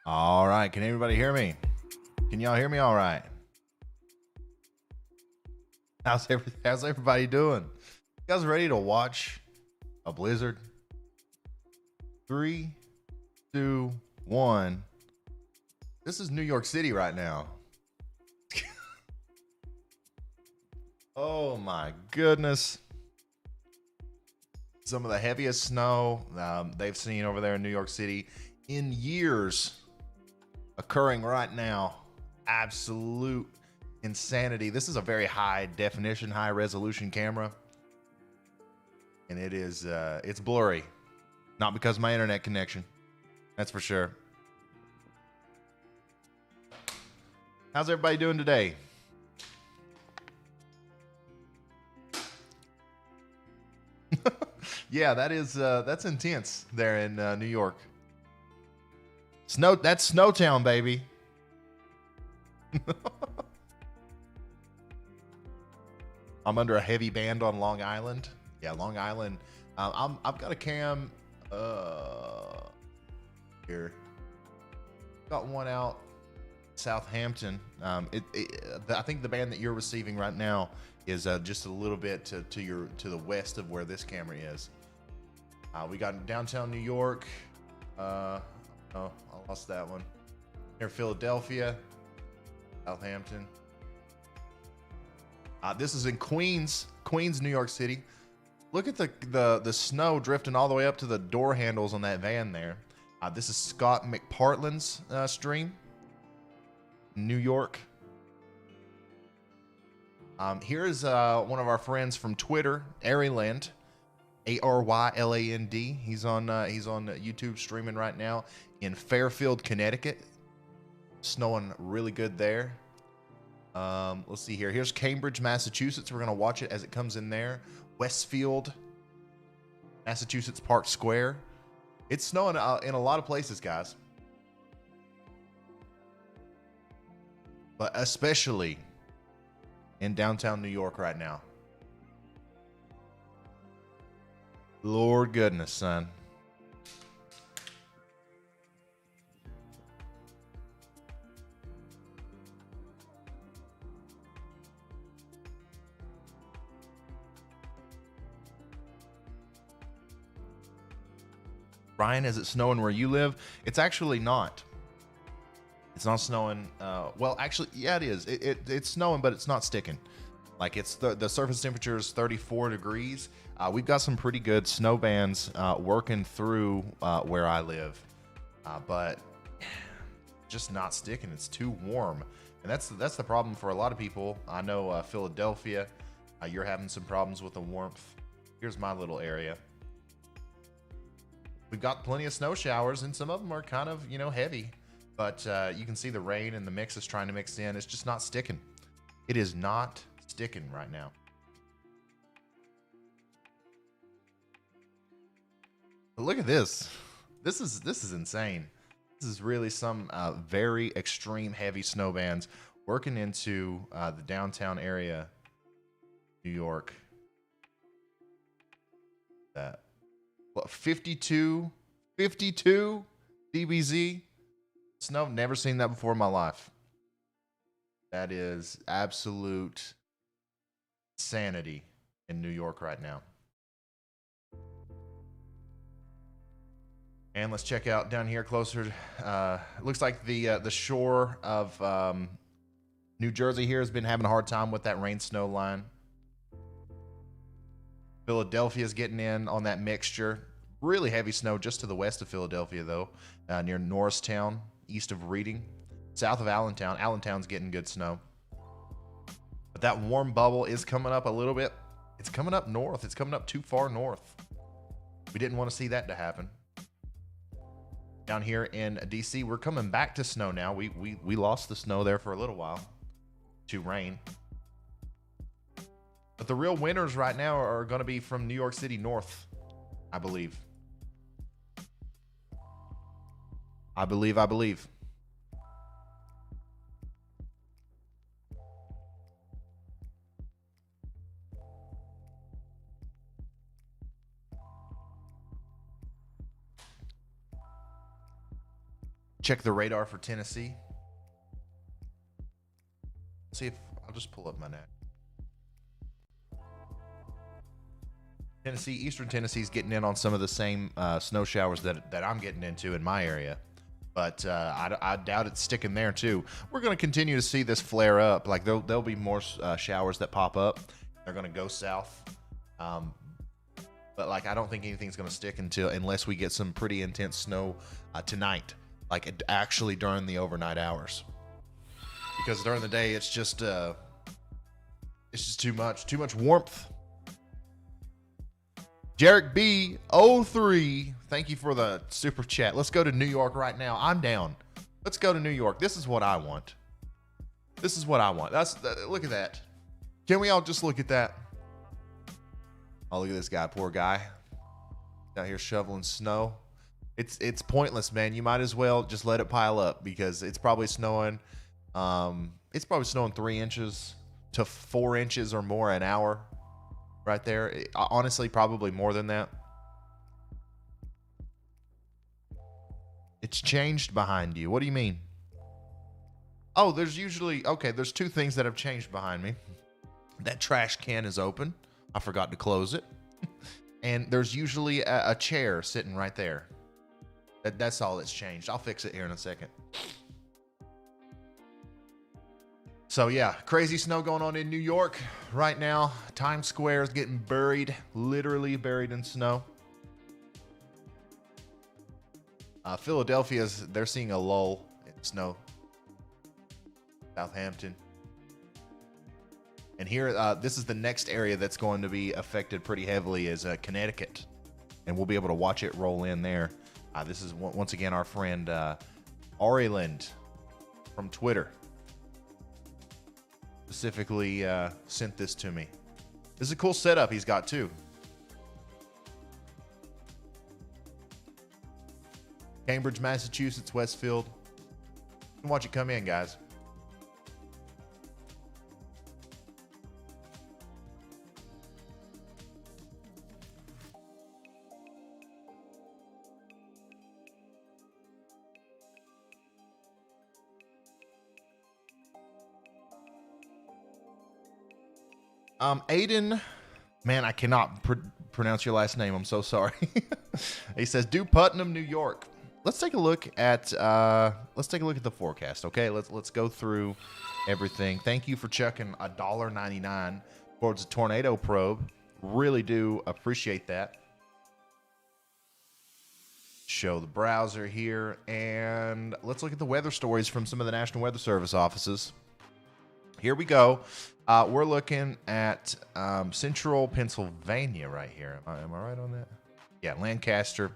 All right, can everybody hear me? Can y'all hear me all right? How's everybody doing? You guys ready to watch a blizzard? 3, 2, 1. This is New York City right now. Oh my goodness. Some of the heaviest snow they've seen over there in New York City in years occurring right now. Absolute insanity. This is a very high definition, high resolution camera. And it is, it's blurry. Not because of my internet connection. That's for sure. How's everybody doing today? Yeah, that's intense there in New York. That's Snowtown, baby. I'm under a heavy band on Long Island. Yeah, Long Island. I've got a cam here. Got one out Southampton. I think the band that you're receiving right now is just a little bit to the west of where this camera is. We got downtown New York. Oh, I lost that one. Near Philadelphia, Southampton. This is in Queens, New York City. Look at the snow drifting all the way up to the door handles on that van there. This is Scott McPartland's stream, New York. Here is one of our friends from Twitter, Aryland, Aryland. He's on YouTube streaming right now in Fairfield, Connecticut. Snowing really good there. Let's see here. Here's Cambridge, Massachusetts. We're gonna watch it as it comes in there. Westfield, Massachusetts, Park Square. It's snowing in a lot of places, guys, but especially in downtown New York right now. Lord goodness, son. Ryan, is it snowing where you live? It's actually not. It's not snowing. Well, actually, yeah, it is. It's snowing, but it's not sticking. Like, it's the surface temperature is 34 degrees. We've got some pretty good snow bands working through where I live, but just not sticking. It's too warm, and that's the problem for a lot of people. I know Philadelphia, you're having some problems with the warmth. Here's my little area. We've got plenty of snow showers, and some of them are kind of, heavy, but you can see the rain and the mix is trying to mix in. It's just not sticking. It is not sticking right now. But look at this. This is insane. This is really some very extreme heavy snow bands working into the downtown area, New York. That 52 dBz snow. Never seen that before in my life. That is absolute sanity in New York right now. And let's check out down here closer. Looks like the shore of New Jersey here has been having a hard time with that rain snow line. Philadelphia's getting in on that mixture. Really heavy snow just to the west of Philadelphia, though, near Norristown, east of Reading, south of Allentown. Allentown's getting good snow. But that warm bubble is coming up a little bit. It's coming up north. It's coming up too far north. We didn't want to see that to happen. Down here in DC, we're coming back to snow now. We lost the snow there for a little while to rain. But the real winners right now are going to be from New York City north, I believe. I believe. Check the radar for Tennessee. See if I'll just pull up my net. Tennessee, Eastern Tennessee's getting in on some of the same snow showers that I'm getting into in my area. But I doubt it's sticking there too. We're going to continue to see this flare up. Like there'll be more showers that pop up. They're going to go south. But like I don't think anything's going to stick unless we get some pretty intense snow tonight. Like actually during the overnight hours, because during the day it's just too much warmth. Jarek B03, thank you for the super chat. Let's go to New York right now. I'm down. Let's go to New York. This is what I want. Look at that. Can we all just look at that? Oh, look at this guy, poor guy, out here shoveling snow. It's pointless, man. You might as well just let it pile up because it's probably snowing. It's probably snowing 3 inches to 4 inches or more an hour right there. Honestly, probably more than that. It's changed behind you. What do you mean? Oh, there's 2 things that have changed behind me. That trash can is open. I forgot to close it. And there's usually a chair sitting right there. That's all that's changed. I'll fix it here in a second. So yeah, crazy snow going on in New York right now. Times Square is getting buried, literally buried in snow. Philadelphia, they're seeing a lull in snow. Southampton. And here, this is the next area that's going to be affected pretty heavily is Connecticut. And we'll be able to watch it roll in there. This is once again our friend Ariland from Twitter specifically sent this to me. This is a cool setup he's got too. Cambridge, Massachusetts, Westfield. You can watch it come in, guys. Aiden, man, I cannot pronounce your last name. I'm so sorry. He says, "Do Putnam, New York." Let's take a look at the forecast. Okay, let's go through everything. Thank you for checking $1.99 towards a tornado probe. Really do appreciate that. Show the browser here, and let's look at the weather stories from some of the National Weather Service offices. Here we go. We're looking at central Pennsylvania right here. Am I right on that? Yeah, Lancaster.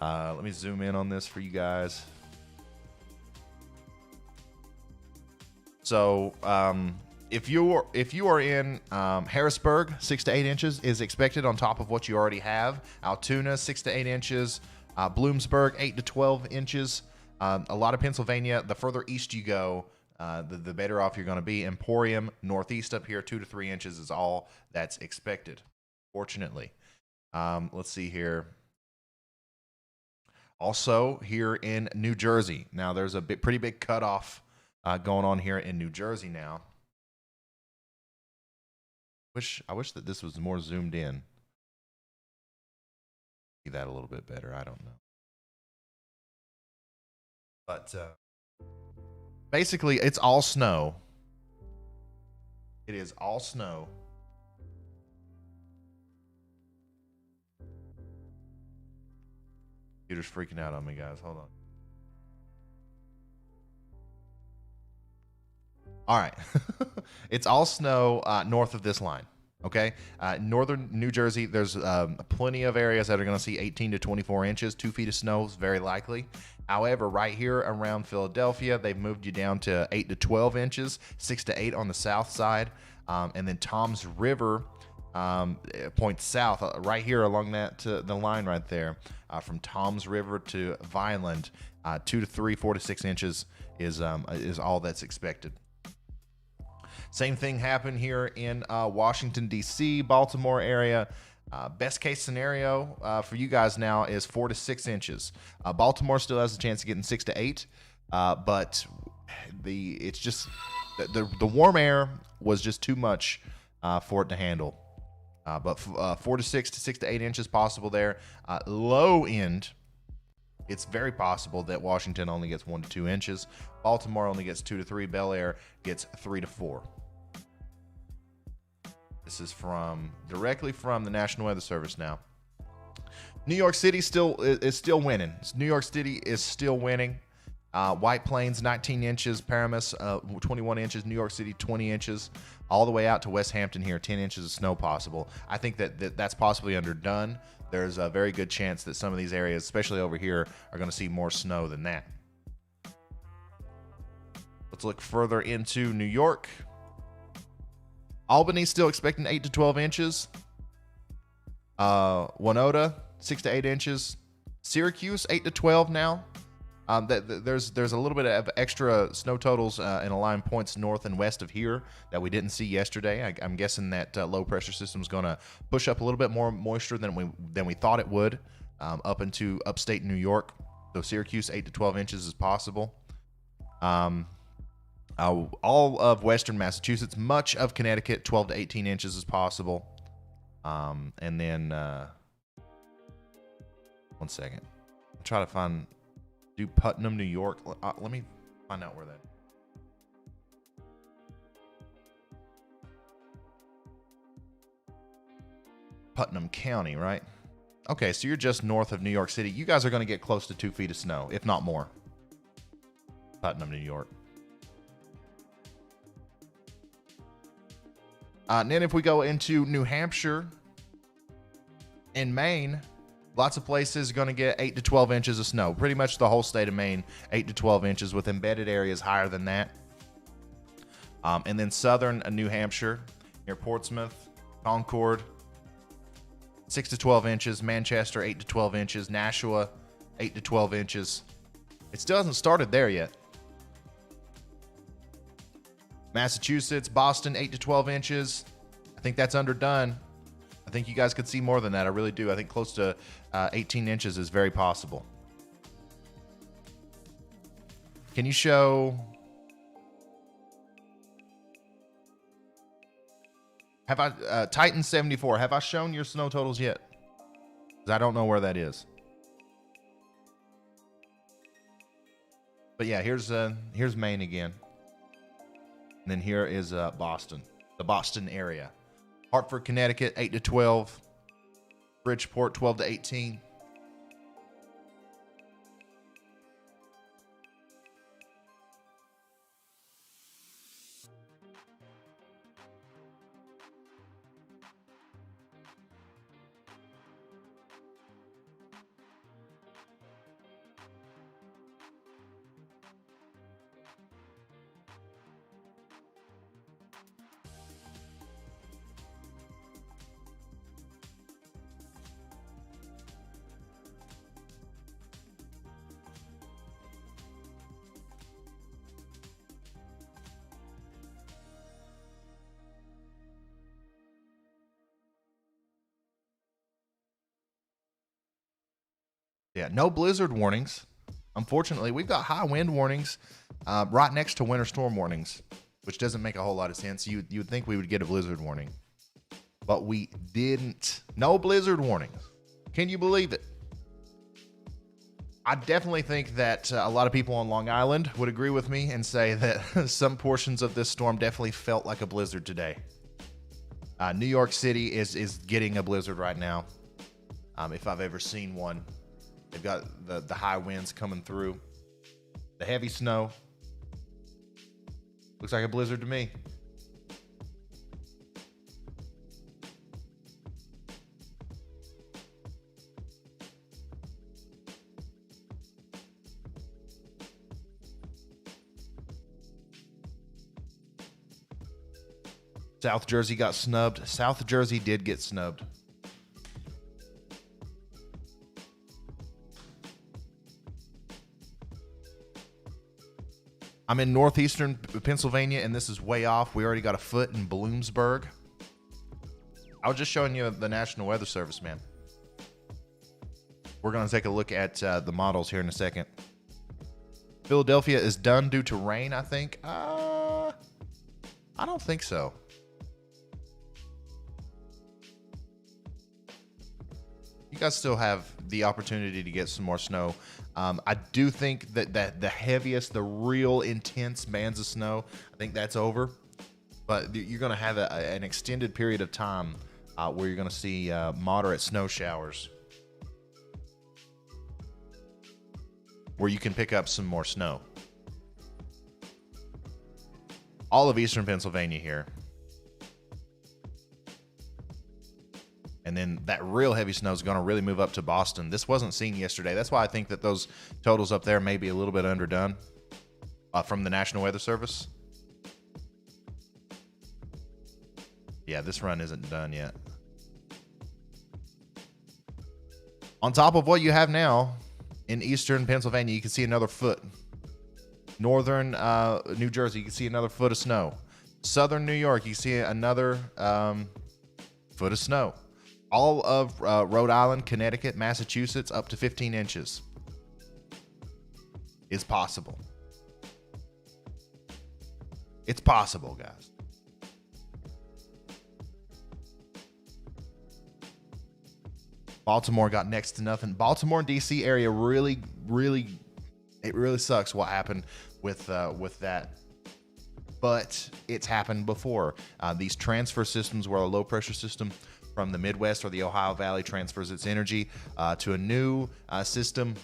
Let me zoom in on this for you guys. So if you are in Harrisburg, 6 to 8 inches is expected on top of what you already have. Altoona, 6 to 8 inches. Bloomsburg, 8 to 12 inches. A lot of Pennsylvania. The further east you go, the better off you're going to be. Emporium, northeast up here, 2 to 3 inches is all that's expected, fortunately. Let's see here. Also, here in New Jersey. Now, there's a pretty big cutoff going on here in New Jersey now. I wish that this was more zoomed in. See that a little bit better. I don't know. But basically, it's all snow. It is all snow. Computer's freaking out on me, guys. Hold on. All right. It's all snow north of this line. Okay. Northern New Jersey, there's plenty of areas that are going to see 18 to 24 inches. 2 feet of snow is very likely. However, right here around Philadelphia, they've moved you down to 8 to 12 inches, 6 to 8 on the south side. And then Tom's River points south, right here along that the line right there, from Tom's River to Vineland. 2 to 3, 4 to 6 inches is all that's expected. Same thing happened here in Washington, D.C., Baltimore area. Best case scenario for you guys now is 4 to 6 inches. Baltimore still has a chance of getting 6 to 8, but it's just the warm air was just too much for it to handle. But 4 to 6 to 6 to 8 inches possible there. Low end, it's very possible that Washington only gets 1 to 2 inches. Baltimore only gets 2 to 3. Bel Air gets 3 to 4. This is directly from the National Weather Service now. New York City is still winning. New York City is still winning. White Plains, 19 inches. Paramus, 21 inches. New York City, 20 inches. All the way out to West Hampton here, 10 inches of snow possible. I think that's possibly underdone. There's a very good chance that some of these areas, especially over here, are going to see more snow than that. Let's look further into New York. Albany still expecting 8 to 12 inches. Winona, 6 to 8 inches. Syracuse, 8 to 12 now. There's a little bit of extra snow totals and aligned points north and west of here that we didn't see yesterday. I'm guessing that low pressure system is going to push up a little bit more moisture than we thought it would up into upstate New York. So Syracuse, 8 to 12 inches is possible. All of western Massachusetts, much of Connecticut, 12 to 18 inches is possible. And then, one second. I'll try to do Putnam, New York. Let me find out where that is. Putnam County, right? Okay, so you're just north of New York City. You guys are going to get close to 2 feet of snow, if not more. Putnam, New York. And then if we go into New Hampshire and Maine, lots of places going to get 8 to 12 inches of snow. Pretty much the whole state of Maine, 8 to 12 inches with embedded areas higher than that. And then southern New Hampshire, near Portsmouth, Concord, 6 to 12 inches. Manchester, 8 to 12 inches. Nashua, 8 to 12 inches. It still hasn't started there yet. Massachusetts, Boston, 8 to 12 inches. I think that's underdone. I think you guys could see more than that. I really do. I think close to 18 inches is very possible. Can you show... Have I... Titan 74, have I shown your snow totals yet? Because I don't know where that is. But yeah, here's Maine again. And then here is Boston, the Boston area. Hartford, Connecticut, 8 to 12. Bridgeport, 12 to 18. Yeah, no blizzard warnings. Unfortunately, we've got high wind warnings right next to winter storm warnings, which doesn't make a whole lot of sense. You'd think we would get a blizzard warning, but we didn't. No blizzard warnings. Can you believe it? I definitely think that a lot of people on Long Island would agree with me and say that some portions of this storm definitely felt like a blizzard today. New York City is getting a blizzard right now, if I've ever seen one. They've got the high winds coming through, the heavy snow. Looks like a blizzard to me. South Jersey got snubbed. South Jersey did get snubbed. I'm in northeastern Pennsylvania, and this is way off. We already got a foot in Bloomsburg. I was just showing you the National Weather Service, man. We're going to take a look at the models here in a second. Philadelphia is done due to rain, I think. I don't think so. You guys still have the opportunity to get some more snow. I do think that the heaviest, the real intense bands of snow, I think that's over. But you're going to have an extended period of time where you're going to see moderate snow showers, where you can pick up some more snow. All of eastern Pennsylvania here. And then that real heavy snow is going to really move up to Boston. This wasn't seen yesterday. That's why I think that those totals up there may be a little bit underdone from the National Weather Service. Yeah, this run isn't done yet. On top of what you have now in eastern Pennsylvania, you can see another foot. Northern New Jersey, you can see another foot of snow. Southern New York, you see another foot of snow. All of Rhode Island, Connecticut, Massachusetts, up to 15 inches is possible. It's possible, guys. Baltimore got next to nothing. Baltimore and DC area really sucks what happened with that. But it's happened before. These transfer systems, where a low pressure system from the Midwest or the Ohio Valley transfers its energy to a new system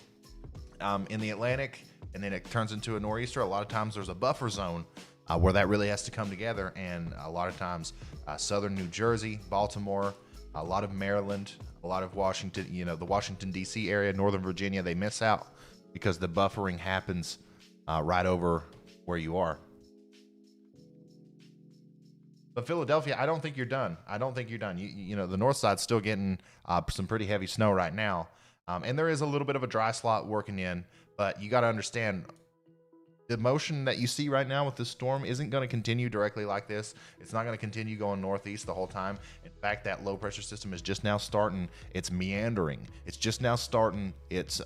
in the Atlantic, and then it turns into a nor'easter. A lot of times there's a buffer zone where that really has to come together, and a lot of times southern New Jersey, Baltimore, a lot of Maryland, a lot of Washington, the Washington, D.C. area, Northern Virginia, they miss out because the buffering happens right over where you are. But Philadelphia, I don't think you're done. You know, the north side's still getting some pretty heavy snow right now. And there is a little bit of a dry slot working in, but you got to understand the motion that you see right now with this storm isn't going to continue directly like this. It's not going to continue going northeast the whole time. In fact, that low pressure system is just now starting its meandering. It's just now starting its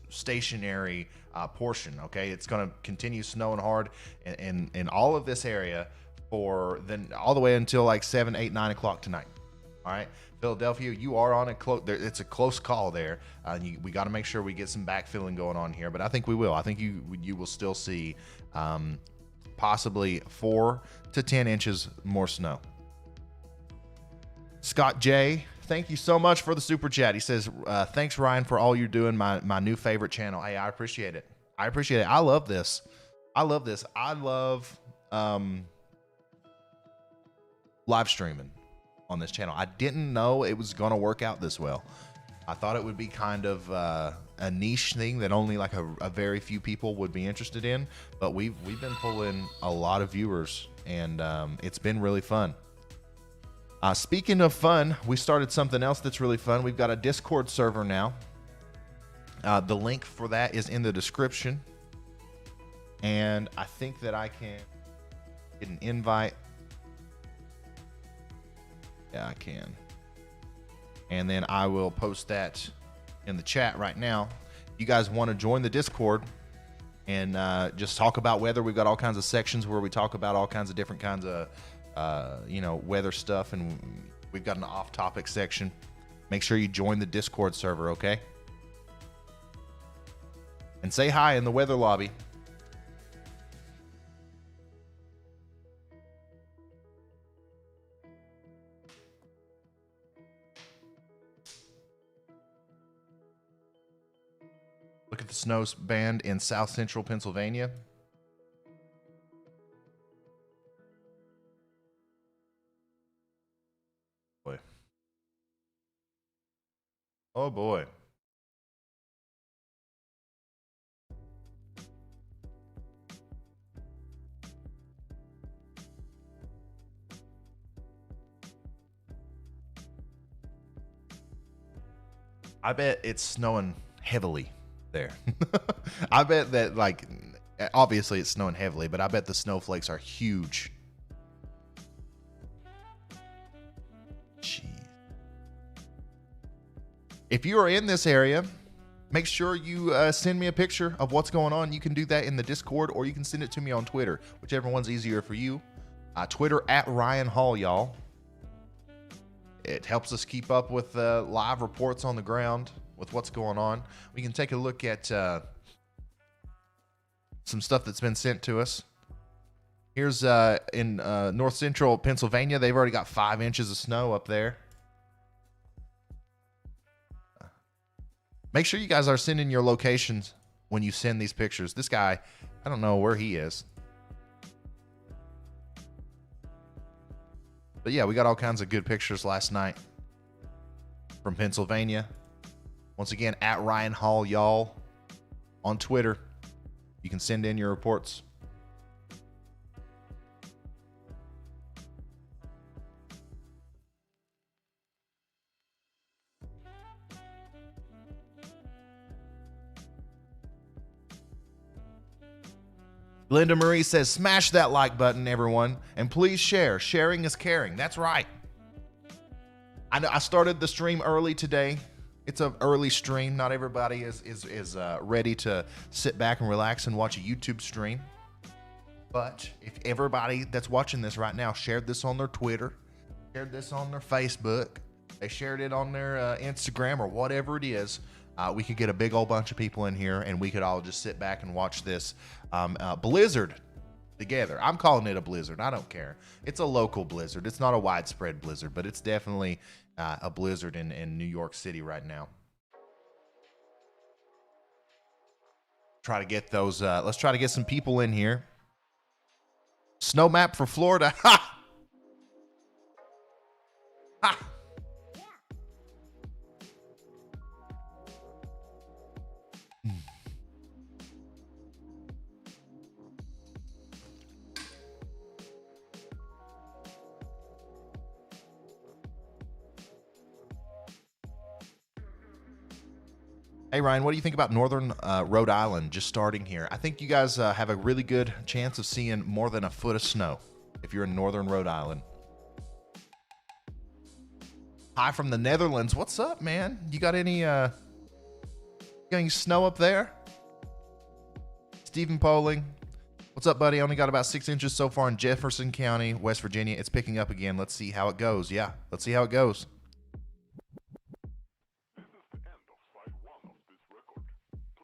stationary portion. Okay, it's going to continue snowing hard in all of this area for then all the way until like 7, 8, 9 o'clock tonight. All right, Philadelphia, you are on a close. It's a close call there. We got to make sure we get some backfilling going on here, but I think we will. I think you will still see possibly 4 to 10 inches more snow. Scott J, thank you so much for the super chat. He says, thanks, Ryan, for all you're doing. My new favorite channel. Hey, I appreciate it. I love this. I love live streaming on this channel. I didn't know it was going to work out this well. I thought it would be kind of a niche thing that only like a very few people would be interested in. But we've been pulling a lot of viewers, and it's been really fun. Speaking of fun, we started something else that's really fun. We've got a Discord server now. The link for that is in the description. And I think that I can get an invite. Yeah, I can. And then I will post that in the chat right now. If you guys want to join the Discord and just talk about weather, we've got all kinds of sections where we talk about all kinds of different kinds of weather stuff, and we've got an off-topic section. Make sure you join the Discord server, okay? And say hi in the weather lobby. Look at the snow band in south central Pennsylvania. Oh boy. I bet it's snowing heavily there. I bet that, like, obviously it's snowing heavily, but I bet the snowflakes are huge. Jeez. If you are in this area, make sure you send me a picture of what's going on. You can do that in the Discord, or you can send it to me on Twitter, whichever one's easier for you. Twitter at Ryan Hall, y'all. It helps us keep up with live reports on the ground with what's going on. We can take a look at some stuff that's been sent to us. Here's in north central Pennsylvania. They've already got 5 inches of snow up there. Make sure you guys are sending your locations when you send these pictures. This guy, I don't know where he is. But yeah, we got all kinds of good pictures last night from Pennsylvania. Once again, at Ryan Hall, y'all, on Twitter. You can send in your reports. Linda Marie says, smash that like button, everyone, and please share. Sharing is caring. That's right. I know I started the stream early today. It's an early stream. Not everybody is ready to sit back and relax and watch a YouTube stream. But if everybody that's watching this right now shared this on their Twitter, shared this on their Facebook, they shared it on their Instagram or whatever it is, we could get a big old bunch of people in here and we could all just sit back and watch this blizzard together. I'm calling it a blizzard. I don't care. It's a local blizzard. It's not a widespread blizzard, but it's definitely a blizzard in New York City right now. Try to get those. Let's try to get some people in here. Snow map for Florida. Ha! Ha! Hey, Ryan, what do you think about northern Rhode Island just starting here? I think you guys have a really good chance of seeing more than a foot of snow if you're in northern Rhode Island. Hi from the Netherlands. What's up, man? You got any snow up there? Stephen Poling. What's up, buddy? I only got about 6 inches so far in Jefferson County, West Virginia. It's picking up again. Let's see how it goes. Yeah, let's see how it goes.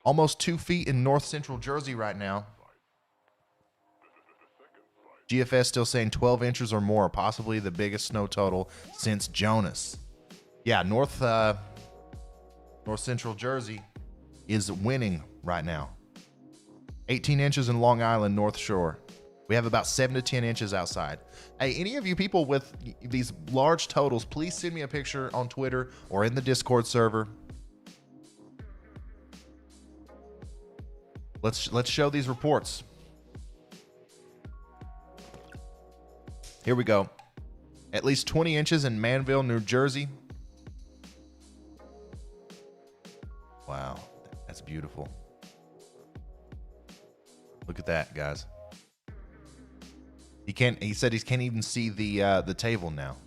Almost 2 feet in north central Jersey right now. GFS still saying 12 inches or more, possibly the biggest snow total since Jonas. Yeah, north central Jersey is winning right now. 18 inches in Long Island, North Shore. We have about 7 to 10 inches outside. Hey, any of you people with these large totals, please send me a picture on Twitter or in the Discord server. Let's show these reports. Here we go. At least 20 inches in Manville, New Jersey. Wow, that's beautiful. Look at that, guys. He said he can't even see the table now.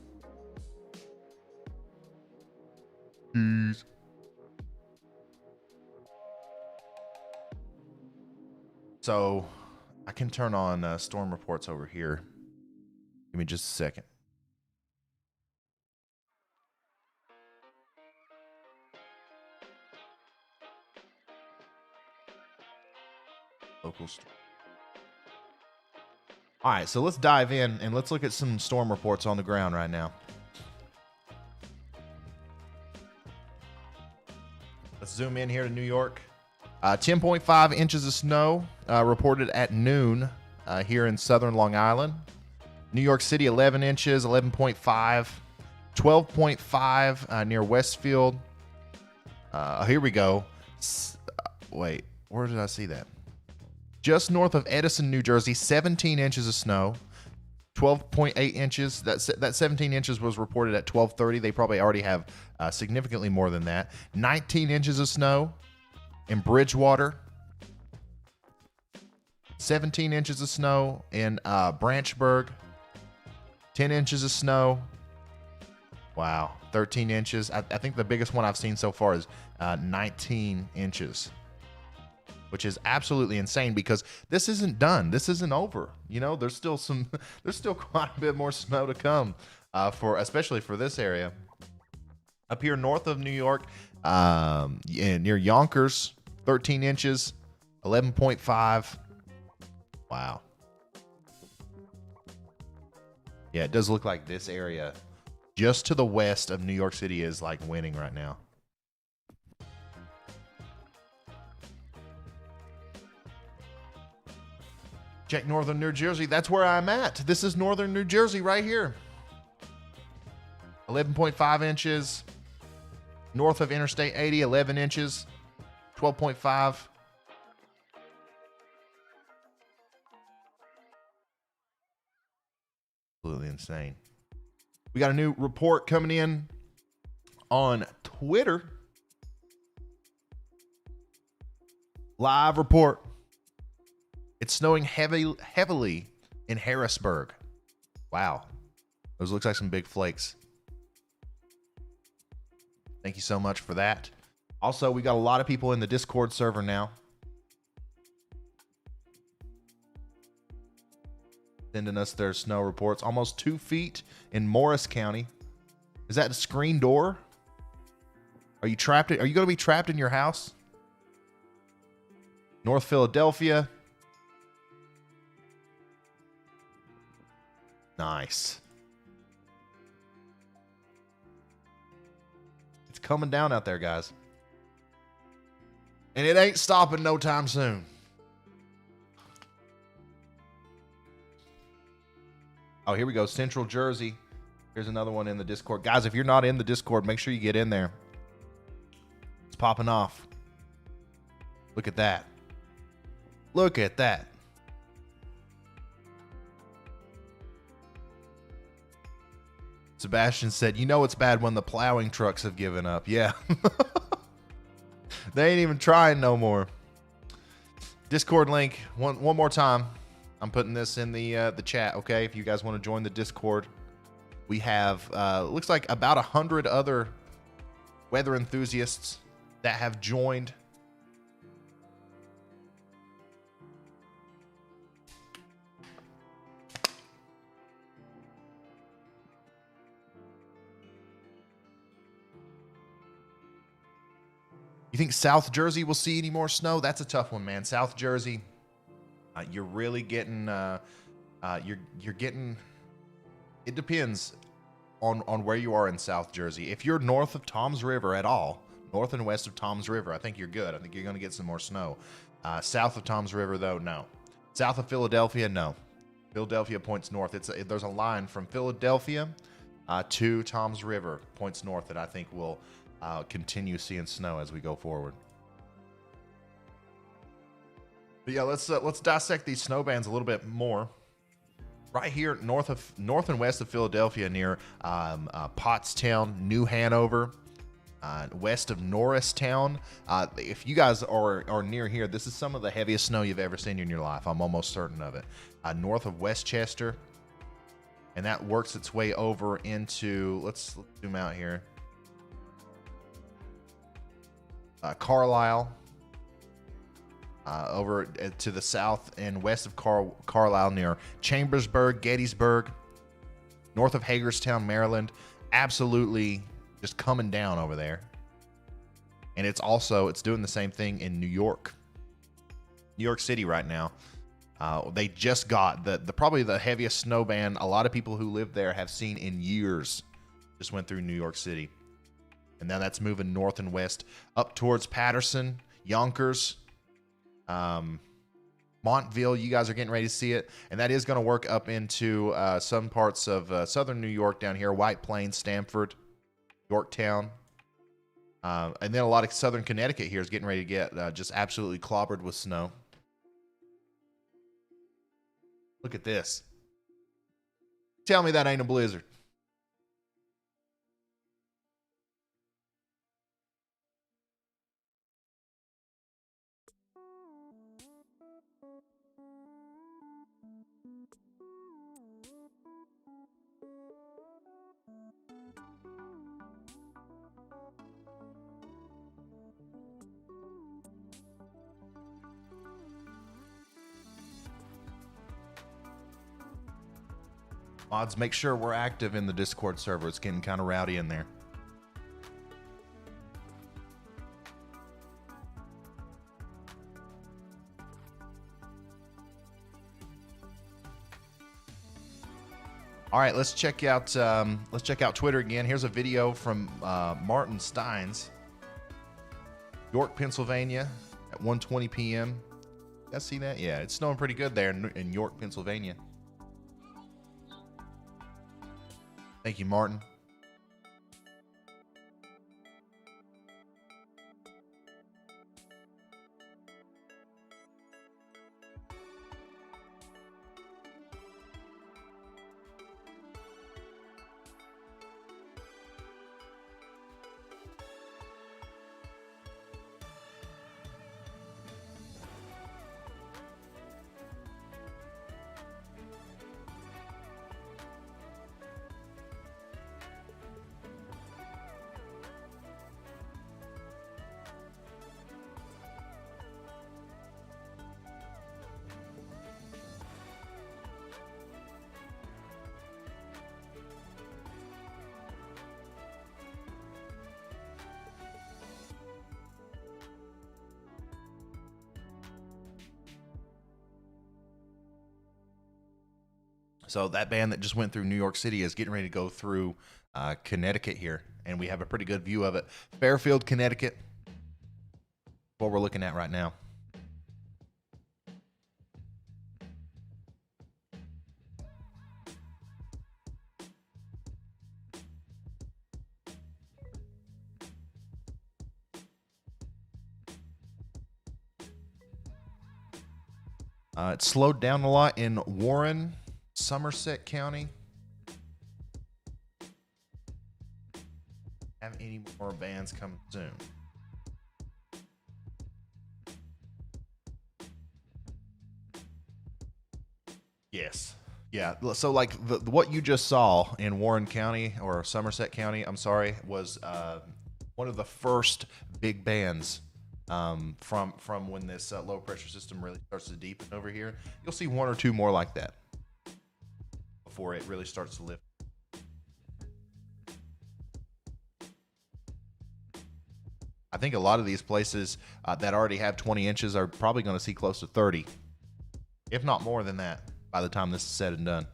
Jeez. So I can turn on storm reports over here. Give me just a second. Local storm. All right, so let's dive in and let's look at some storm reports on the ground right now. Let's zoom in here to New York. 10.5 inches of snow reported at noon here in southern Long Island. New York City, 11 inches, 11.5. 12.5 near Westfield. Here we go. Wait, where did I see that? Just north of Edison, New Jersey, 17 inches of snow, 12.8 inches. That 17 inches was reported at 12:30. They probably already have significantly more than that. 19 inches of snow in Bridgewater. 17 inches of snow in Branchburg. 10 inches of snow. Wow, 13 inches. I think the biggest one I've seen so far is 19 inches, which is absolutely insane because this isn't done. This isn't over. You know, there's still quite a bit more snow to come especially for this area. Up here north of New York, near Yonkers, 13 inches, 11.5. Wow. Yeah, it does look like this area just to the west of New York City is like winning right now. Check northern New Jersey. That's where I'm at. This is northern New Jersey right here. 11.5 inches. North of Interstate 80, 11 inches. 12.5. Absolutely insane. We got a new report coming in on Twitter. Live report. It's snowing heavily in Harrisburg. Wow. Those looks like some big flakes. Thank you so much for that. Also, we got a lot of people in the Discord server now. Sending us their snow reports. Almost 2 feet in Morris County. Is that a screen door? Are you trapped? Are you going to be trapped in your house? North Philadelphia. Nice. It's coming down out there, guys. And it ain't stopping no time soon. Oh, here we go. Central Jersey. Here's another one in the Discord. Guys, if you're not in the Discord, make sure you get in there. It's popping off. Look at that. Look at that. Sebastian said, you know it's bad when the plowing trucks have given up. Yeah. They ain't even trying no more. Discord link, one more time. I'm putting this in the chat, okay? If you guys want to join the Discord. We have, looks like about 100 other weather enthusiasts that have joined. You think South Jersey will see any more snow? That's a tough one, man. South Jersey, you're really getting, you're getting. It depends on where you are in South Jersey. If you're north of Toms River at all, north and west of Toms River, I think you're good. I think you're going to get some more snow. South of Toms River, though, no. South of Philadelphia, no. Philadelphia points north. There's a line from Philadelphia to Toms River points north that I think will continue seeing snow as we go forward. But yeah, let's dissect these snow bands a little bit more. Right here, north and west of Philadelphia, near Pottstown, New Hanover, west of Norristown. If you guys are near here, this is some of the heaviest snow you've ever seen in your life. I'm almost certain of it. North of Westchester, and that works its way over into. Let's zoom out here. Carlisle, over to the south and west of Carlisle, near Chambersburg, Gettysburg, north of Hagerstown, Maryland. Absolutely just coming down over there. And it's doing the same thing in New York City right now. They just got probably the heaviest snow band a lot of people who live there have seen in years. Just went through New York City. And now that's moving north and west up towards Patterson, Yonkers, Montville. You guys are getting ready to see it. And that is going to work up into some parts of southern New York down here, White Plains, Stamford, Yorktown. And then a lot of southern Connecticut here is getting ready to get just absolutely clobbered with snow. Look at this. Tell me that ain't a blizzard. Mods, make sure we're active in the Discord server. It's getting kind of rowdy in there. All right, let's check out Twitter again. Here's a video from Martin Steins, York, Pennsylvania, at 1:20 p.m. You guys see that? Yeah, it's snowing pretty good there in York, Pennsylvania. Thank you, Martin. So that band that just went through New York City is getting ready to go through Connecticut here, and we have a pretty good view of it. Fairfield, Connecticut, what we're looking at right now. It slowed down a lot in Warren, Somerset County. Have any more bands coming soon? Yes. Yeah. So like what you just saw in Warren County or Somerset County, I'm sorry, was one of the first big bands from when this low pressure system really starts to deepen over here. You'll see one or two more like that before it really starts to lift. I think a lot of these places that already have 20 inches are probably going to see close to 30, if not more than that, by the time this is said and done.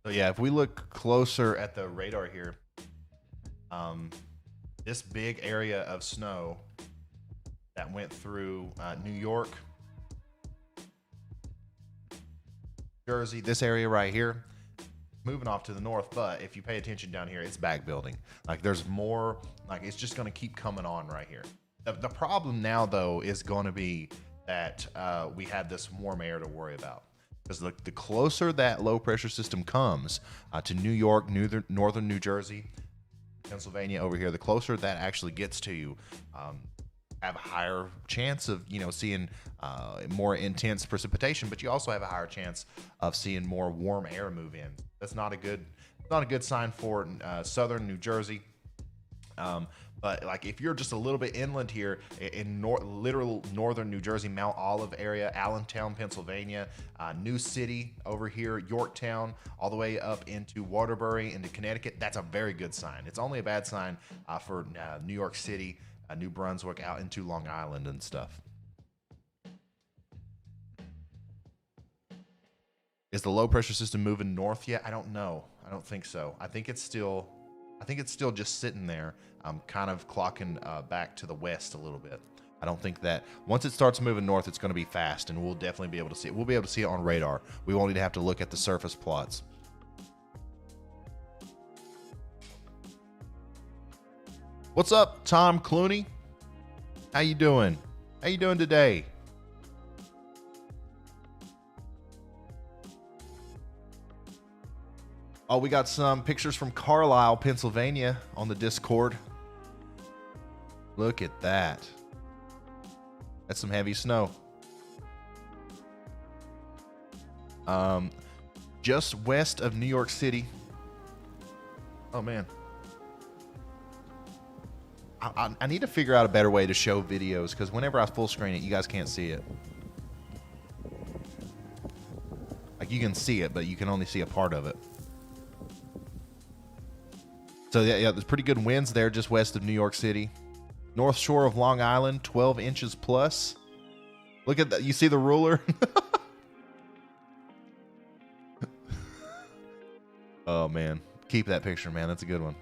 So yeah, if we look closer at the radar here, this big area of snow that went through New York, Jersey, this area right here, moving off to the north. But if you pay attention down here, it's back building. Like there's more, like it's just going to keep coming on right here. The problem now though is going to be that we have this warm air to worry about. Because the closer that low pressure system comes to New York, northern New Jersey, Pennsylvania over here, the closer that actually gets to you, have a higher chance of seeing more intense precipitation, but you also have a higher chance of seeing more warm air move in. That's not a good sign for southern New Jersey. But like if you're just a little bit inland here in literal northern New Jersey, Mount Olive area, Allentown, Pennsylvania, New City over here, Yorktown, all the way up into Waterbury, into Connecticut, that's a very good sign. It's only a bad sign for New York City, New Brunswick, out into Long Island and stuff. Is the low pressure system moving north yet? I don't know. I don't think so. I think it's still just sitting there, kind of clocking back to the west a little bit. I don't think that once it starts moving north, it's going to be fast, and we'll definitely be able to see it. We'll be able to see it on radar. We won't need to have to look at the surface plots. What's up, Tom Clooney? How you doing? How you doing today? Oh, we got some pictures from Carlisle, Pennsylvania on the Discord. Look at that. That's some heavy snow. Just west of New York City. Oh, man. I need to figure out a better way to show videos, because whenever I full screen it, you guys can't see it. Like, you can see it, but you can only see a part of it. So yeah, there's pretty good winds there just west of New York City. North shore of Long Island, 12 inches plus. Look at that. You see the ruler? Oh, man. Keep that picture, man. That's a good one.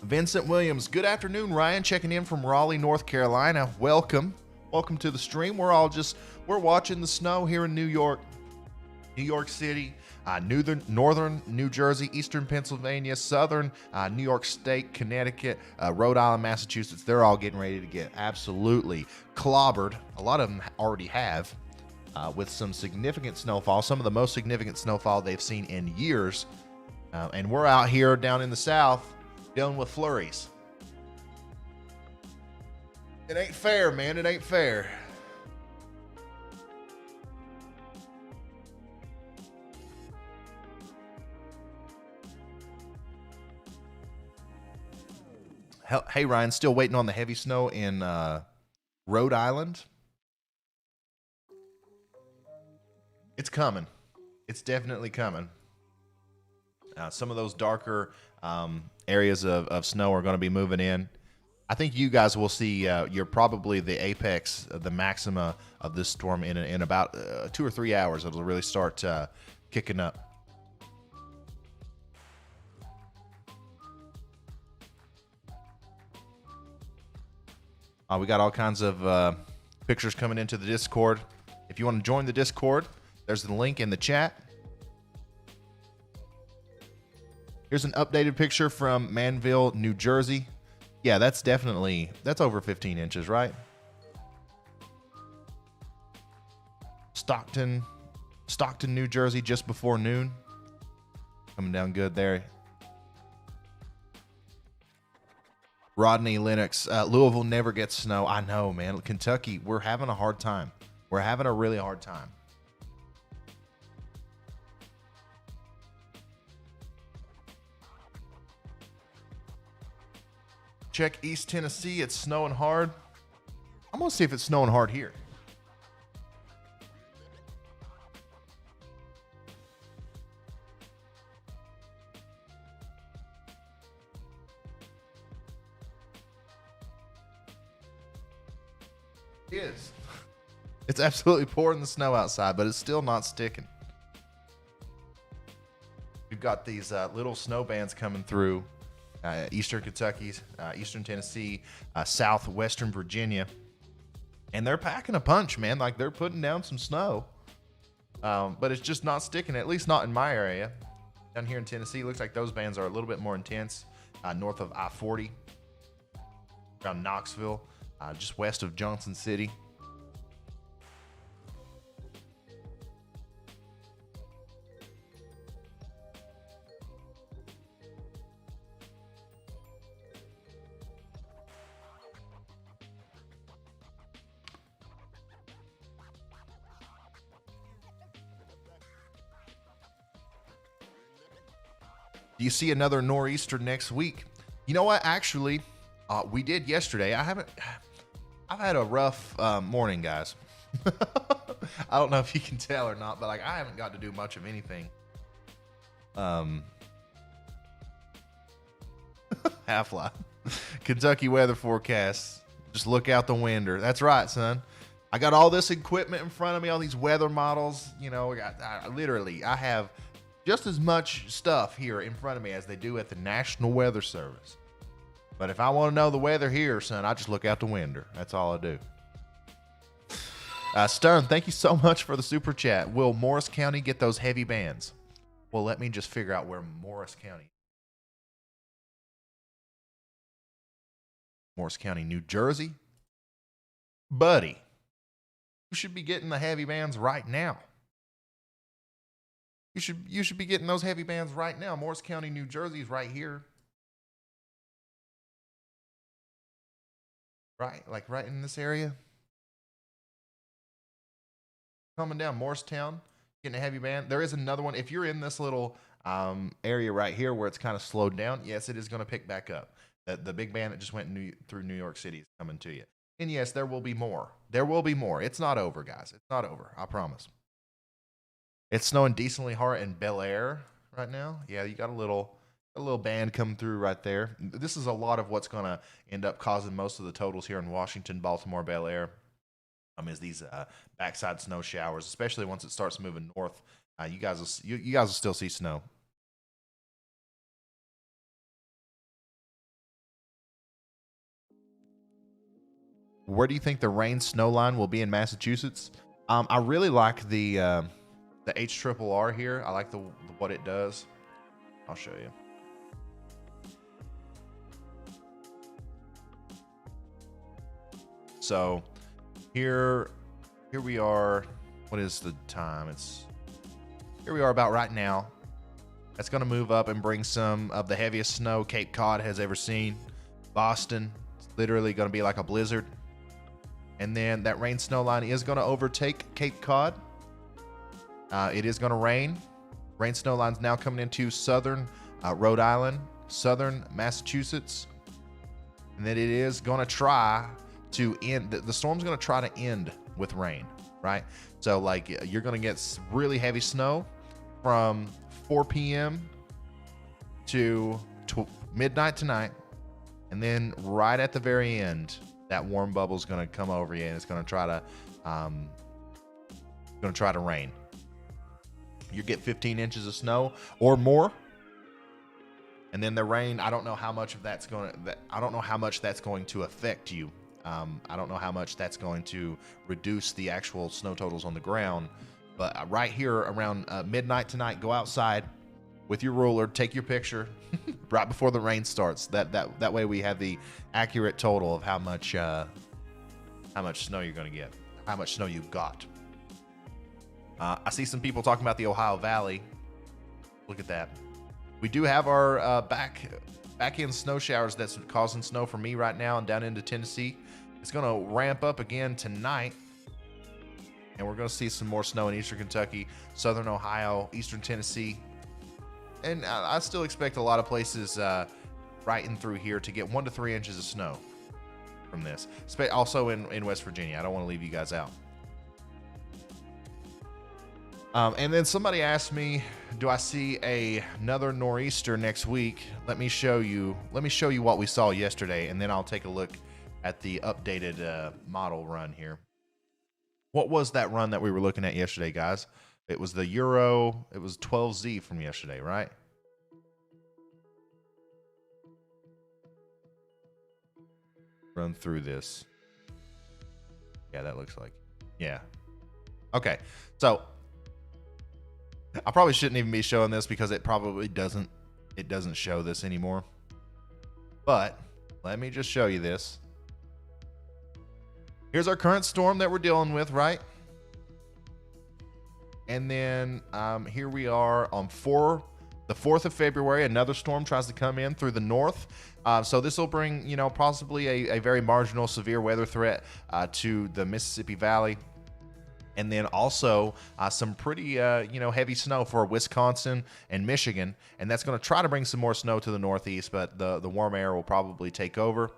Vincent Williams, good afternoon, Ryan. Checking in from Raleigh, North Carolina. Welcome to the stream. We're watching the snow here in New York, New York City, northern New Jersey, eastern Pennsylvania, southern New York State, Connecticut, Rhode Island, Massachusetts. They're all getting ready to get absolutely clobbered. A lot of them already have, with some significant snowfall, some of the most significant snowfall they've seen in years. And we're out here down in the south dealing with flurries. It ain't fair, man. It ain't fair. Hey, Ryan, still waiting on the heavy snow in Rhode Island? It's coming. It's definitely coming. Some of those darker areas of snow are going to be moving in. I think you guys will see, you're probably the apex, the maxima of this storm in about 2 or 3 hours. It'll really start kicking up. We got all kinds of pictures coming into the Discord. If you want to join the Discord, there's the link in the chat. Here's an updated picture from Manville, New Jersey. Yeah, that's over 15 inches, right? Stockton, New Jersey, just before noon. Coming down good there. Rodney Lennox, Louisville never gets snow. I know, man. Kentucky, we're having a hard time. We're having a really hard time. Check East Tennessee. It's snowing hard. I'm going to see if it's snowing hard here. It is. It's absolutely pouring the snow outside, but it's still not sticking. We've got these little snow bands coming through. Eastern Kentucky, Eastern Tennessee, southwestern Virginia, and they're packing a punch, man. Like, they're putting down some snow, but it's just not sticking, at least not in my area. Down here in Tennessee, looks like those bands are a little bit more intense, north of I-40, around Knoxville, just west of Johnson City. Do you see another nor'easter next week? You know what? Actually, we did yesterday. I've had a rough morning, guys. I don't know if you can tell or not, but like I haven't got to do much of anything. Half-Life. Kentucky weather forecast. Just look out the window. That's right, son. I got all this equipment in front of me, all these weather models. You know, I have just as much stuff here in front of me as they do at the National Weather Service. But if I want to know the weather here, son, I just look out the window. That's all I do. Stern, thank you so much for the super chat. Will Morris County get those heavy bands? Well, let me just figure out where Morris County. Morris County, New Jersey. Buddy, you should be getting the heavy bands right now. You should be getting those heavy bands right now. Morris County, New Jersey is right here. Right? Like right in this area. Coming down Morristown, getting a heavy band. There is another one. If you're in this little area right here where it's kind of slowed down, yes, it is going to pick back up. The big band that just went through New York City is coming to you. And yes, there will be more. There will be more. It's not over, guys. It's not over. I promise. It's snowing decently hard in Bel Air right now. Yeah, you got a little band come through right there. This is a lot of what's going to end up causing most of the totals here in Washington, Baltimore, Bel Air. Is these backside snow showers, especially once it starts moving north. You guys will still see snow. Where do you think the rain snow line will be in Massachusetts? I really like the HRRR here. I like what it does. I'll show you. So here we are. What is the time? Here we are about right now. That's going to move up and bring some of the heaviest snow Cape Cod has ever seen. Boston, it's literally going to be like a blizzard. And then that rain snow line is going to overtake Cape Cod. It is going to rain. Rain snow line's now coming into southern Rhode Island, southern Massachusetts. And then it is going to try to end. The storm's going to try to end with rain, right? So like you're going to get really heavy snow from 4 p.m. to midnight tonight. And then right at the very end, that warm bubble is going to come over you, and it's going to try to rain. You get 15 inches of snow or more, and then the rain. I don't know how much that's going to affect you. I don't know how much that's going to reduce the actual snow totals on the ground. But right here around midnight tonight, go outside with your ruler, take your picture right before the rain starts. That way we have the accurate total of how much snow you're going to get, how much snow you've got. I see some people talking about the Ohio Valley. Look at that. We do have our back end snow showers that's causing snow for me right now and down into Tennessee. It's going to ramp up again tonight. And we're going to see some more snow in eastern Kentucky, southern Ohio, eastern Tennessee. And I still expect a lot of places right in through here to get 1 to 3 inches of snow from this. Also in West Virginia. I don't want to leave you guys out. And then somebody asked me, do I see another nor'easter next week? Let me show you what we saw yesterday, and then I'll take a look at the updated model run here. What was that run that we were looking at yesterday, guys? It was the Euro. It was 12Z from yesterday, right? Run through this. Yeah, that looks like. Yeah. Okay. So I probably shouldn't even be showing this because it probably doesn't show this anymore. But let me just show you this. Here's our current storm that we're dealing with, right? And then here we are on the 4th of February. Another storm tries to come in through the north. So this will bring, possibly a very marginal severe weather threat to the Mississippi Valley. And then also some pretty, heavy snow for Wisconsin and Michigan. And that's going to try to bring some more snow to the Northeast, but the warm air will probably take over.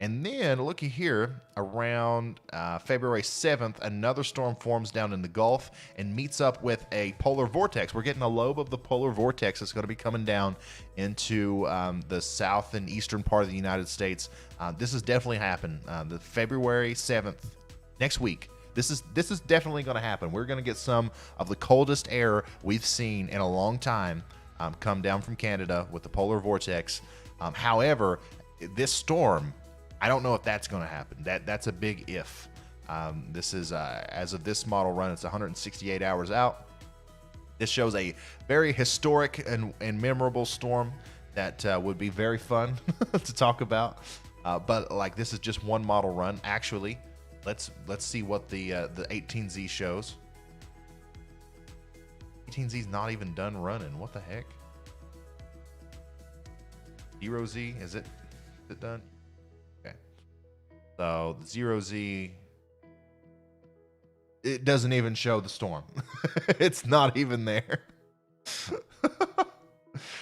And then looky here, around February 7th, another storm forms down in the Gulf and meets up with a polar vortex. We're getting a lobe of the polar vortex that's going to be coming down into the south and eastern part of the United States. This is definitely happening. The February 7th, next week. This is definitely going to happen. We're going to get some of the coldest air we've seen in a long time come down from Canada with the polar vortex. However, this storm, I don't know if that's going to happen. That's a big if. This is, as of this model run, it's 168 hours out. This shows a very historic and memorable storm that would be very fun to talk about. But like, this is just one model run. Actually, let's see what the 18Z shows. 18Z's not even done running. What the heck? 0Z, is it done? So the 0Z, it doesn't even show the storm. It's not even there.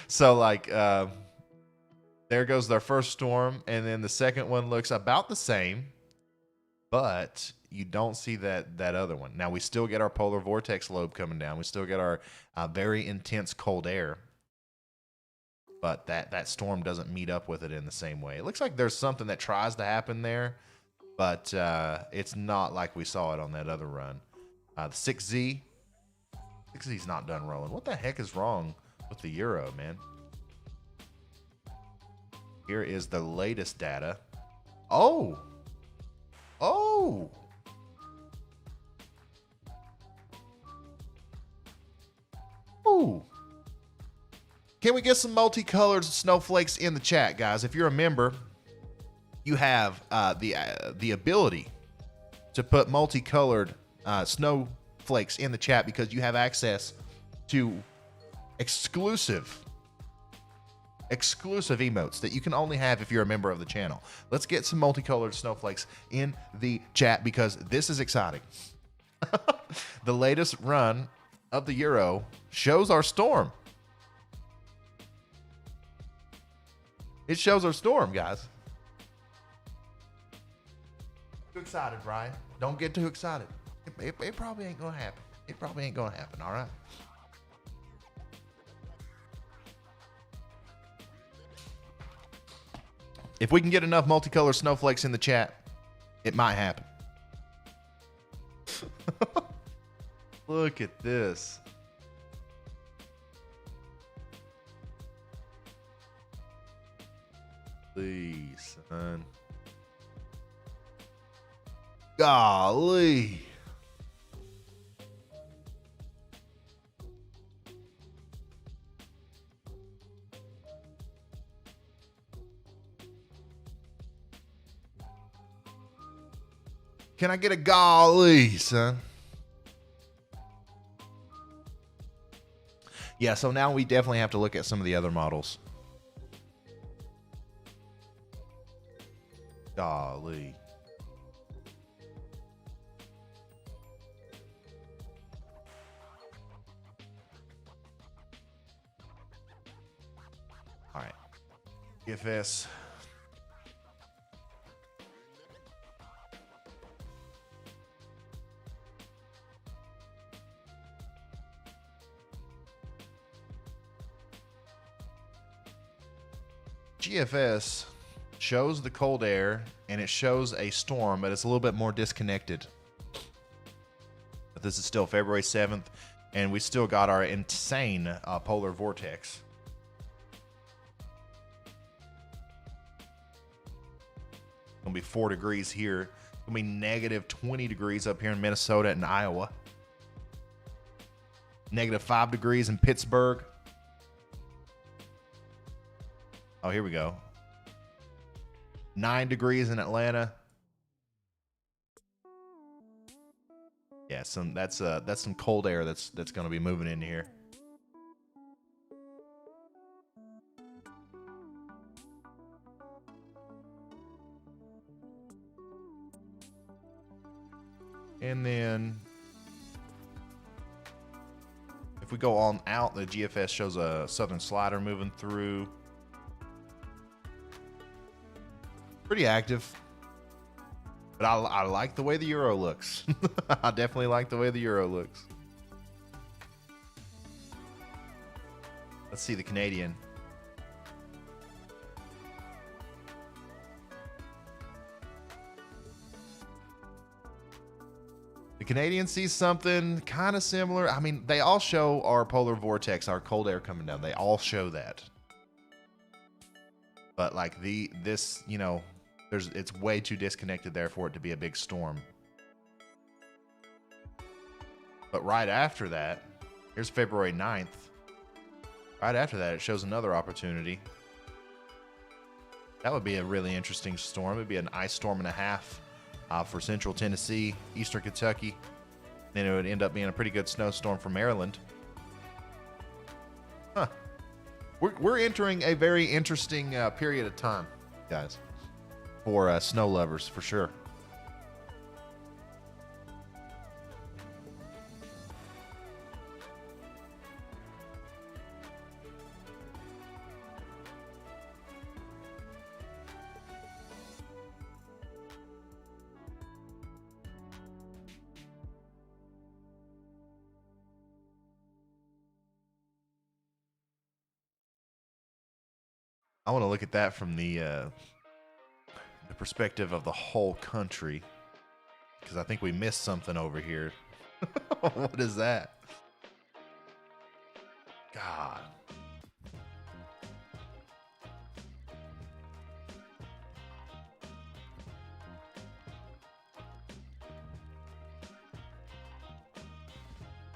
So like, there goes their first storm, and then the second one looks about the same, but you don't see that other one. Now we still get our polar vortex lobe coming down. We still get our very intense cold air. But that storm doesn't meet up with it in the same way. It looks like there's something that tries to happen there, but it's not like we saw it on that other run. The 6Z's not done rolling. What the heck is wrong with the Euro, man? Here is the latest data. Oh! Ooh! Can we get some multicolored snowflakes in the chat, guys? If you're a member, you have the ability to put multicolored snowflakes in the chat because you have access to exclusive emotes that you can only have if you're a member of the channel. Let's get some multicolored snowflakes in the chat because this is exciting. The latest run of the Euro shows our storm. It shows our storm, guys. Too excited, Brian. Don't get too excited. It probably ain't gonna happen. It probably ain't gonna happen, all right? If we can get enough multicolored snowflakes in the chat, it might happen. Look at this. Please, son. Golly. Can I get a golly, son? Yeah, so now we definitely have to look at some of the other models. Golly. All right. GFS. GFS shows the cold air and it shows a storm, but it's a little bit more disconnected. But this is still February 7th, and we still got our insane polar vortex. It's gonna be 4 degrees here. It's gonna be negative 20 degrees up here in Minnesota and Iowa. Negative 5 degrees in Pittsburgh. Oh, here we go. 9 degrees in Atlanta. Yeah, that's some cold air that's going to be moving in here. And then If we go on out, the GFS shows a southern slider moving through. Pretty active. But I like the way the Euro looks. I definitely like the way the Euro looks. Let's see the Canadian. The Canadian sees something kind of similar. I mean, they all show our polar vortex, our cold air coming down. They all show that. But like this, you know, it's way too disconnected there for it to be a big storm. But right after that, here's February 9th. Right after that, it shows another opportunity. That would be a really interesting storm. It'd be an ice storm and a half for central Tennessee, eastern Kentucky. Then it would end up being a pretty good snowstorm for Maryland. Huh. We're entering a very interesting period of time, guys, for snow lovers, for sure. I want to look at that from the perspective of the whole country, because I think we missed something over here. What is that? God.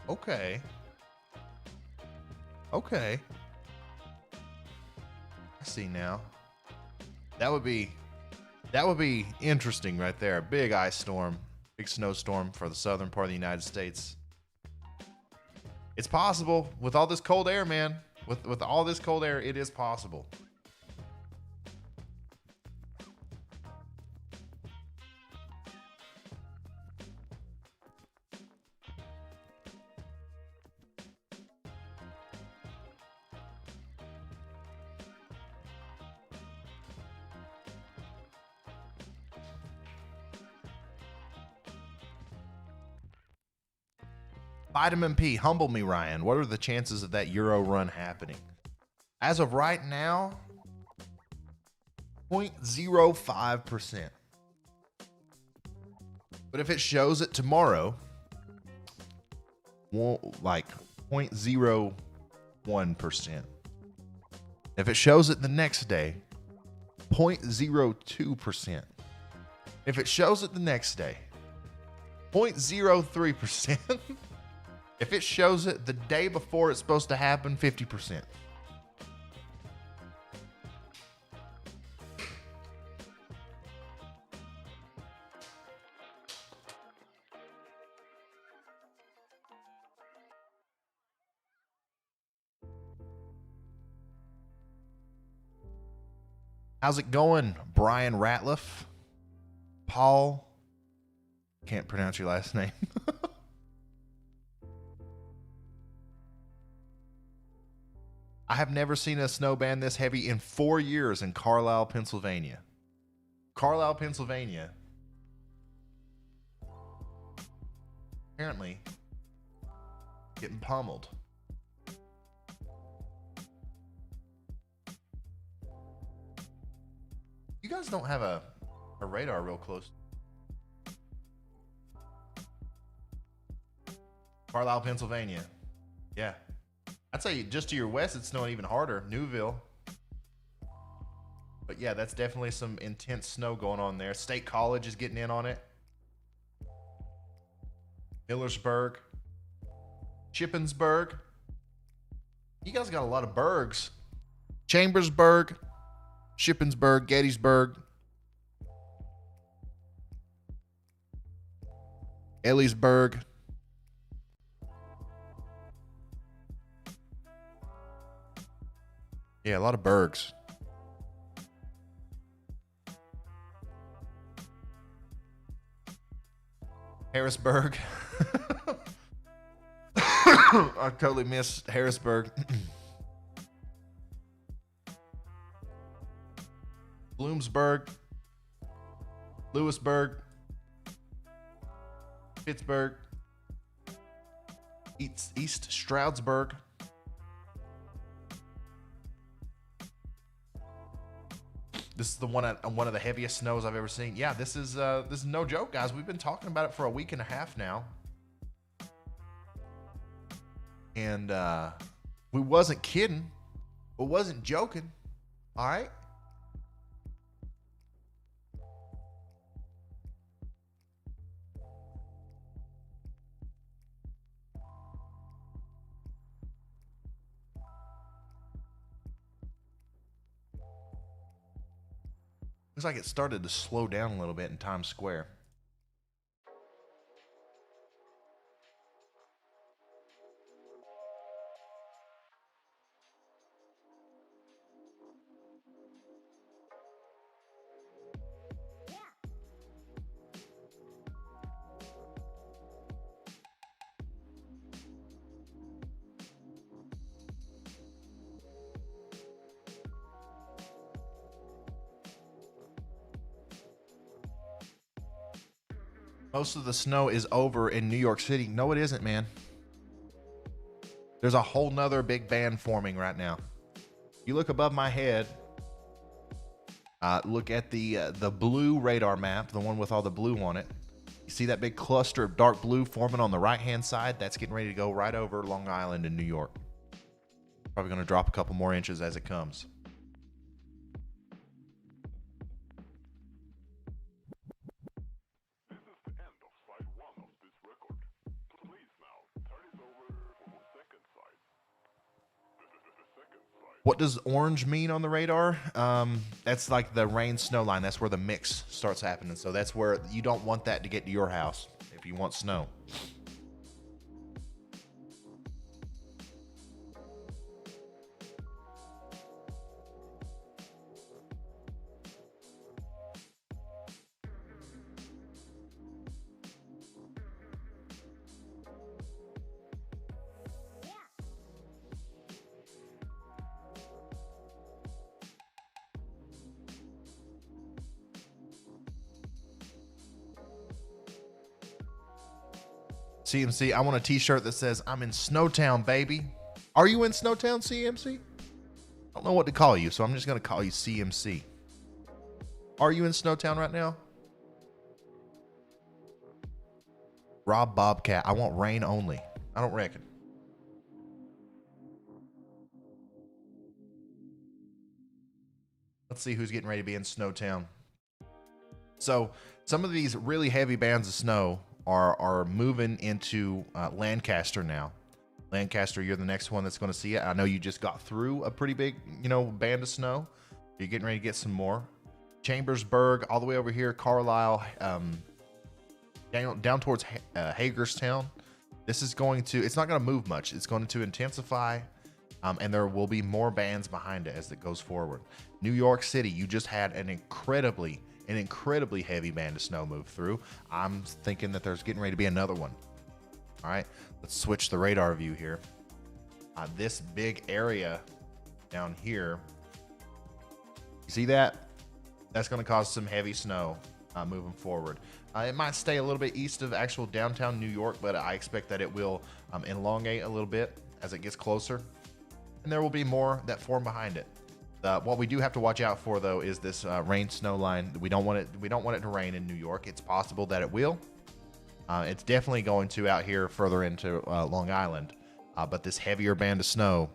Okay. Okay. I see now. That would be interesting right there. A big ice storm, big snowstorm for the southern part of the United States. It's possible with all this cold air, man. With all this cold air, it is possible. Vitamin P, humble me, Ryan. What are the chances of that Euro run happening? As of right now, 0.05%. But if it shows it tomorrow, like 0.01%. If it shows it the next day, 0.02%. If it shows it the next day, 0.03%. If it shows it the day before it's supposed to happen, 50%. How's it going, Brian Ratliff? Paul? Can't pronounce your last name. I have never seen a snow band this heavy in 4 years in Carlisle, Pennsylvania. Carlisle, Pennsylvania. Apparently getting pummeled. You guys don't have a radar real close. Carlisle, Pennsylvania. Yeah. I'd say just to your west, it's snowing even harder. Newville. But yeah, that's definitely some intense snow going on there. State College is getting in on it. Millersburg. Shippensburg. You guys got a lot of burgs. Chambersburg. Shippensburg. Gettysburg. Ellisburg. Yeah, a lot of burgs. Harrisburg. I totally missed Harrisburg. Bloomsburg, Lewisburg, Pittsburgh, East Stroudsburg. This is the one of the heaviest snows I've ever seen. Yeah, this is no joke, guys. We've been talking about it for a week and a half now, and we wasn't kidding, we wasn't joking. All right. Looks like it started to slow down a little bit in Times Square. Most of the snow is over in New York City. No, it isn't, man. There's a whole nother big band forming right now. You look above my head, look at the blue radar map, the one with all the blue on it. You see that big cluster of dark blue forming on the right-hand side? That's getting ready to go right over Long Island in New York. Probably going to drop a couple more inches as it comes. What does orange mean on the radar? That's like the rain snow line. That's where the mix starts happening. So that's where you don't want that to get to your house if you want snow. CMC, I want a t-shirt that says, I'm in Snowtown, baby. Are you in Snowtown, CMC? I don't know what to call you, so I'm just going to call you CMC. Are you in Snowtown right now? Rob Bobcat, I want rain only. I don't reckon. Let's see who's getting ready to be in Snowtown. So some of these really heavy bands of snow are moving into Lancaster now. Lancaster, you're the next one that's going to see it. I know you just got through a pretty big, band of snow. You're getting ready to get some more. Chambersburg, all the way over here, Carlisle, down towards Hagerstown. This is going to, it's not going to move much. It's going to intensify, and there will be more bands behind it as it goes forward. New York City, you just had an incredibly heavy band of snow move through. I'm thinking that there's getting ready to be another one. All right, let's switch the radar view here. This big area down here, you see that? That's going to cause some heavy snow moving forward. It might stay a little bit east of actual downtown New York, but I expect that it will elongate a little bit as it gets closer. And there will be more that form behind it. What we do have to watch out for, though, is this rain snow line. We don't want it to rain in New York. It's possible that it will. It's definitely going to out here further into Long Island. But this heavier band of snow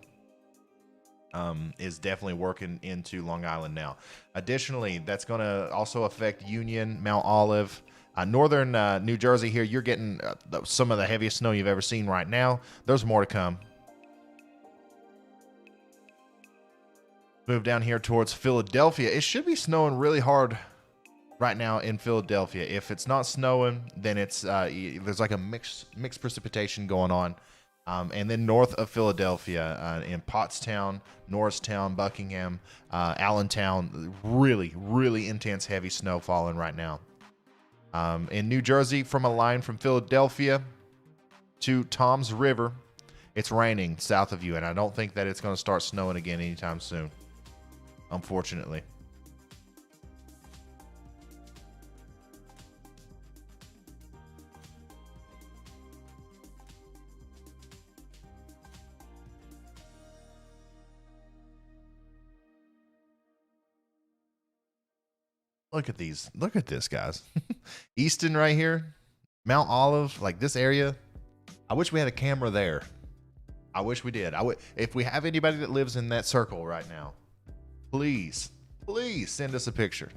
is definitely working into Long Island now. Additionally, that's going to also affect Union, Mount Olive, northern New Jersey here. You're getting some of the heaviest snow you've ever seen right now. There's more to come. Move down here towards Philadelphia. It should be snowing really hard right now in Philadelphia. If it's not snowing, then it's there's like a mixed precipitation going on. And then north of Philadelphia, in Pottstown, Norristown, Buckingham, Allentown, really intense heavy snow falling right now. In New Jersey, from a line from Philadelphia to Toms River, It's raining south of you, and I don't think that it's going to start snowing again anytime soon, unfortunately. Look at these. Look at this, guys. Easton right here, Mount Olive, like this area. I wish we had a camera there. I wish we did. If we have anybody that lives in that circle right now, please send us a picture.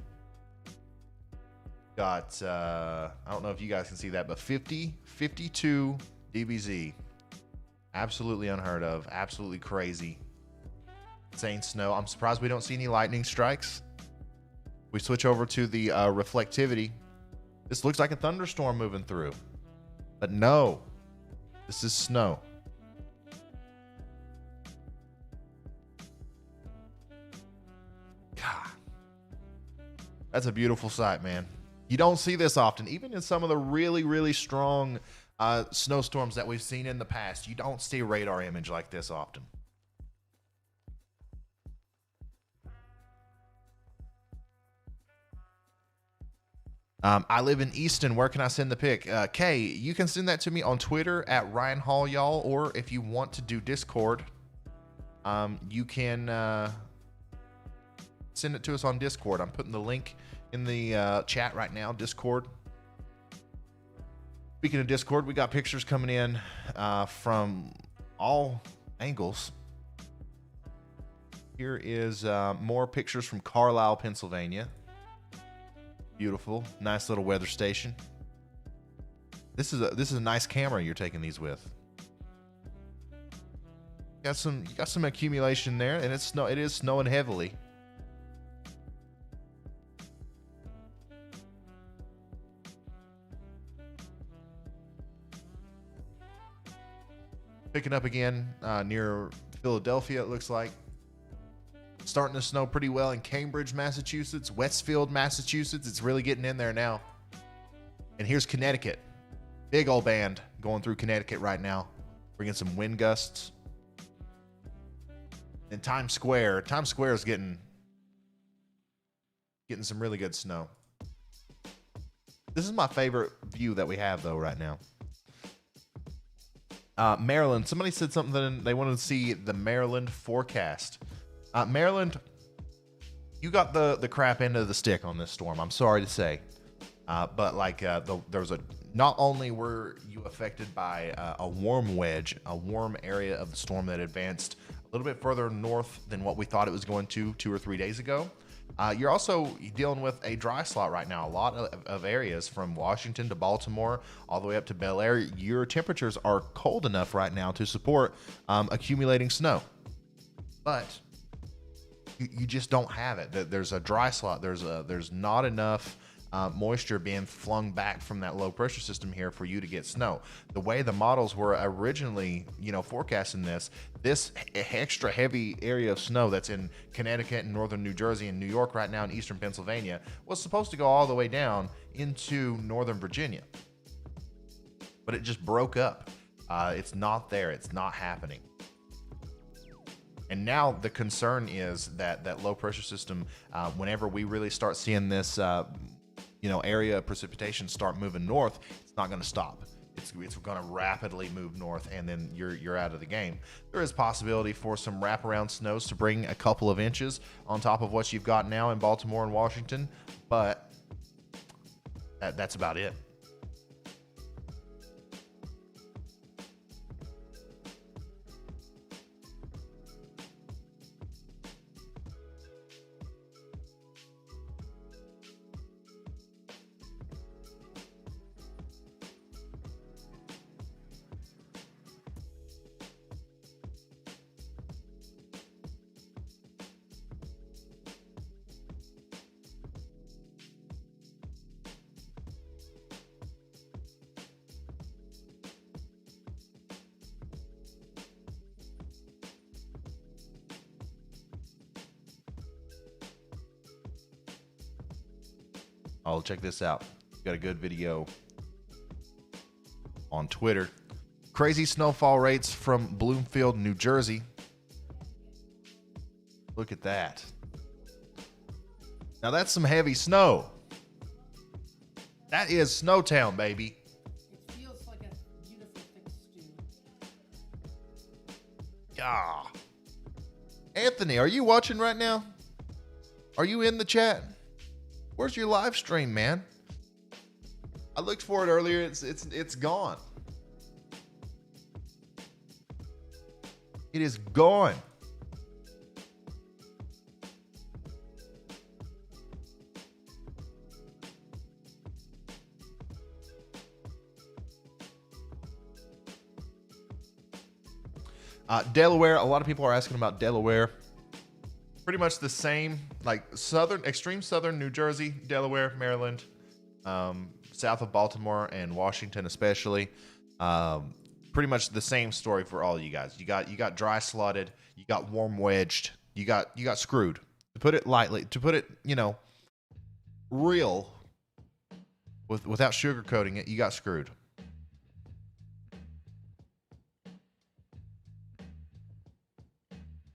Got, I don't know if you guys can see that, but 52 dBz. Absolutely unheard of. Absolutely crazy. Insane snow. I'm surprised we don't see any lightning strikes. We switch over to the reflectivity. This looks like a thunderstorm moving through, but no, this is snow. God, that's a beautiful sight, man. You don't see this often, even in some of the really, really strong snowstorms that we've seen in the past. You don't see a radar image like this often. I live in Easton. Where can I send the pic? Kay, you can send that to me on Twitter at Ryan Hall, y'all. Or if you want to do Discord, you can send it to us on Discord. I'm putting the link in the chat right now, Discord. Speaking of Discord, we got pictures coming in from all angles. Here is more pictures from Carlisle, Pennsylvania. Beautiful, nice little weather station. This is a nice camera you're taking these with. You got some accumulation there, and it is snowing heavily. Picking up again near Philadelphia, it looks like. Starting to snow pretty well in Cambridge, Massachusetts, Westfield, Massachusetts. It's really getting in there now. And here's Connecticut. Big old band going through Connecticut right now, bringing some wind gusts. And Times Square is getting some really good snow. This is my favorite view that we have though right now. Maryland. Somebody said something. They wanted to see the Maryland forecast. Maryland, you got the crap end of the stick on this storm. I'm sorry to say, but like there was not only were you affected by a warm wedge, a warm area of the storm that advanced a little bit further north than what we thought it was going to 2 or 3 days ago. You're also dealing with a dry slot right now. A lot of areas from Washington to Baltimore, all the way up to Bel Air, your temperatures are cold enough right now to support accumulating snow. But you just don't have it. There's a dry slot. There's not enough moisture being flung back from that low pressure system here for you to get snow. The way the models were originally, forecasting this extra heavy area of snow that's in Connecticut and northern New Jersey and New York right now in eastern Pennsylvania was supposed to go all the way down into northern Virginia. But it just broke up. It's not there. It's not happening. And now the concern is that low pressure system, whenever we really start seeing this, area of precipitation start moving north, it's not going to stop. It's going to rapidly move north, and then you're out of the game. There is possibility for some wraparound snows to bring a couple of inches on top of what you've got now in Baltimore and Washington, but that's about it. Oh, check this out. Got a good video on Twitter. Crazy snowfall rates from Bloomfield, New Jersey. Look at that. Now that's some heavy snow. That is Snowtown, baby. It feels like a beautiful thick stew. Yeah. Anthony, are you watching right now? Are you in the chat? Where's your live stream, man? I looked for it earlier. It's gone. It is gone. Delaware, a lot of people are asking about Delaware. Pretty much the same, like extreme southern New Jersey, Delaware, Maryland, south of Baltimore and Washington especially. Pretty much the same story for all of you guys. You got dry slotted, you got warm wedged, you got screwed. To put it lightly, to put it, real, without sugarcoating it, you got screwed.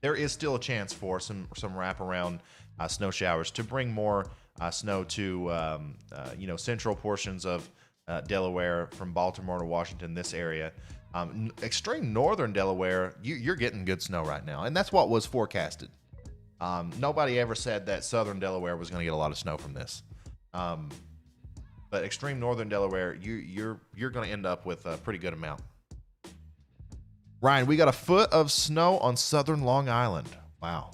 There is still a chance for some wraparound snow showers to bring more snow to central portions of Delaware from Baltimore to Washington, this area. Extreme northern Delaware, you're getting good snow right now, and that's what was forecasted. Nobody ever said that southern Delaware was going to get a lot of snow from this. But extreme northern Delaware, you're going to end up with a pretty good amount. Ryan, we got a foot of snow on southern Long Island. Wow.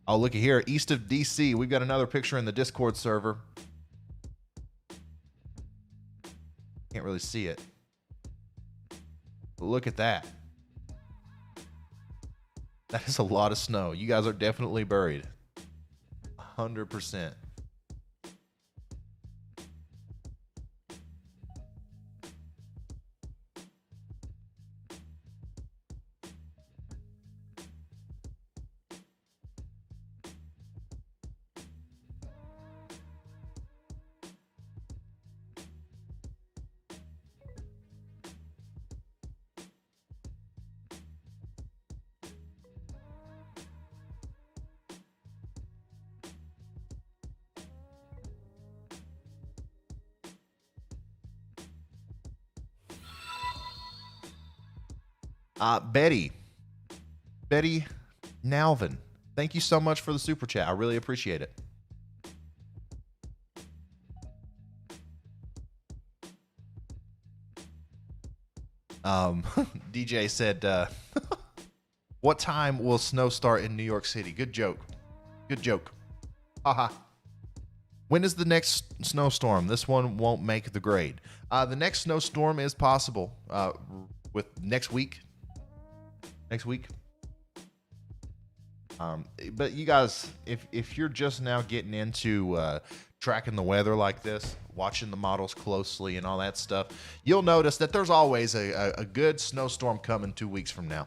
Oh, look at here. East of D.C., we've got another picture in the Discord server. Can't really see it. But look at that. That is a lot of snow. You guys are definitely buried. 100%. Betty Nalvin, thank you so much for the super chat. I really appreciate it. DJ said, what time will snow start in New York City? Good joke. Good joke. Haha. When is the next snowstorm? This one won't make the grade. The next snowstorm is possible with next week. But you guys, if you're just now getting into tracking the weather like this, watching the models closely and all that stuff, you'll notice that there's always a good snowstorm coming 2 weeks from now.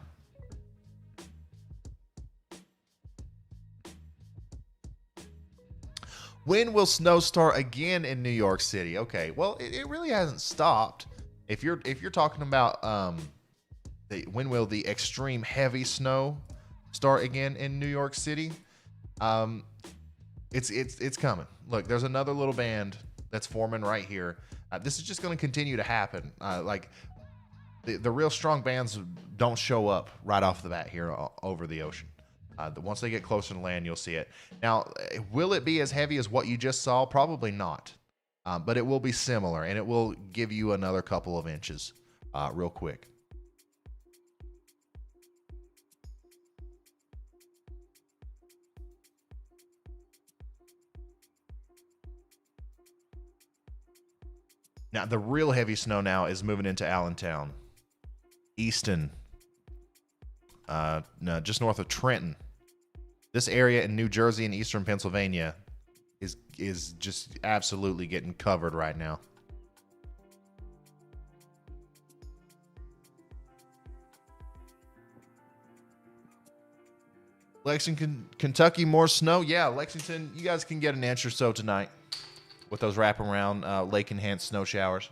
When will snow start again in New York City? Okay, well, it really hasn't stopped. If you're talking about when will the extreme heavy snow start again in New York City? It's coming. Look, there's another little band that's forming right here. This is just going to continue to happen. Like the real strong bands don't show up right off the bat here over the ocean. Once they get closer to land, you'll see it. Now, will it be as heavy as what you just saw? Probably not. But it will be similar, and it will give you another couple of inches real quick. Now, the real heavy snow now is moving into Allentown, Easton, just north of Trenton. This area in New Jersey and eastern Pennsylvania is just absolutely getting covered right now. Lexington, Kentucky, more snow. Yeah, Lexington, you guys can get an inch or so tonight with those wraparound lake-enhanced snow showers.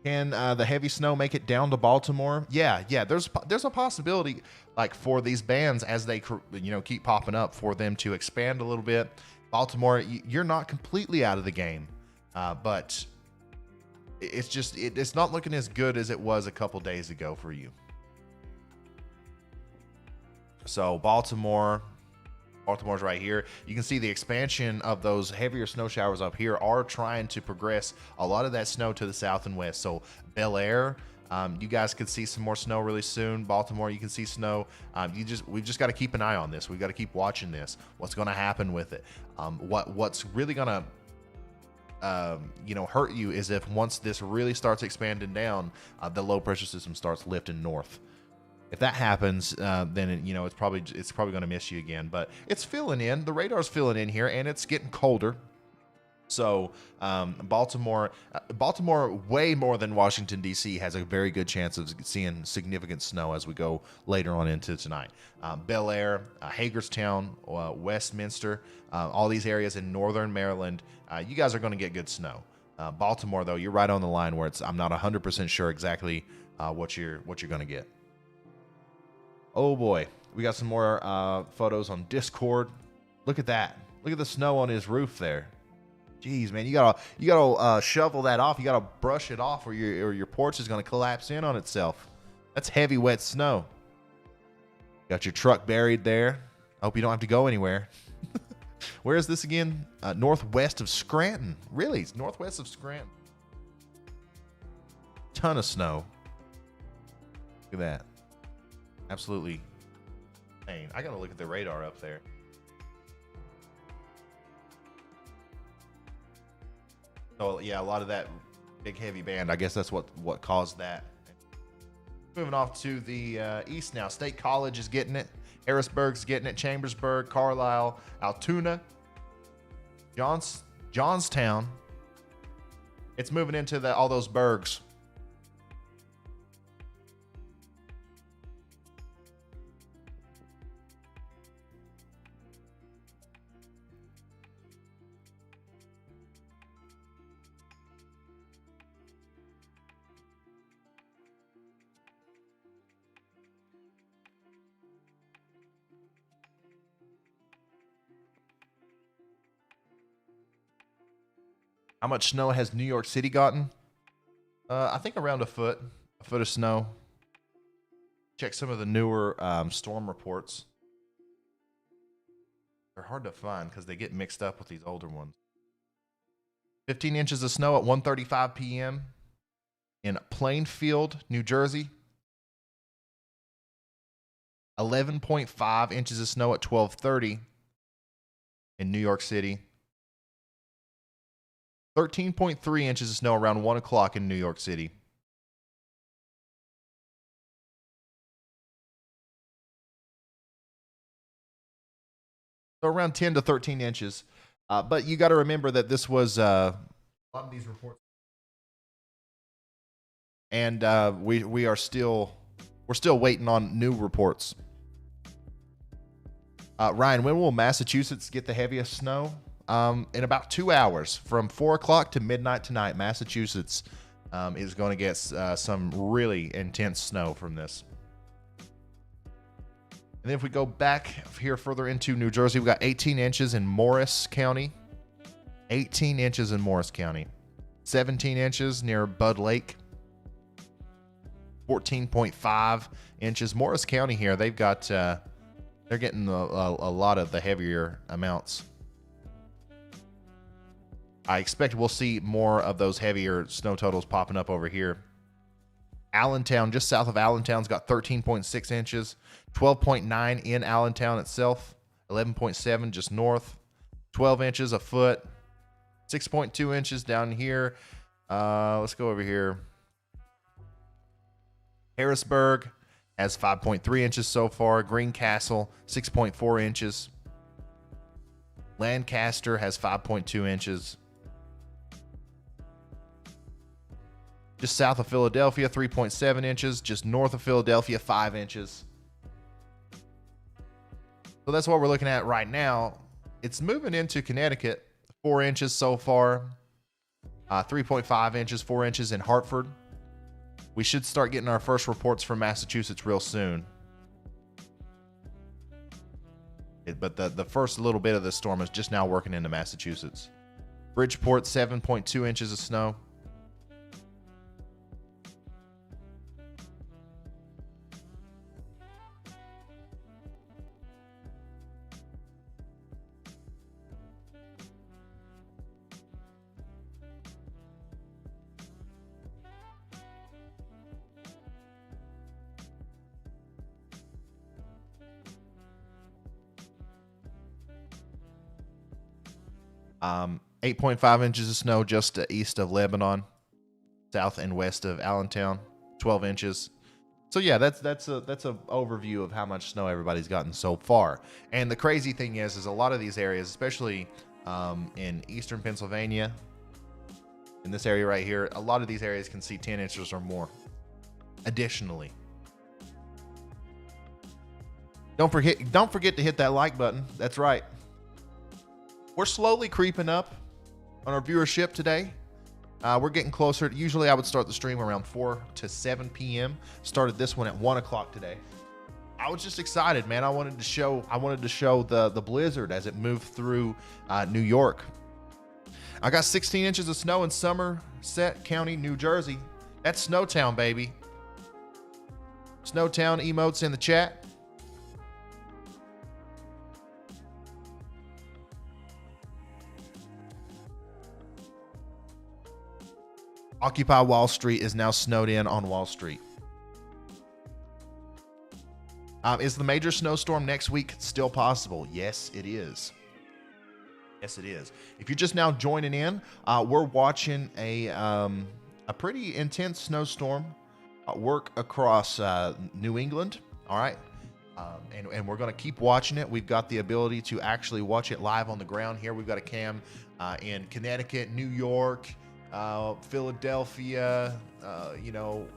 Can the heavy snow make it down to Baltimore? Yeah. There's a possibility, like for these bands as they keep popping up, for them to expand a little bit. Baltimore, you're not completely out of the game, but it's not looking as good as it was a couple days ago for you. So Baltimore's right here. You can see the expansion of those heavier snow showers up here are trying to progress a lot of that snow to the south and west. So Bel Air, you guys could see some more snow really soon. Baltimore, you can see snow. We've just got to keep an eye on this. We've got to keep watching this. What's going to happen with it? What's really going to hurt you is if once this really starts expanding down, the low pressure system starts lifting north. If that happens, then it's probably going to miss you again. But it's filling in. The radar's filling in here, and it's getting colder. So Baltimore, way more than Washington, D.C., has a very good chance of seeing significant snow as we go later on into tonight. Bel Air, Hagerstown, Westminster, all these areas in northern Maryland, you guys are going to get good snow. Baltimore, though, you're right on the line where I'm not 100% sure exactly what you're going to get. Oh boy, we got some more photos on Discord. Look at that. Look at the snow on his roof there. Jeez, man, you gotta shovel that off. You gotta brush it off, or your porch is gonna collapse in on itself. That's heavy, wet snow. Got your truck buried there. I hope you don't have to go anywhere. Where is this again? Northwest of Scranton. Really, it's northwest of Scranton. Ton of snow. Look at that. Absolutely insane. I gotta look at the radar up there. So yeah, a lot of that big heavy band, I guess that's what caused that. Moving off to the east now. State College is getting it. Harrisburg's getting it. Chambersburg, Carlisle, Altoona, Johnstown. It's moving into all those burgs. How much snow has New York City gotten? I think around a foot of snow. Check some of the newer storm reports. They're hard to find because they get mixed up with these older ones. 15 inches of snow at 1:35 p.m. in Plainfield, New Jersey. 11.5 inches of snow at 12:30 in New York City. 13.3 inches of snow around 1 o'clock in New York City. So around 10 to 13 inches. But you got to remember that this was a lot of these reports. And we're still waiting on new reports. Ryan, when will Massachusetts get the heaviest snow? In about 2 hours, from 4 o'clock to midnight tonight, Massachusetts is going to get some really intense snow from this. And then if we go back here further into New Jersey, we got 18 inches in Morris County. 18 inches in Morris County. 17 inches near Bud Lake. 14.5 inches. Morris County here, they've got, they're getting a lot of the heavier amounts. I expect we'll see more of those heavier snow totals popping up over here. Allentown, just south of Allentown's got 13.6 inches, 12.9 in Allentown itself, 11.7 just north, 12 inches a foot, 6.2 inches down here. Let's go over here. Harrisburg has 5.3 inches so far. Greencastle, 6.4 inches. Lancaster has 5.2 inches. Just south of Philadelphia, 3.7 inches. Just north of Philadelphia, 5 inches. So that's what we're looking at right now. It's moving into Connecticut, 4 inches so far. 3.5 inches, 4 inches in Hartford. We should start getting our first reports from Massachusetts real soon. But the first little bit of the storm is just now working into Massachusetts. Bridgeport, 7.2 inches of snow. Um, 8.5 inches of snow just east of Lebanon, south and west of Allentown, 12 inches. So yeah, that's a overview of how much snow everybody's gotten so far. And the crazy thing is a lot of these areas, especially in eastern Pennsylvania, in this area right here, a lot of these areas can see 10 inches or more. Additionally, don't forget to hit that like button. That's right. We're slowly creeping up on our viewership today. We're getting closer. Usually I would start the stream around 4 to 7 p.m. Started this one at 1 o'clock today. I was just excited, man. I wanted to show the blizzard as it moved through New York. I got 16 inches of snow in Somerset County, New Jersey. That's Snowtown, baby. Snowtown emotes in the chat. Occupy Wall Street is now snowed in on Wall Street. Is the major snowstorm next week still possible? Yes, it is. Yes, it is. If you're just now joining in, we're watching a pretty intense snowstorm work across New England. All right. And we're going to keep watching it. We've got the ability to actually watch it live on the ground here. We've got a cam in Connecticut, New York, Philadelphia,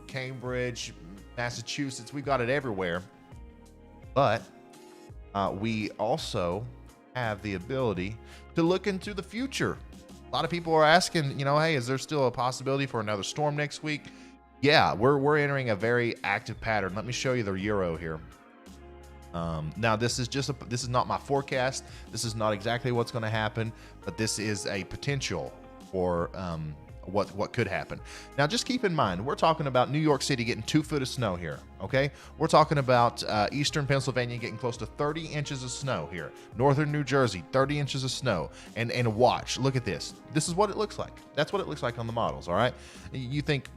Cambridge, Massachusetts. We've got it everywhere. But we also have the ability to look into the future. A lot of people are asking, hey, is there still a possibility for another storm next week? Yeah, we're entering a very active pattern. Let me show you the Euro here. Now this is not my forecast. This is not exactly what's going to happen, but this is a potential for what could happen. Now, just keep in mind, we're talking about New York City getting 2 foot of snow here, okay? We're talking about eastern Pennsylvania getting close to 30 inches of snow here. Northern New Jersey, 30 inches of snow. And watch, look at this. This is what it looks like. That's what it looks like on the models, all right? You think,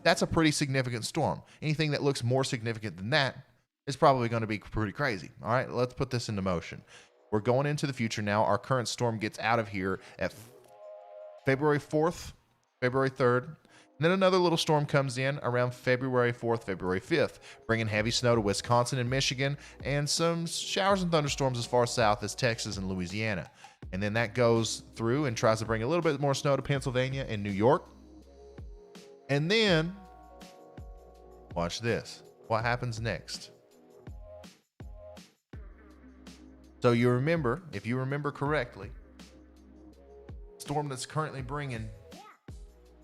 that's a pretty significant storm. Anything that looks more significant than that is probably going to be pretty crazy, all right? Let's put this into motion. We're going into the future now. Our current storm gets out of here at February 4th, February 3rd, and then another little storm comes in around February 4th, February 5th, bringing heavy snow to Wisconsin and Michigan, and some showers and thunderstorms as far south as Texas and Louisiana. And then that goes through and tries to bring a little bit more snow to Pennsylvania and New York. And then, watch this. What happens next? So you remember, if you remember correctly, storm that's currently bringing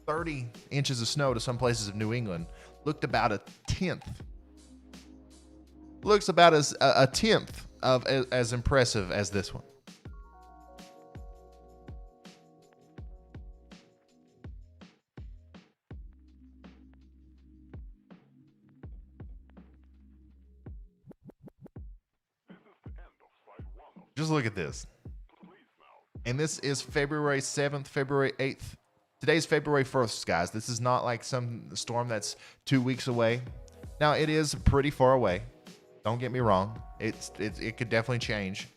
30 inches of snow to some places of New England looked about a tenth. Looks about as a tenth of as impressive as this one. Just look at this. And this is February 7th, February 8th. Today's February 1st, guys. This is not like some storm that's 2 weeks away. Now, it is pretty far away. Don't get me wrong. It could definitely change.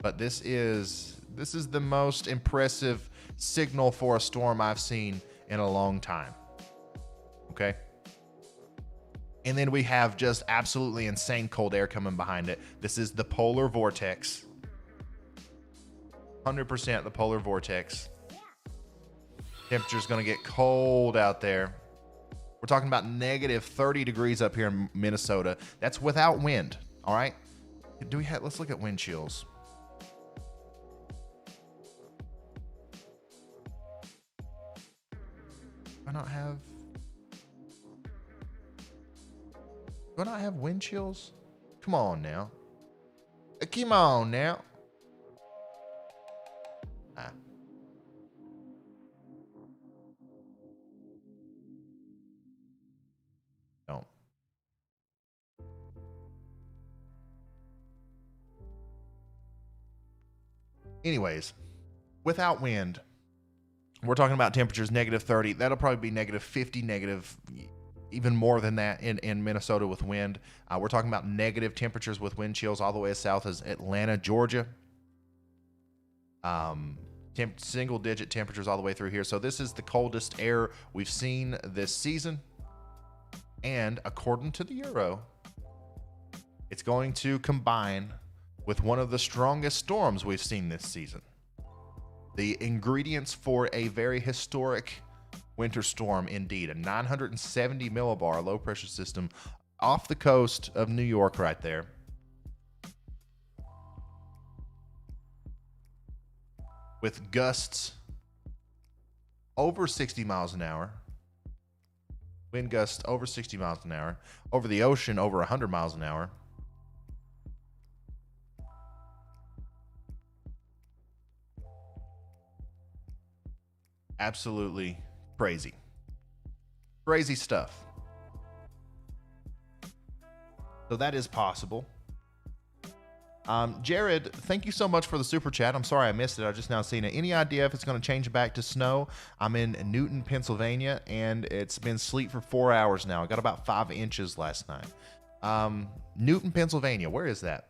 But this is the most impressive signal for a storm I've seen in a long time. Okay? And then we have just absolutely insane cold air coming behind it. This is the polar vortex. 100% the polar vortex. Temperature's going to get cold out there. We're talking about negative 30 degrees up here in Minnesota. That's without wind. All right. Let's look at wind chills. I not have. Do I not have wind chills? Come on now. Come on now. Ah. Don't. Anyways, without wind, we're talking about temperatures -30. That'll probably be -50, negative, even more than that in Minnesota with wind. We're talking about negative temperatures with wind chills all the way as south as Atlanta, Georgia. Single-digit temperatures all the way through here. So this is the coldest air we've seen this season. And according to the Euro, it's going to combine with one of the strongest storms we've seen this season. The ingredients for a very historic winter storm indeed. A 970 millibar low pressure system off the coast of New York right there. With gusts over 60 miles an hour. Wind gusts over 60 miles an hour. Over the ocean, over 100 miles an hour. Absolutely crazy. Crazy stuff. So that is possible. Jared, thank you so much for the super chat. I'm sorry I missed it. I just now seen it. Any idea if it's going to change back to snow? I'm in Newton, Pennsylvania, and it's been sleet for 4 hours now. I got about 5 inches last night. Newton, Pennsylvania. Where is that?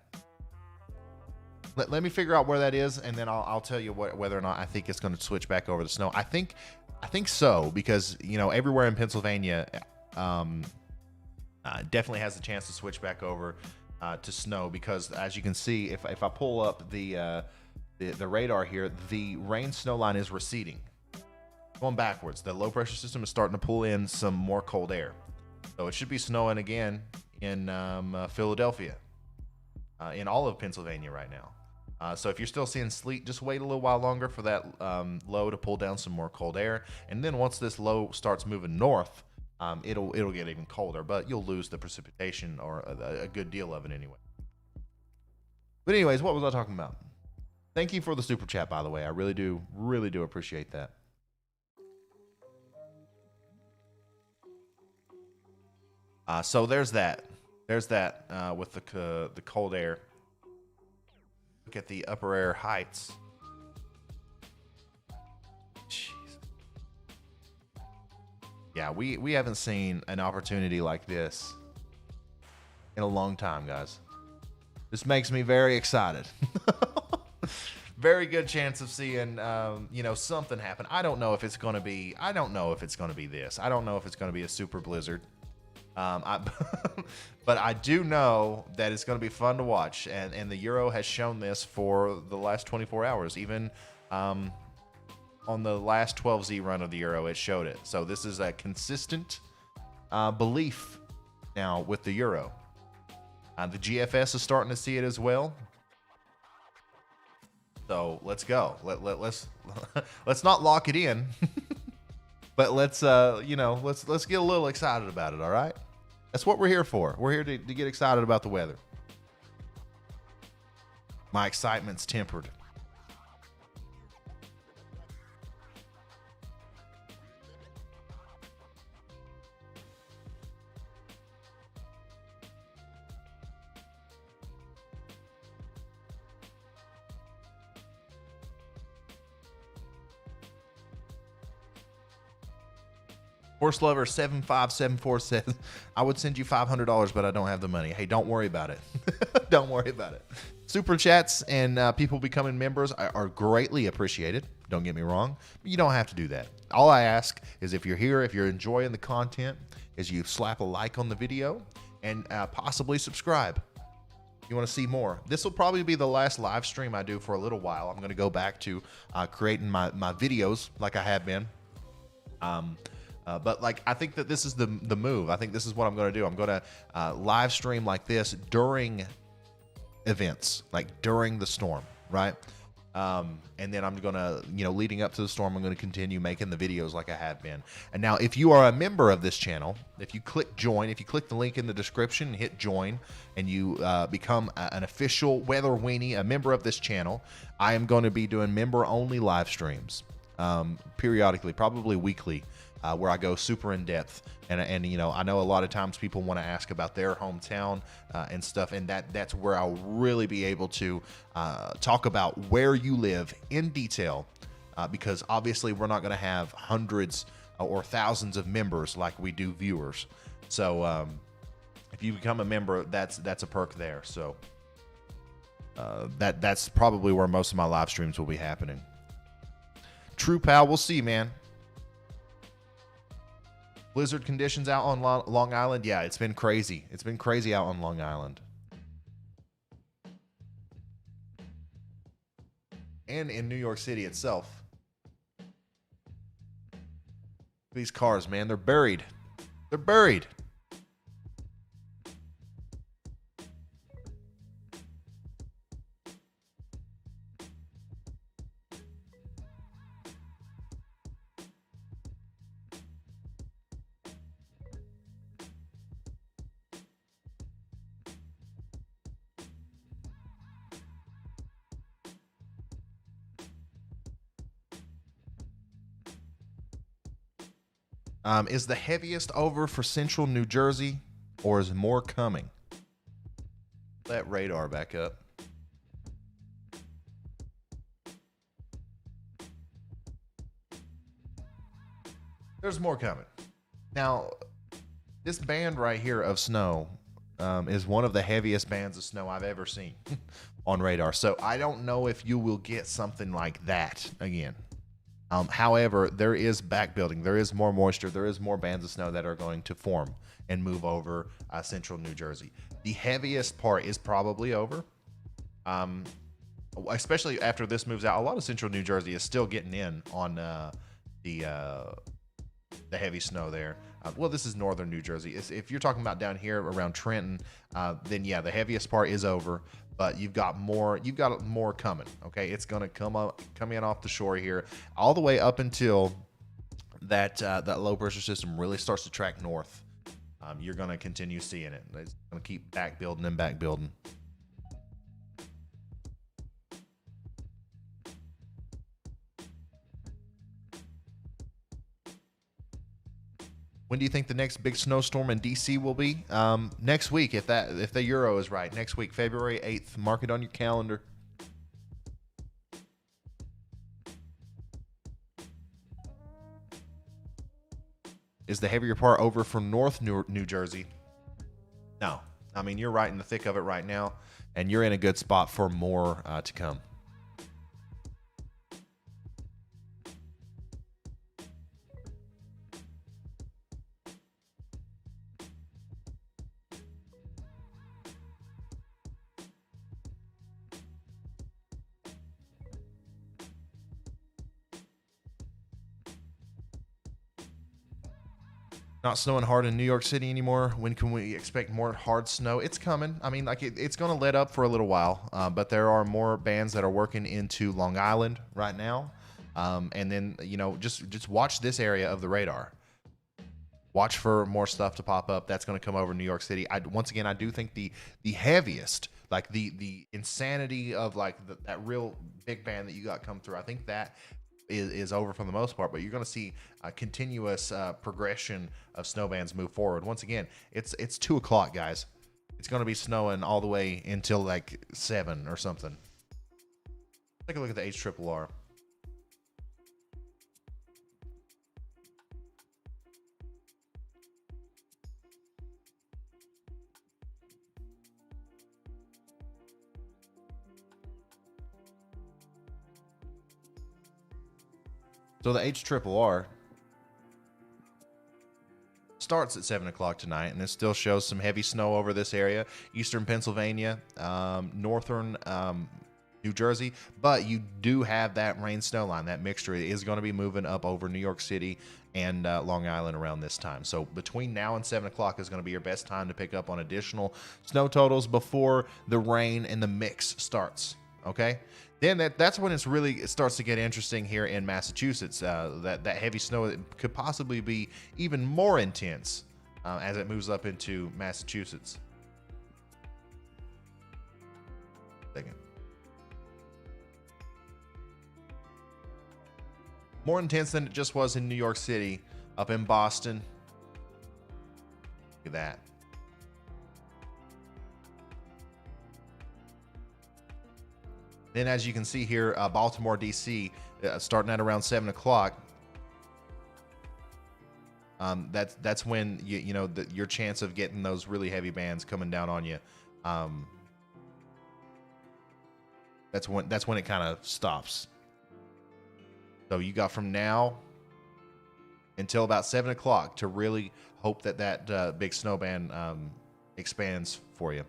Let me figure out where that is, and then I'll tell you whether or not I think it's going to switch back over to snow. I think so, because everywhere in Pennsylvania definitely has the chance to switch back over to snow, because as you can see, if I pull up the radar here, the rain snow line is receding, going backwards. The low pressure system is starting to pull in some more cold air, so it should be snowing again in Philadelphia, in all of Pennsylvania right now. So if you're still seeing sleet, just wait a little while longer for that low to pull down some more cold air, and then once this low starts moving north, it'll get even colder, but you'll lose the precipitation, or a good deal of it anyway. But anyways, what was I talking about? Thank you for the super chat, by the way. I really do appreciate that. So there's that with the cold air. Look at the upper air heights. Jeez. Yeah, we haven't seen an opportunity like this in a long time, guys. This makes me very excited. Very good chance of seeing something happen. I don't know if it's going to be this. I don't know if it's going to be a super blizzard. But I do know that it's going to be fun to watch, and the Euro has shown this for the last 24 hours. Even on the last 12Z run of the Euro, it showed it. So this is a consistent belief now with the Euro. The GFS is starting to see it as well. So let's go. Let's not lock it in, but let's get a little excited about it. All right. That's what we're here for. We're here to get excited about the weather. My excitement's tempered. Horse Lover 75747 says, I would send you $500, but I don't have the money. Hey, don't worry about it. Don't worry about it. Super chats and people becoming members are greatly appreciated. Don't get me wrong. But you don't have to do that. All I ask is, if you're here, if you're enjoying the content, is you slap a like on the video and possibly subscribe. You want to see more. This will probably be the last live stream I do for a little while. I'm going to go back to creating my videos like I have been. But I think that this is the move. I think this is what I'm going to do. I'm going to live stream like this during events, like during the storm, right? And then I'm gonna, leading up to the storm, I'm gonna continue making the videos like I have been. And now, if you are a member of this channel, if you click join, if you click the link in the description and hit join, and you become an official Weather Weenie, a member of this channel, I am going to be doing member-only live streams periodically, probably weekly, where I go super in depth. And I know a lot of times people want to ask about their hometown and stuff, and that's where I'll really be able to talk about where you live in detail, because obviously we're not going to have hundreds or thousands of members like we do viewers. So if you become a member, that's a perk there. So that's probably where most of my live streams will be happening. True, pal. We'll see, man. Blizzard conditions out on Long Island. Yeah, it's been crazy. It's been crazy out on Long Island. And in New York City itself. These cars, man, they're buried. They're buried. Is the heaviest over for central New Jersey, or is more coming? Let radar back up. There's more coming. Now, this band right here of snow is one of the heaviest bands of snow I've ever seen on radar. So I don't know if you will get something like that again. However, there is back building. There is more moisture. There is more bands of snow that are going to form and move over central New Jersey. The heaviest part is probably over, especially after this moves out. A lot of central New Jersey is still getting in on the heavy snow there. Well, this is northern New Jersey. If you're talking about down here around Trenton, then yeah, the heaviest part is over. But you've got more coming. Okay, it's gonna come in off the shore here, all the way up until that low pressure system really starts to track north. You're gonna continue seeing it. It's gonna keep back building and back building. When do you think the next big snowstorm in DC will be? Next week, if the Euro is right. Next week, February 8th. Mark it on your calendar. Is the heavier part over from North New Jersey? No. I mean, you're right in the thick of it right now, and you're in a good spot for more to come. Not snowing hard in New York City anymore. When can we expect more hard snow? It's coming. I mean, like it's going to let up for a little while, but there are more bands that are working into Long Island right now. And then, just watch this area of the radar. Watch for more stuff to pop up. That's going to come over New York City. Once again, I do think the heaviest, like the insanity of like that real big band that you got come through, I think that is over for the most part, but you're going to see a continuous progression of snow bands move forward. Once again, it's 2 o'clock, guys. It's going to be snowing all the way until like 7 or something. Take a look at the HRRR. So the HRRR starts at 7 o'clock tonight, and it still shows some heavy snow over this area, eastern Pennsylvania, northern New Jersey, but you do have that rain snow line. That mixture is going to be moving up over New York City and Long Island around this time. So between now and 7 o'clock is going to be your best time to pick up on additional snow totals before the rain and the mix starts. Okay, then that's when it starts to get interesting here in Massachusetts. That heavy snow could possibly be even more intense as it moves up into Massachusetts. Second. More intense than it just was in New York City, up in Boston. Look at that. Then, as you can see here, Baltimore, D.C., starting at around 7 o'clock. That's when your chance of getting those really heavy bands coming down on you. That's when it kind of stops. So you got from now until about 7 o'clock to really hope that big snow band expands for you.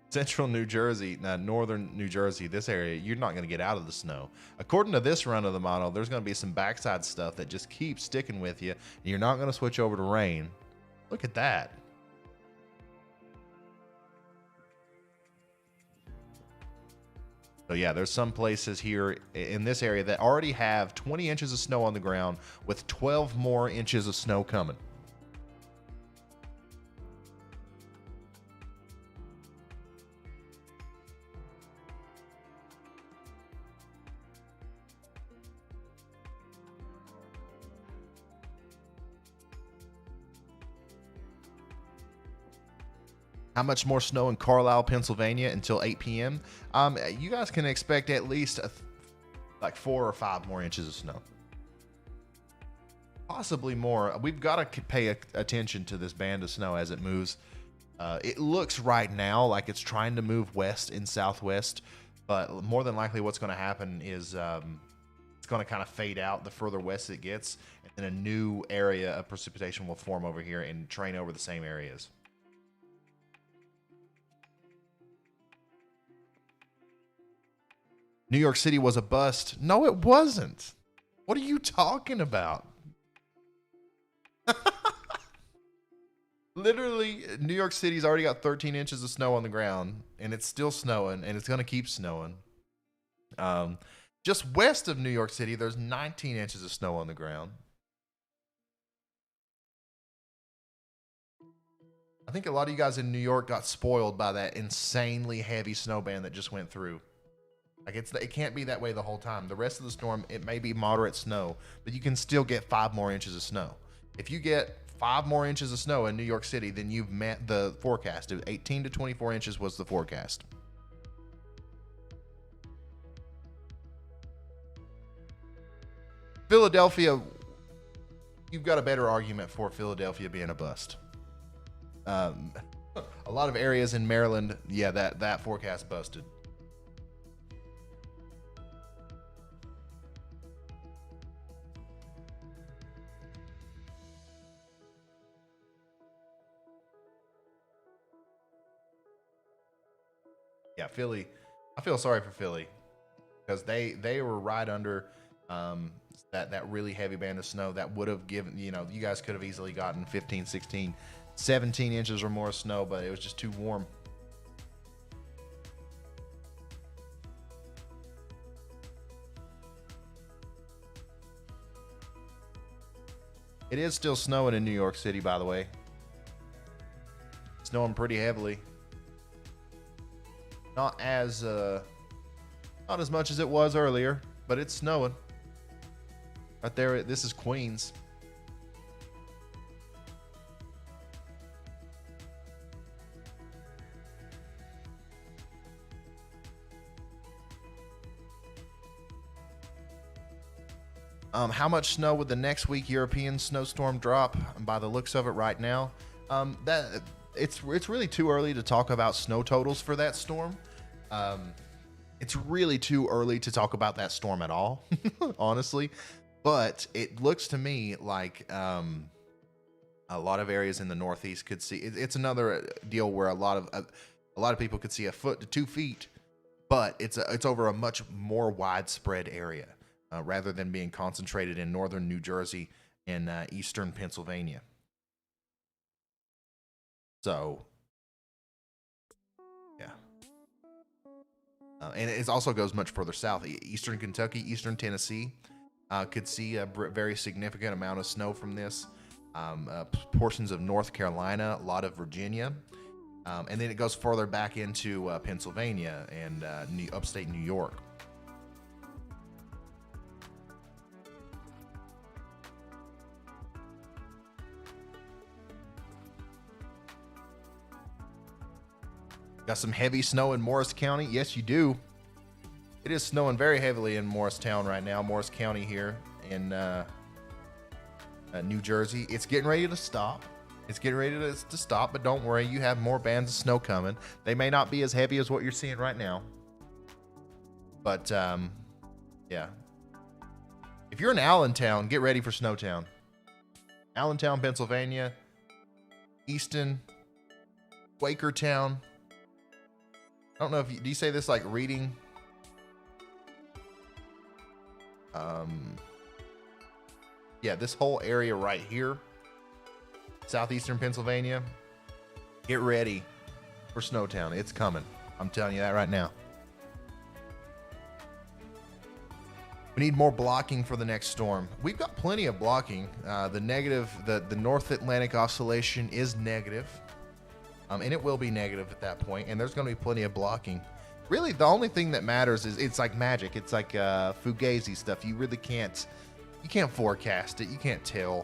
Central New Jersey, northern New Jersey, this area, you're not going to get out of the snow. According to this run of the model, there's going to be some backside stuff that just keeps sticking with you, and you're not going to switch over to rain. Look at that. So yeah, there's some places here in this area that already have 20 inches of snow on the ground with 12 more inches of snow coming. How much more snow in Carlisle, Pennsylvania until 8 p.m.? You guys can expect at least like 4 or 5 more inches of snow. Possibly more. We've got to pay attention to this band of snow as it moves. It looks right now like it's trying to move west and southwest, but more than likely what's going to happen is it's going to kind of fade out the further west it gets, and then a new area of precipitation will form over here and train over the same areas. New York City was a bust. No, it wasn't. What are you talking about? Literally, New York City's already got 13 inches of snow on the ground, and it's still snowing, and it's going to keep snowing. Just west of New York City, there's 19 inches of snow on the ground. I think a lot of you guys in New York got spoiled by that insanely heavy snow band that just went through. Like it can't be that way the whole time. The rest of the storm, it may be moderate snow, but you can still get 5 more inches of snow. If you get 5 more inches of snow in New York City, then you've met the forecast. 18 to 24 inches was the forecast. Philadelphia, you've got a better argument for Philadelphia being a bust. A lot of areas in Maryland, yeah, that forecast busted. Yeah, Philly. I feel sorry for Philly because they were right under that really heavy band of snow that would have given, you guys could have easily gotten 15, 16, 17 inches or more of snow, but it was just too warm. It is still snowing in New York City, by the way. Snowing pretty heavily. Not as much as it was earlier, but it's snowing. Right there, this is Queens. How much snow would the next week European snowstorm drop? By the looks of it right now, it's really too early to talk about snow totals for that storm. It's really too early to talk about that storm at all, honestly. But it looks to me like a lot of areas in the Northeast could see. It's another deal where a lot of people could see 1 to 2 feet but it's over a much more widespread area rather than being concentrated in northern New Jersey and eastern Pennsylvania. So, yeah. And it also goes much further south. Eastern Kentucky, eastern Tennessee could see a very significant amount of snow from this. Portions of North Carolina, a lot of Virginia. And then it goes further back into Pennsylvania and upstate New York. Got some heavy snow in Morris County? Yes, you do. It is snowing very heavily in Morristown right now, Morris County here in New Jersey. It's getting ready to stop. It's getting ready to stop, but don't worry, you have more bands of snow coming. They may not be as heavy as what you're seeing right now. But, yeah. If you're in Allentown, get ready for Snowtown. Allentown, Pennsylvania, Easton, Quakertown. I don't know if do you say this like reading? Yeah, this whole area right here, southeastern Pennsylvania, get ready for Snowtown. It's coming. I'm telling you that right now. We need more blocking for the next storm. We've got plenty of blocking. The North Atlantic Oscillation is negative. And it will be negative at that point, and there's going to be plenty of blocking. Really, the only thing that matters is it's like magic. It's like fugazi stuff. You really can't forecast it. You can't tell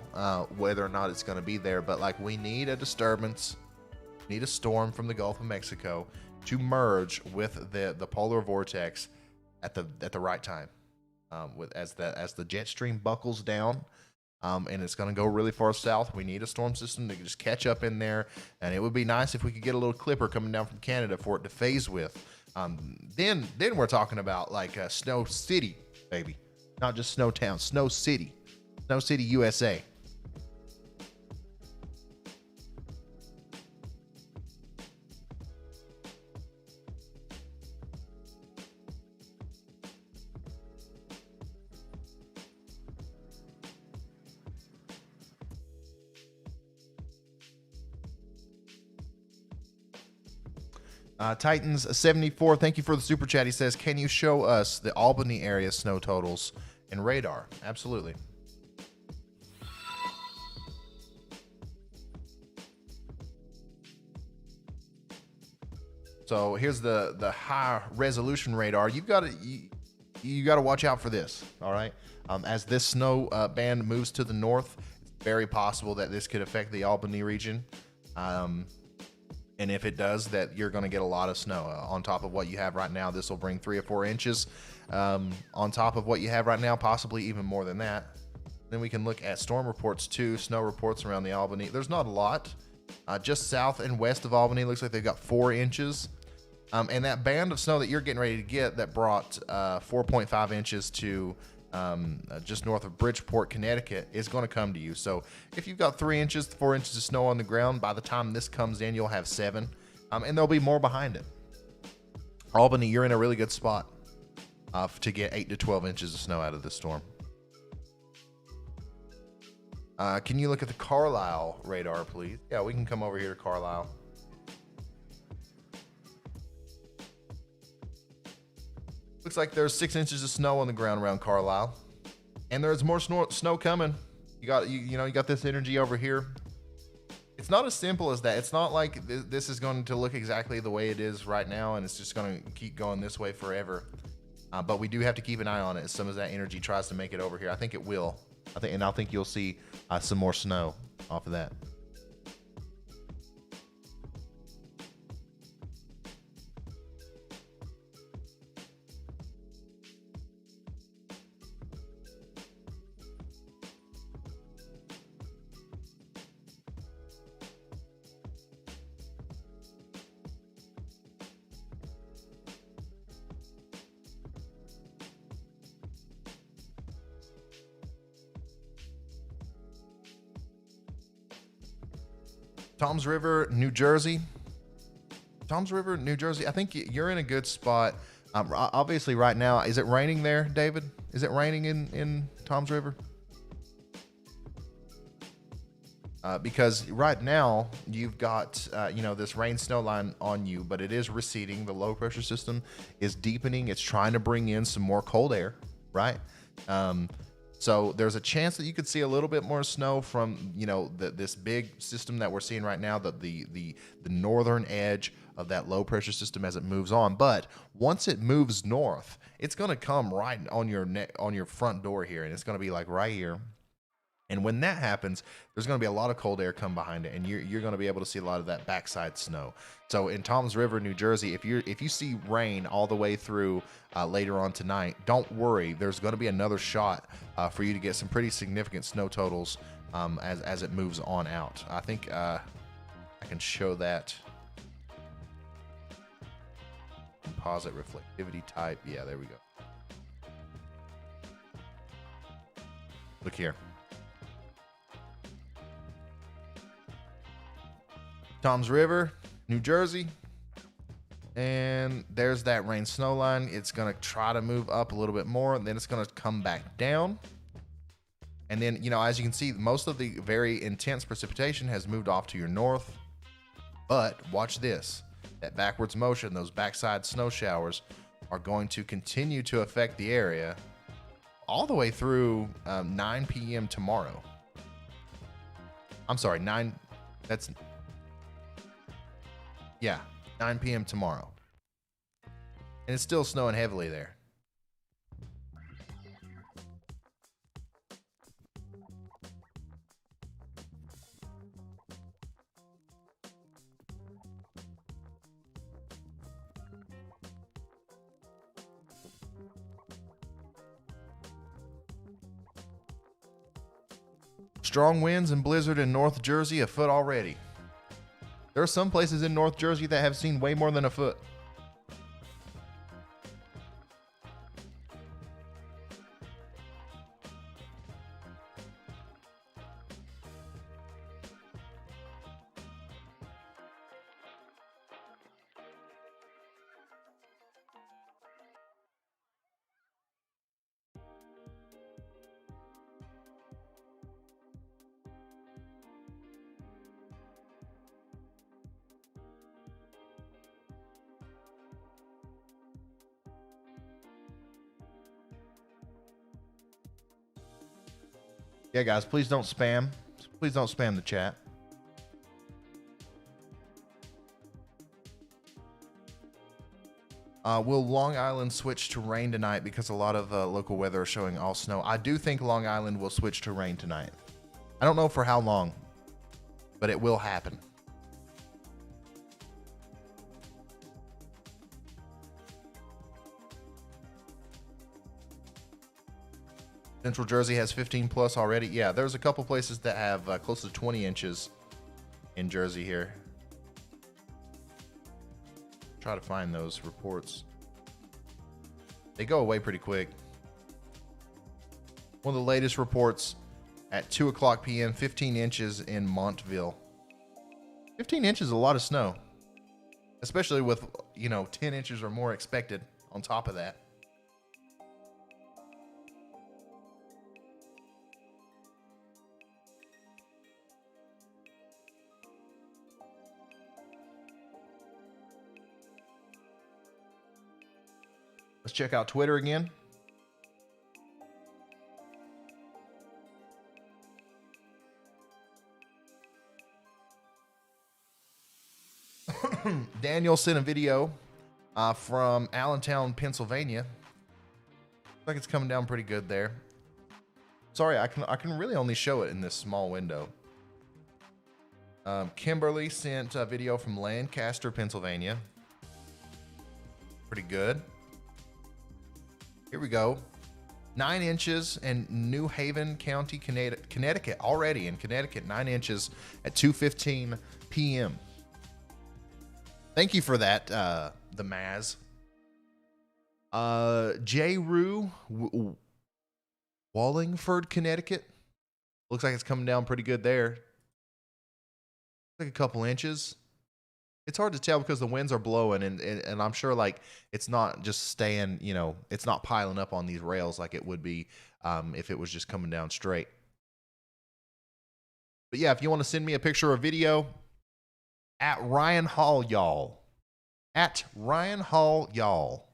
whether or not it's going to be there. But like, we need a disturbance, need a storm from the Gulf of Mexico to merge with the polar vortex at the right time. As the jet stream buckles down. And it's going to go really far south. We need a storm system to just catch up in there. And it would be nice if we could get a little clipper coming down from Canada for it to phase with. Then we're talking about like Snow City, baby. Not just Snowtown, Snow City. Snow City, USA. Titans 74, thank you for the super chat. He says, can you show us the Albany area snow totals and radar? Absolutely. So here's the high resolution radar. You got to watch out for this. All right. As this snow band moves to the north, it's very possible that this could affect the Albany region. And if it does, that you're going to get a lot of snow on top of what you have right now. This will bring 3 or 4 inches on top of what you have right now, possibly even more than that. Then we can look at storm reports too, snow reports around the Albany. There's not a lot. Just south and west of Albany, looks like they've got 4 inches. And that band of snow that you're getting ready to get that brought 4.5 inches to just north of Bridgeport, Connecticut, is going to come to you. So if you've got 3 inches, 4 inches of snow on the ground, by the time this comes in, you'll have 7. And there'll be more behind it. Albany, you're in a really good spot to get 8 to 12 inches of snow out of this storm. Can you look at the Carlisle radar, please? Yeah, we can come over here to Carlisle. Looks like there's 6 inches of snow on the ground around Carlisle, and there's more snow coming. You got this energy over here. It's not as simple as that. It's not like this is going to look exactly the way it is right now, and it's just going to keep going this way forever. But we do have to keep an eye on it as soon as that energy tries to make it over here. I think it will. I think you'll see some more snow off of that. Toms River, New Jersey. I think you're in a good spot Obviously, right now, is it raining there, David? Is it raining in Tom's River? Because right now you've got this rain snow line on you, but it is receding. The low pressure system is deepening. It's trying to bring in some more cold air, right? So there's a chance that you could see a little bit more snow from this big system that we're seeing right now, the northern edge of that low pressure system as it moves on. But once it moves north, it's going to come right on your front door here, and it's going to be like right here. And when that happens, there's going to be a lot of cold air come behind it, and you're going to be able to see a lot of that backside snow. So in Toms River, New Jersey, if you see rain all the way through later on tonight, don't worry. There's going to be another shot for you to get some pretty significant snow totals as it moves on out. I think I can show that. Composite reflectivity type. Yeah, there we go. Look here. Toms River, New Jersey, and there's that rain snow line. It's going to try to move up a little bit more, and then it's going to come back down. And then, as you can see, most of the very intense precipitation has moved off to your north. But watch this. That backwards motion, those backside snow showers are going to continue to affect the area all the way through 9 p.m. tomorrow. I'm sorry, 9 p.m. tomorrow. And it's still snowing heavily there. Strong winds and blizzard in North Jersey afoot already. There are some places in North Jersey that have seen way more than a foot. Yeah, guys, please don't spam. Please don't spam the chat. Will Long Island switch to rain tonight because a lot of local weather are showing all snow? I do think Long Island will switch to rain tonight. I don't know for how long, but it will happen. Central Jersey has 15 plus already. Yeah, there's a couple places that have close to 20 inches in Jersey here. Try to find those reports. They go away pretty quick. One of the latest reports at 2 o'clock p.m., 15 inches in Montville. 15 inches is a lot of snow, especially with, 10 inches or more expected on top of that. Let's check out Twitter again. Daniel sent a video from Allentown, Pennsylvania. Looks like it's coming down pretty good there. Sorry, I can really only show it in this small window. Kimberly sent a video from Lancaster, Pennsylvania. Pretty good. Here we go. 9 inches in New Haven County, Connecticut. Already in Connecticut, 9 inches at 2:15 p.m. Thank you for that, the Maz. J. Rue, Wallingford, Connecticut. Looks like it's coming down pretty good there. Like a couple inches. It's hard to tell because the winds are blowing, and I'm sure like it's not just staying, it's not piling up on these rails like it would be if it was just coming down straight. But yeah, if you want to send me a picture or video, at Ryan Hall y'all, at Ryan Hall y'all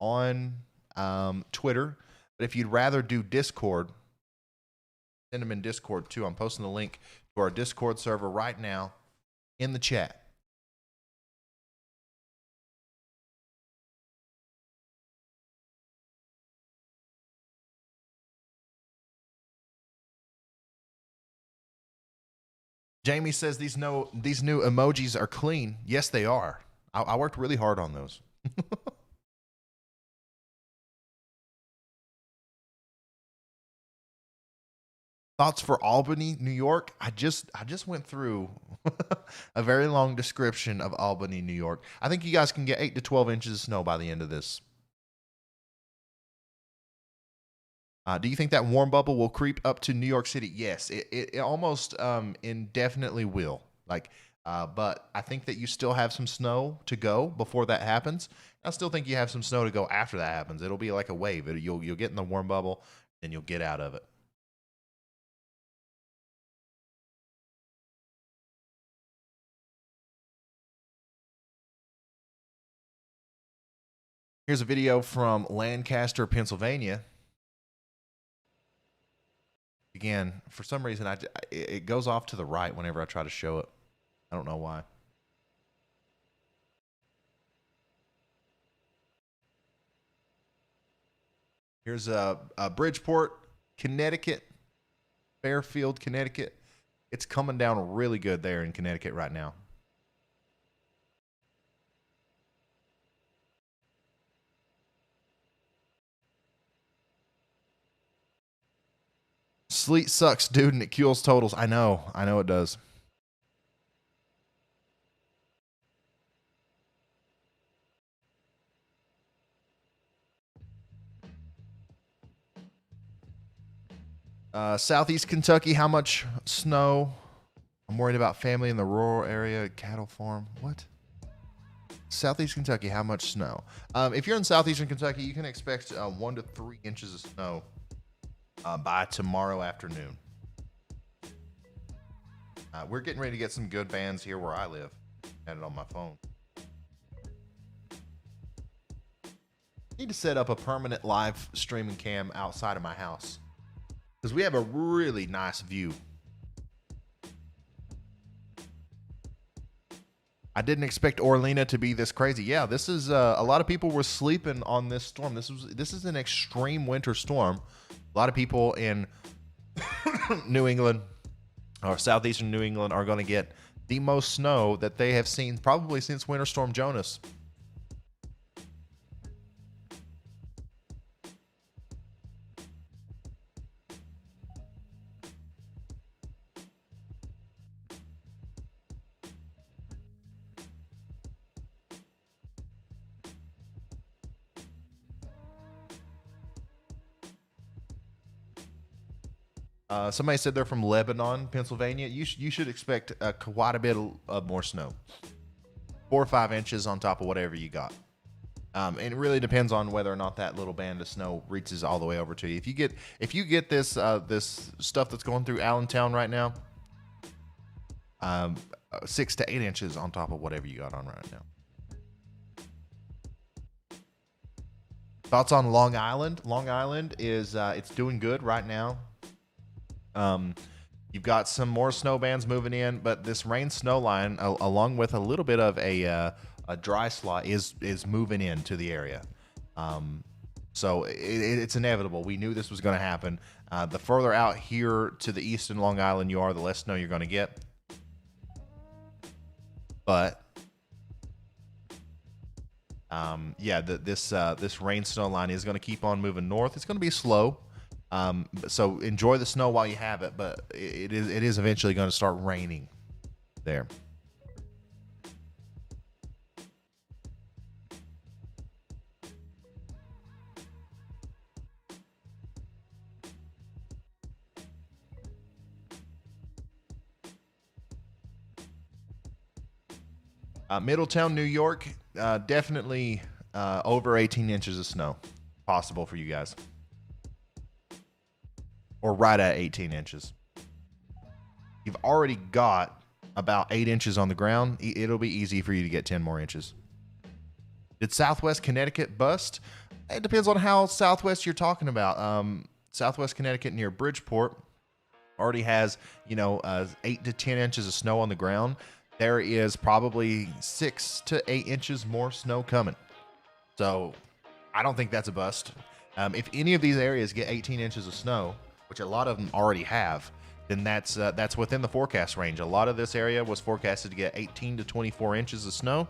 on Twitter. But if you'd rather do Discord, send them in Discord too. I'm posting the link to our Discord server right now in the chat. Jamie says these new emojis are clean. Yes, they are. I worked really hard on those. Thoughts for Albany, New York? I just went through a very long description of Albany, New York. I think you guys can get 8 to 12 inches of snow by the end of this. Do you think that warm bubble will creep up to New York City? Yes, it almost indefinitely will. But I think that you still have some snow to go before that happens. I still think you have some snow to go after that happens. It'll be like a wave. You'll get in the warm bubble, then you'll get out of it. Here's a video from Lancaster, Pennsylvania. Again, for some reason, it goes off to the right whenever I try to show it. I don't know why. Here's Bridgeport, Connecticut, Fairfield, Connecticut. It's coming down really good there in Connecticut right now. Sleet sucks, dude, and it kills totals. I know it does. Southeast Kentucky, how much snow? I'm worried about family in the rural area, cattle farm. What? Southeast Kentucky, how much snow? If you're in southeastern Kentucky, you can expect 1 to 3 inches of snow by tomorrow afternoon. We're getting ready to get some good bands here where I live. I had it on my phone. Need to set up a permanent live streaming cam outside of my house because we have a really nice view. I didn't expect Orlena to be this crazy. Yeah, this is a lot of people were sleeping on this storm. This is an extreme winter storm. A lot of people in New England or southeastern New England are going to get the most snow that they have seen probably since Winter Storm Jonas. Somebody said they're from Lebanon, Pennsylvania. You should expect quite a bit of more snow. 4 or 5 inches on top of whatever you got. And it really depends on whether or not that little band of snow reaches all the way over to you. If you get this this stuff that's going through Allentown right now, 6 to 8 inches on top of whatever you got on right now. Thoughts on Long Island? Long Island is it's doing good right now. You've got some more snow bands moving in, but this rain snow line, along with a little bit of a dry slot, is moving into the area. So it's inevitable. We knew this was going to happen. The further out here to the east in Long Island you are, the less snow you're going to get. But yeah, this rain snow line is going to keep on moving north. It's going to be slow. So enjoy the snow while you have it, but it is eventually going to start raining there. Middletown, New York, definitely over 18 inches of snow possible for you guys. Or right at 18 inches. You've already got about 8 inches on the ground. It'll be easy for you to get 10 more inches. Did Southwest Connecticut bust? It depends on how Southwest you're talking about. Southwest Connecticut near Bridgeport already has, 8 to 10 inches of snow on the ground. There is probably 6 to 8 inches more snow coming. So I don't think that's a bust. If any of these areas get 18 inches of snow, which a lot of them already have, then that's within the forecast range. A lot of this area was forecasted to get 18 to 24 inches of snow.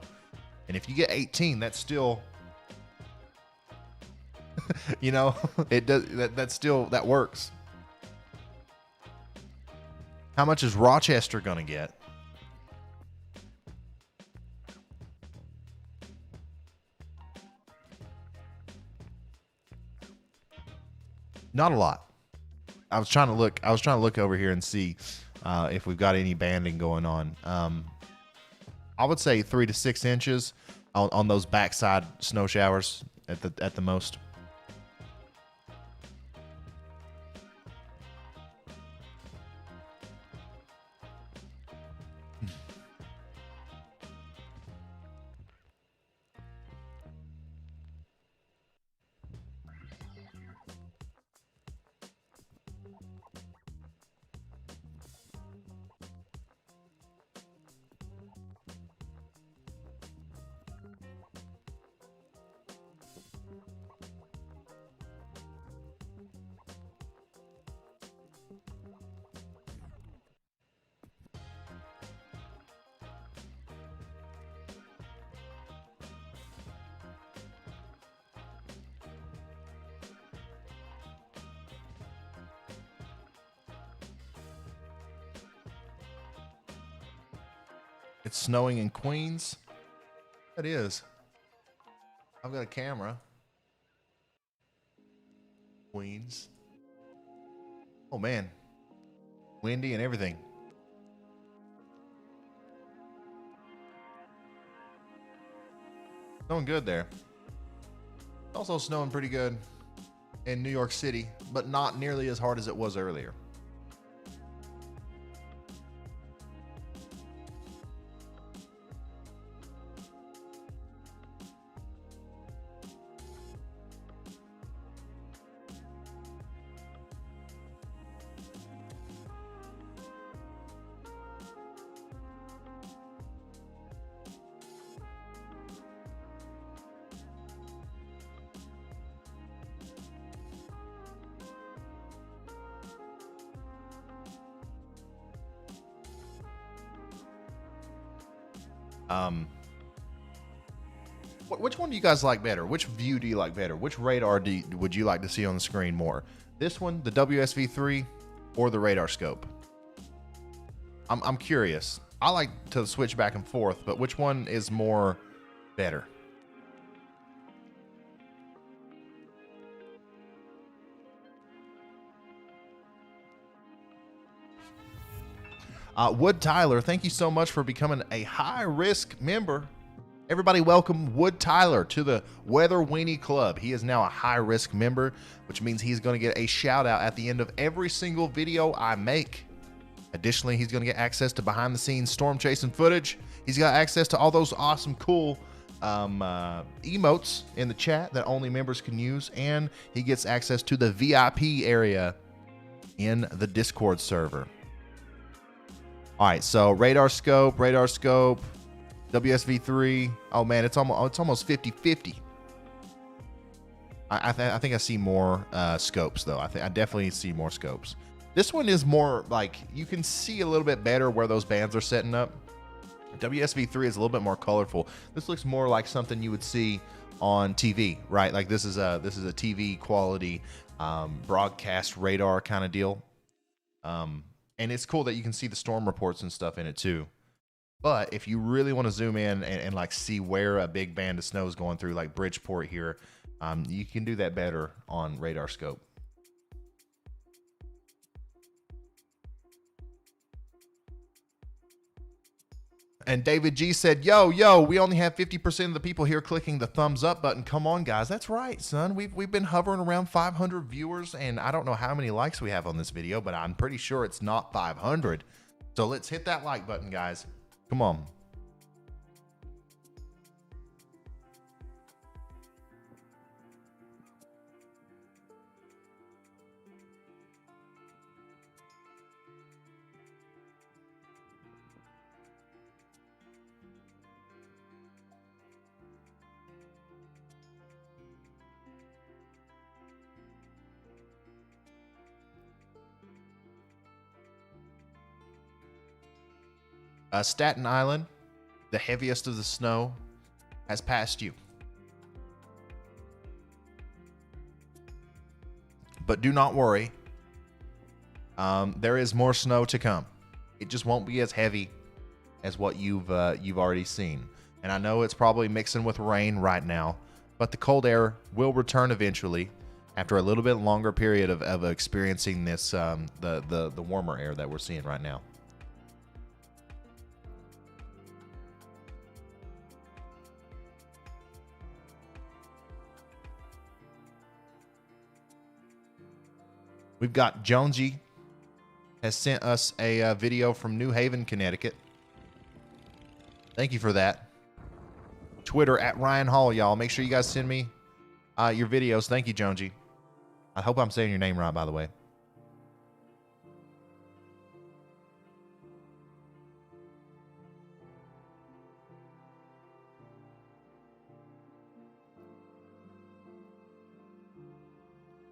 And if you get 18, that's still, it does that works. How much is Rochester going to get? Not a lot. I was trying to look over here and see if we've got any banding going on. I would say 3 to 6 inches on those backside snow showers at the most. It's snowing in Queens. It is. I've got a camera. Queens. Oh man. Windy and everything. Snowing good there. Also snowing pretty good in New York City, but not nearly as hard as it was earlier. Which one do you guys like better? Which view do you like better? Which radar would you like to see on the screen more? This one, the WSV3, or the radar scope? I'm curious. I like to switch back and forth, but which one is more better? Wood Tyler, thank you so much for becoming a high-risk member. Everybody welcome Wood Tyler to the Weather Weenie Club. He is now a high-risk member, which means he's going to get a shout-out at the end of every single video I make. Additionally, he's going to get access to behind-the-scenes storm chasing footage. He's got access to all those awesome, cool emotes in the chat that only members can use, and he gets access to the VIP area in the Discord server. All right, so radar scope, WSV3. Oh man, it's almost 50-50. I think I see more scopes though. I definitely see more scopes. This one is more like you can see a little bit better where those bands are setting up. WSV3 is a little bit more colorful. This looks more like something you would see on TV, right? Like this is a TV quality broadcast radar kind of deal. And it's cool that you can see the storm reports and stuff in it too. But if you really want to zoom in and like see where a big band of snow is going through, like Bridgeport here, you can do that better on radar scope. And David G said, yo, we only have 50% of the people here clicking the thumbs up button. Come on, guys. That's right, son. We've been hovering around 500 viewers, and I don't know how many likes we have on this video, but I'm pretty sure it's not 500. So let's hit that like button, guys. Come on. Staten Island, the heaviest of the snow, has passed you. But do not worry. There is more snow to come. It just won't be as heavy as what you've already seen. And I know it's probably mixing with rain right now, but the cold air will return eventually after a little bit longer period of experiencing this the warmer air that we're seeing right now. We've got Jonesy has sent us a video from New Haven, Connecticut. Thank you for that. Twitter at Ryan Hall, y'all. Make sure you guys send me your videos. Thank you, Jonesy. I hope I'm saying your name right, by the way.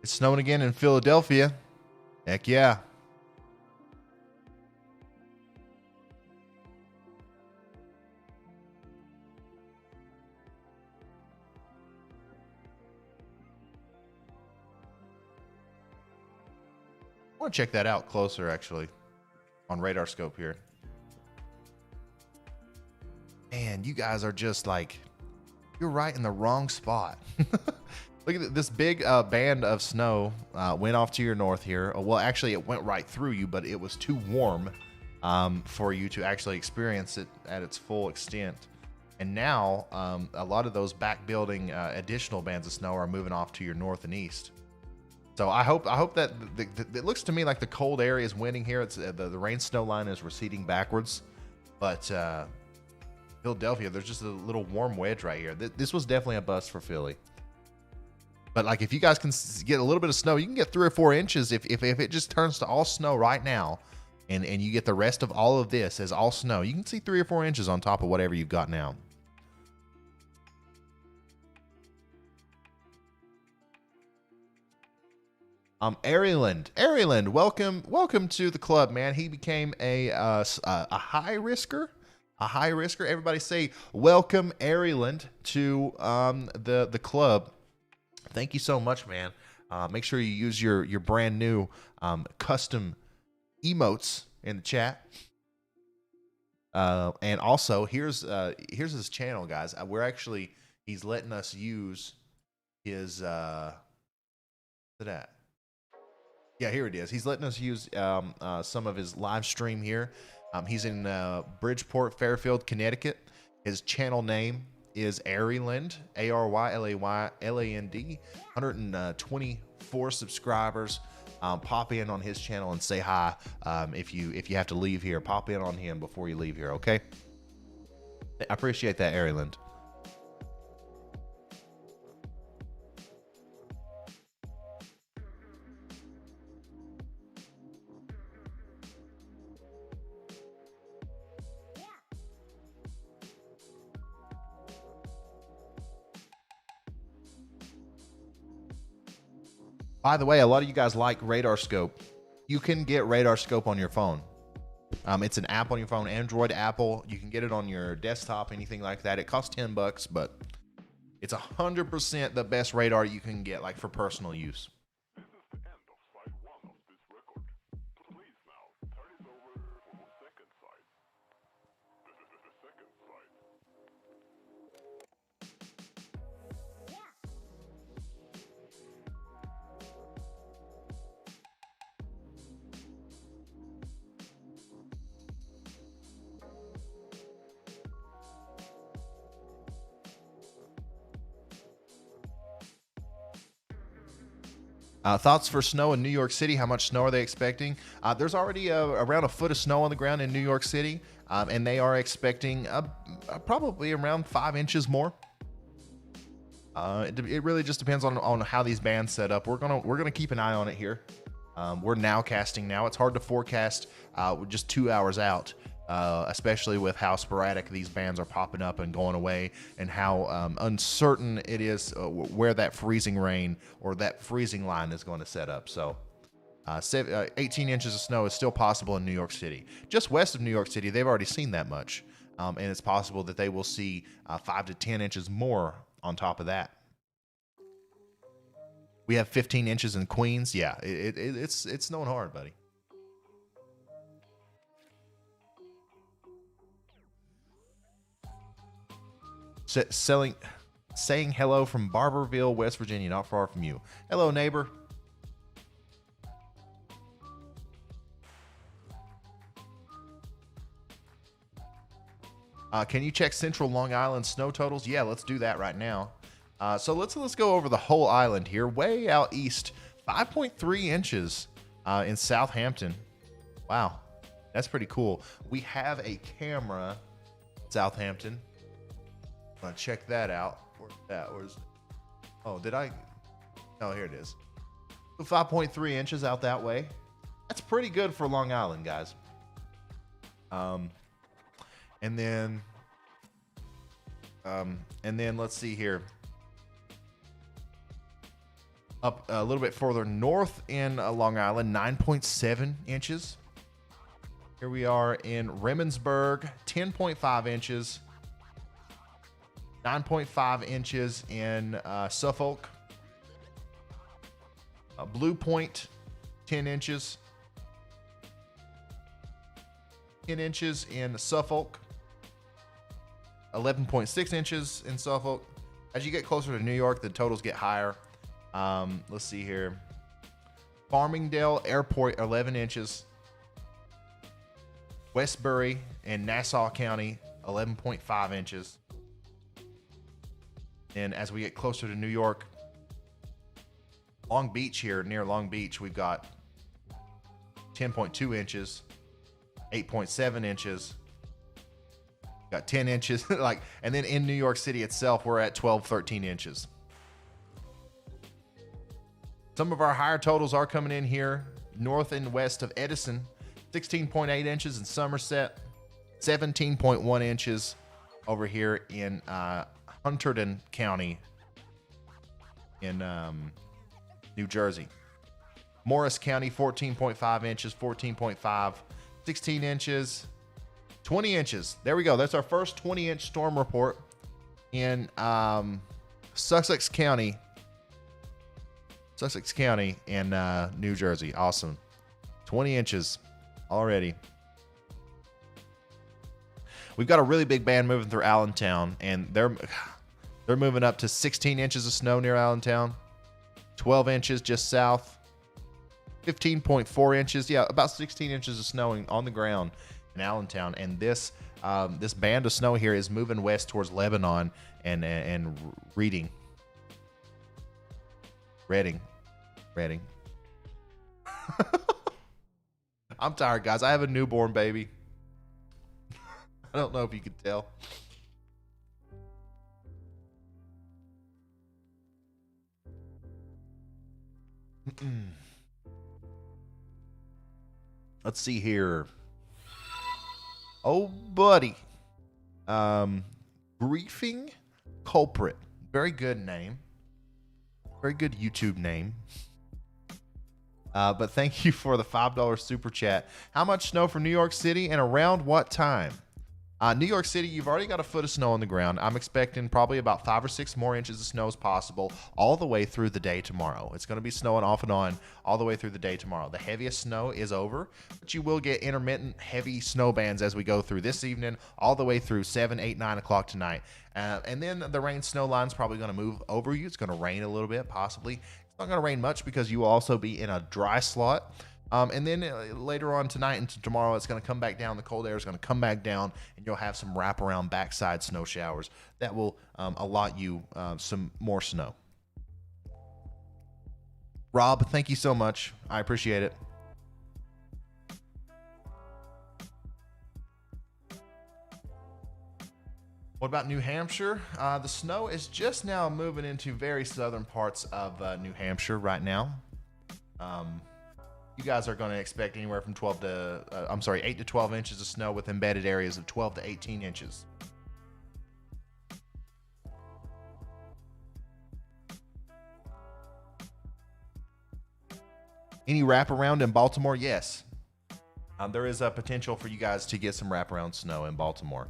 It's snowing again in Philadelphia. Heck yeah. I want to check that out closer, actually, on radar scope here. Man, you guys are just like, you're right in the wrong spot. Look at this big band of snow went off to your north here. Well, actually, it went right through you, but it was too warm for you to actually experience it at its full extent. And now, a lot of those back building additional bands of snow are moving off to your north and east. So I hope that it looks to me like the cold air is winning here. It's the rain snow line is receding backwards, but Philadelphia, there's just a little warm wedge right here. This was definitely a bust for Philly. But like, if you guys can get a little bit of snow, you can get 3 or 4 inches if it just turns to all snow right now, and you get the rest of all of this as all snow. You can see 3 or 4 inches on top of whatever you've got now. Airyland, welcome to the club, man. He became a high risker. A high risker. Everybody say welcome, Airyland, to the club. Thank you so much, man. Make sure you use your brand new custom emotes in the chat. And also, here's his channel, guys. He's letting us use his that. Yeah, here it is. He's letting us use some of his live stream here. He's in Bridgeport, Fairfield, Connecticut. His channel name is Airyland, ARYLAYLAND. 124 subscribers. Pop in on his channel and say hi. If you have to leave here, pop in on him before you leave here, okay? I appreciate that, Airyland. By the way, a lot of you guys like Radar Scope. You can get Radar Scope on your phone. It's an app on your phone, Android, Apple. You can get it on your desktop, anything like that. It costs $10, but it's 100% the best radar you can get, like for personal use. Thoughts for snow in New York City? How much snow are they expecting? There's already around a foot of snow on the ground in New York City, and they are expecting probably around 5 inches more. It really just depends on how these bands set up. We're gonna keep an eye on it here. We're nowcasting now. It's hard to forecast just 2 hours out, especially with how sporadic these bands are popping up and going away, and how uncertain it is where that freezing rain or that freezing line is going to set up. So 18 inches of snow is still possible in New York City. Just west of New York City, they've already seen that much. And it's possible that they will see 5 to 10 inches more on top of that. We have 15 inches in Queens. Yeah, it's snowing hard, buddy. Saying hello from Barberville, West Virginia, not far from you. Hello, neighbor. Can you check Central Long Island snow totals? Yeah, let's do that right now. So let's go over the whole island here. Way out east, 5.3 inches in Southampton. Wow, that's pretty cool. We have a camera in Southampton. I'm gonna check that out. Oh, did I? Oh, here it is. So 5.3 inches out that way. That's pretty good for Long Island, guys. And then let's see here. Up a little bit further north in Long Island, 9.7 inches. Here we are in Remmonsburg, 10.5 inches. 9.5 inches in Suffolk. Blue Point, 10 inches. 10 inches in Suffolk. 11.6 inches in Suffolk. As you get closer to New York, the totals get higher. Let's see here. Farmingdale Airport, 11 inches. Westbury in Nassau County, 11.5 inches. And as we get closer to New York, Long Beach here, near Long Beach, we've got 10.2 inches, 8.7 inches. Got 10 inches, and then in New York City itself, we're at 12, 13 inches. Some of our higher totals are coming in here, north and west of Edison, 16.8 inches in Somerset, 17.1 inches over here in Hunterdon County in New Jersey. Morris County, 14.5 inches, 14.5, 16 inches, 20 inches. There we go. That's our first 20-inch storm report in Sussex County in New Jersey. Awesome. 20 inches already. We've got a really big band moving through Allentown, and they're moving up to 16 inches of snow near Allentown, 12 inches just south, 15.4 inches. Yeah, about 16 inches of snowing on the ground in Allentown. And this band of snow here is moving west towards Lebanon and Reading. I'm tired, guys. I have a newborn baby. I don't know if you could tell. Let's see here. Oh, buddy. Briefing Culprit. Very good name. Very good YouTube name. But thank you for the $5 super chat. How much snow for New York City and around what time? New York City, you've already got a foot of snow on the ground. I'm expecting probably about 5 or 6 more inches of snow as possible all the way through the day tomorrow. It's going to be snowing off and on all the way through the day tomorrow. The heaviest snow is over, but you will get intermittent heavy snow bands as we go through this evening all the way through 7, 8, 9 o'clock tonight. And then the rain snow line's probably going to move over you. It's going to rain a little bit, possibly. It's not going to rain much because you will also be in a dry slot. And then later on tonight and tomorrow, it's going to come back down. The cold air is going to come back down, and you'll have some wraparound backside snow showers that will allot you some more snow. Rob, thank you so much. I appreciate it. What about New Hampshire? The snow is just now moving into very southern parts of New Hampshire right now. You guys are going to expect anywhere from 8 to 12 inches of snow with embedded areas of 12 to 18 inches. Any wraparound in Baltimore? Yes. There is a potential for you guys to get some wraparound snow in Baltimore.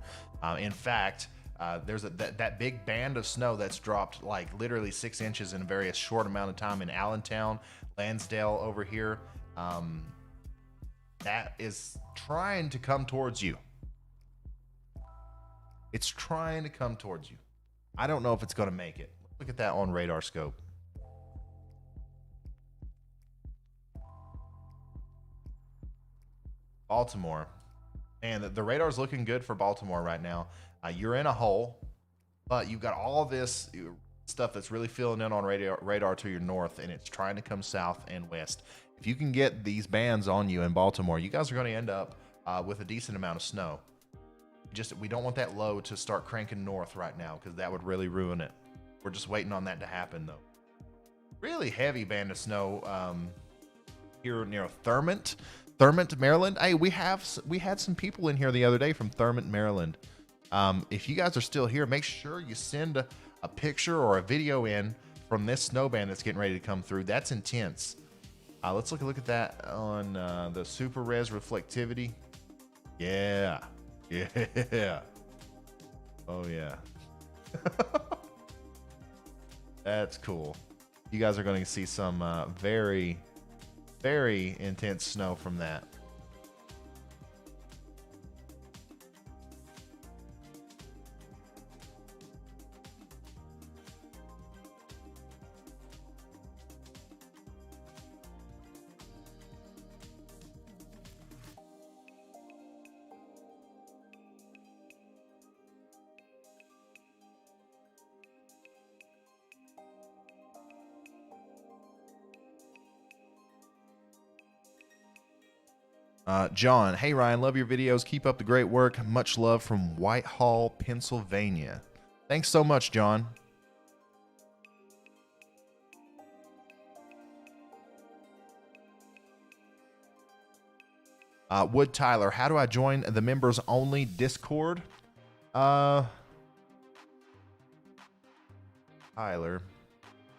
In fact, there's that big band of snow that's dropped like literally 6 inches in a very short amount of time in Allentown, Lansdale over here. That is trying to come towards you. It's trying to come towards you. I don't know if it's going to make it. Look at that on radar scope. Baltimore. And the radar's looking good for Baltimore right now. You're in a hole, but you've got all this stuff that's really filling in on radar to your north, and it's trying to come south and west. If you can get these bands on you in Baltimore, you guys are going to end up with a decent amount of snow. We don't want that low to start cranking north right now because that would really ruin it. We're just waiting on that to happen, though. Really heavy band of snow here near Thurmont, Maryland. Hey, we had some people in here the other day from Thurmont, Maryland. If you guys are still here, make sure you send a picture or a video in from this snow band that's getting ready to come through. That's intense. Let's look at that on the super res reflectivity. Yeah. Oh yeah. That's cool. You guys are going to see some very, very intense snow from that. John, hey Ryan, love your videos. Keep up the great work. Much love from Whitehall, Pennsylvania. Thanks so much, John. Wood Tyler, how do I join the members only Discord? Tyler.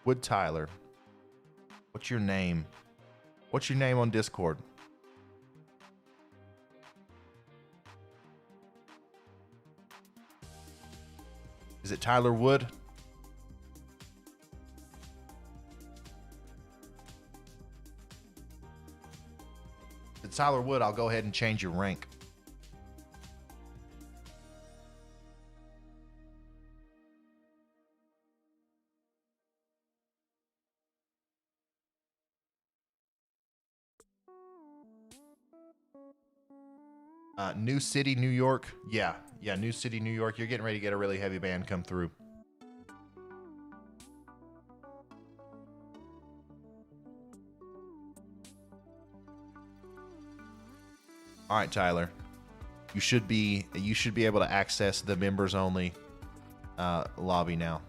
Wood Tyler. What's your name? What's your name on Discord? Is it Tyler Wood? If it's Tyler Wood, I'll go ahead and change your rank. New City, New York. Yeah, New City, New York. You're getting ready to get a really heavy band come through. All right, Tyler. You should be able to access the members only lobby now.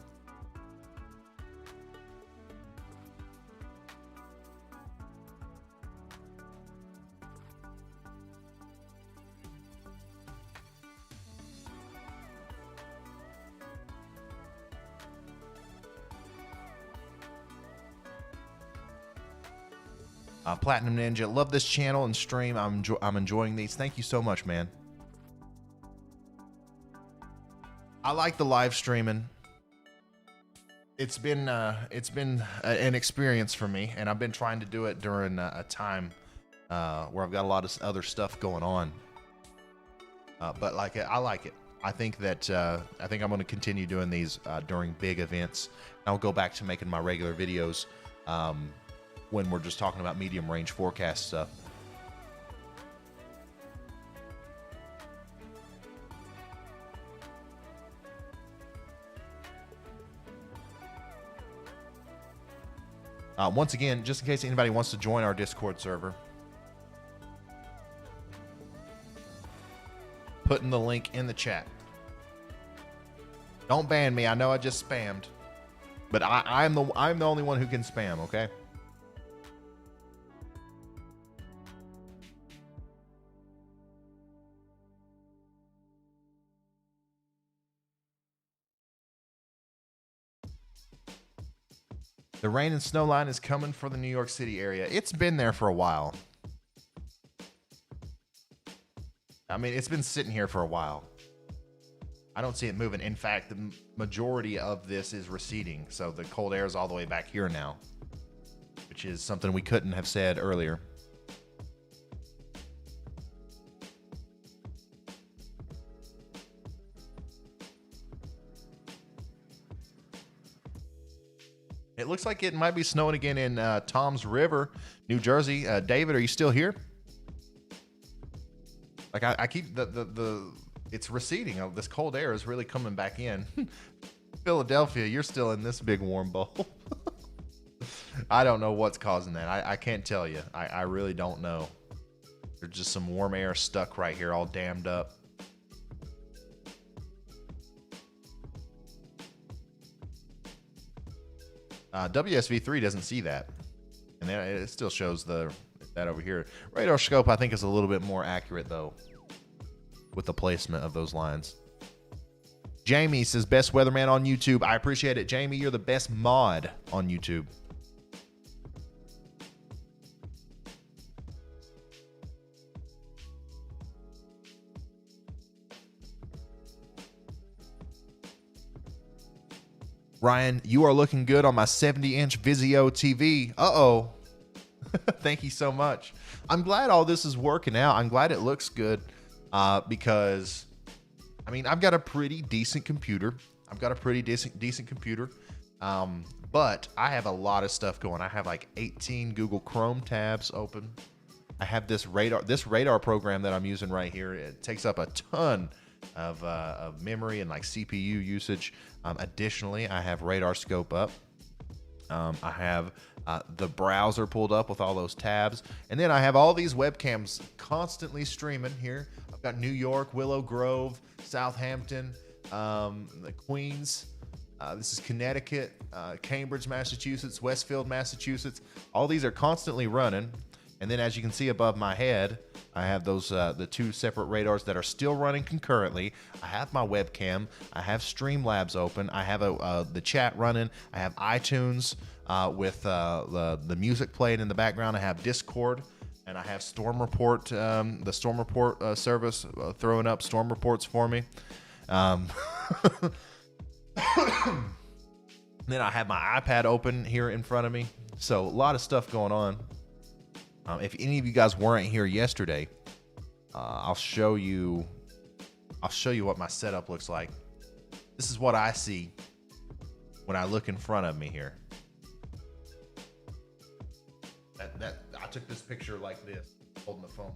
Platinum Ninja, love this channel and stream. I'm enjoying these. Thank you so much, man. I like the live streaming. It's been an experience for me, and I've been trying to do it during a time where I've got a lot of other stuff going on. But I like it. I think I'm going to continue doing these during big events. I'll go back to making my regular videos when we're just talking about medium range forecast stuff. Once again, just in case anybody wants to join our Discord server, putting the link in the chat. Don't ban me. I know I just spammed, but I'm the only one who can spam. Okay. The rain and snow line is coming for the New York City area. It's been there for a while. I mean, it's been sitting here for a while. I don't see it moving. In fact, the majority of this is receding. So the cold air is all the way back here now, which is something we couldn't have said earlier. It looks like it might be snowing again in Toms River, New Jersey. David, are you still here? Like I keep it's receding. This cold air is really coming back in. Philadelphia, you're still in this big warm bowl. I don't know what's causing that. I can't tell you. I really don't know. There's just some warm air stuck right here, all dammed up. WSV3 doesn't see that, and it still shows that over here. Radar scope, I think, is a little bit more accurate though, with the placement of those lines. Jamie says, best weatherman on YouTube. I appreciate it, Jamie. You're the best mod on YouTube. Ryan, you are looking good on my 70-inch Vizio TV. Uh-oh. Thank you so much. I'm glad all this is working out. I'm glad it looks good because, I mean, I've got a pretty decent computer. But I have a lot of stuff going. I have like 18 Google Chrome tabs open. I have this radar program that I'm using right here. It takes up a ton of memory and like CPU usage. Additionally, I have radar scope up. I have the browser pulled up with all those tabs, and then I have all these webcams constantly streaming here. I've got New York, Willow Grove, Southampton, the Queens. This is Connecticut, Cambridge, Massachusetts, Westfield, Massachusetts. All these are constantly running. And then, as you can see above my head, I have those the two separate radars that are still running concurrently. I have my webcam. I have Streamlabs open. I have the chat running. I have iTunes with the music playing in the background. I have Discord, and I have Storm Report, the Storm Report service throwing up storm reports for me. Then I have my iPad open here in front of me. So a lot of stuff going on. If any of you guys weren't here yesterday, I'll show you what my setup looks like. This is what I see when I look in front of me here. I took this picture like this, holding the phone.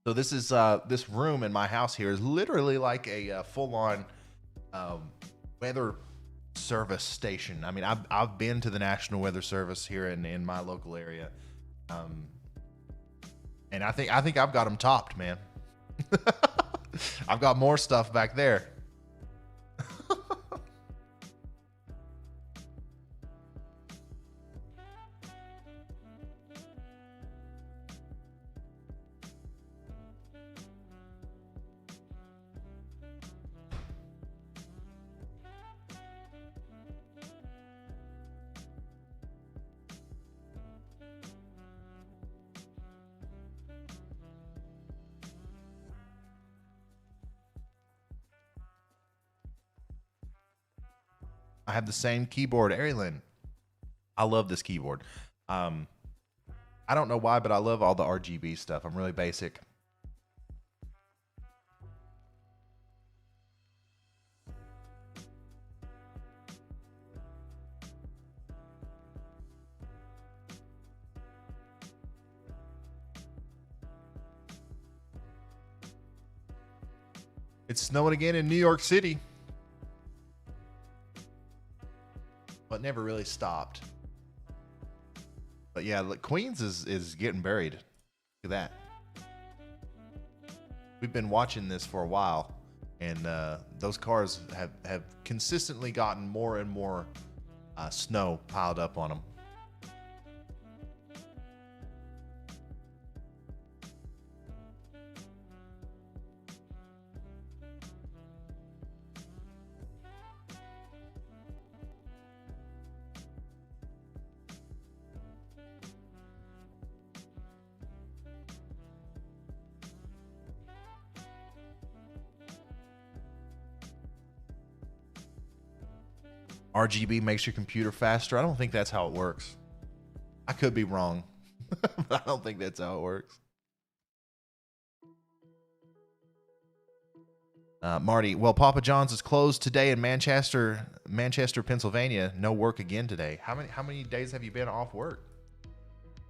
So this is this room in my house here is literally like a full-on weather service station. I mean, I've been to the National Weather Service here in my local area, and I think I've got them topped, man. I've got more stuff back there. I have the same keyboard, Erilyn. I love this keyboard. I don't know why, but I love all the RGB stuff. I'm really basic. It's snowing again in New York City. But never really stopped. But yeah, look, Queens is getting buried. Look at that. We've been watching this for a while, and those cars have consistently gotten more and more snow piled up on them. RGB makes your computer faster. I don't think that's how it works. I could be wrong, but I don't think that's how it works. Marty, well, Papa John's is closed today in Manchester, Pennsylvania. No work again today. How many days have you been off work?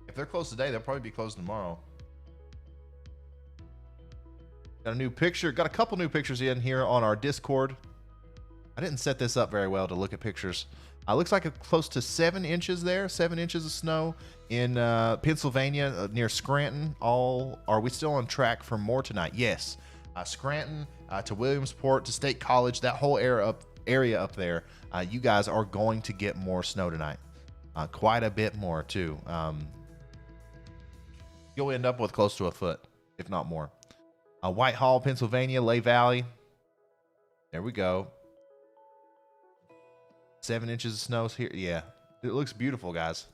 If they're closed today, they'll probably be closed tomorrow. Got a new picture. Got a couple new pictures in here on our Discord. I didn't set this up very well to look at pictures. Looks like close to 7 inches there. 7 inches of snow in Pennsylvania near Scranton. Are we still on track for more tonight? Yes. Scranton to Williamsport to State College, that whole area up there. You guys are going to get more snow tonight. Quite a bit more too. You'll end up with close to a foot, if not more. Whitehall, Pennsylvania, Lehigh Valley. There we go. 7 inches of snow here. Yeah, it looks beautiful, guys.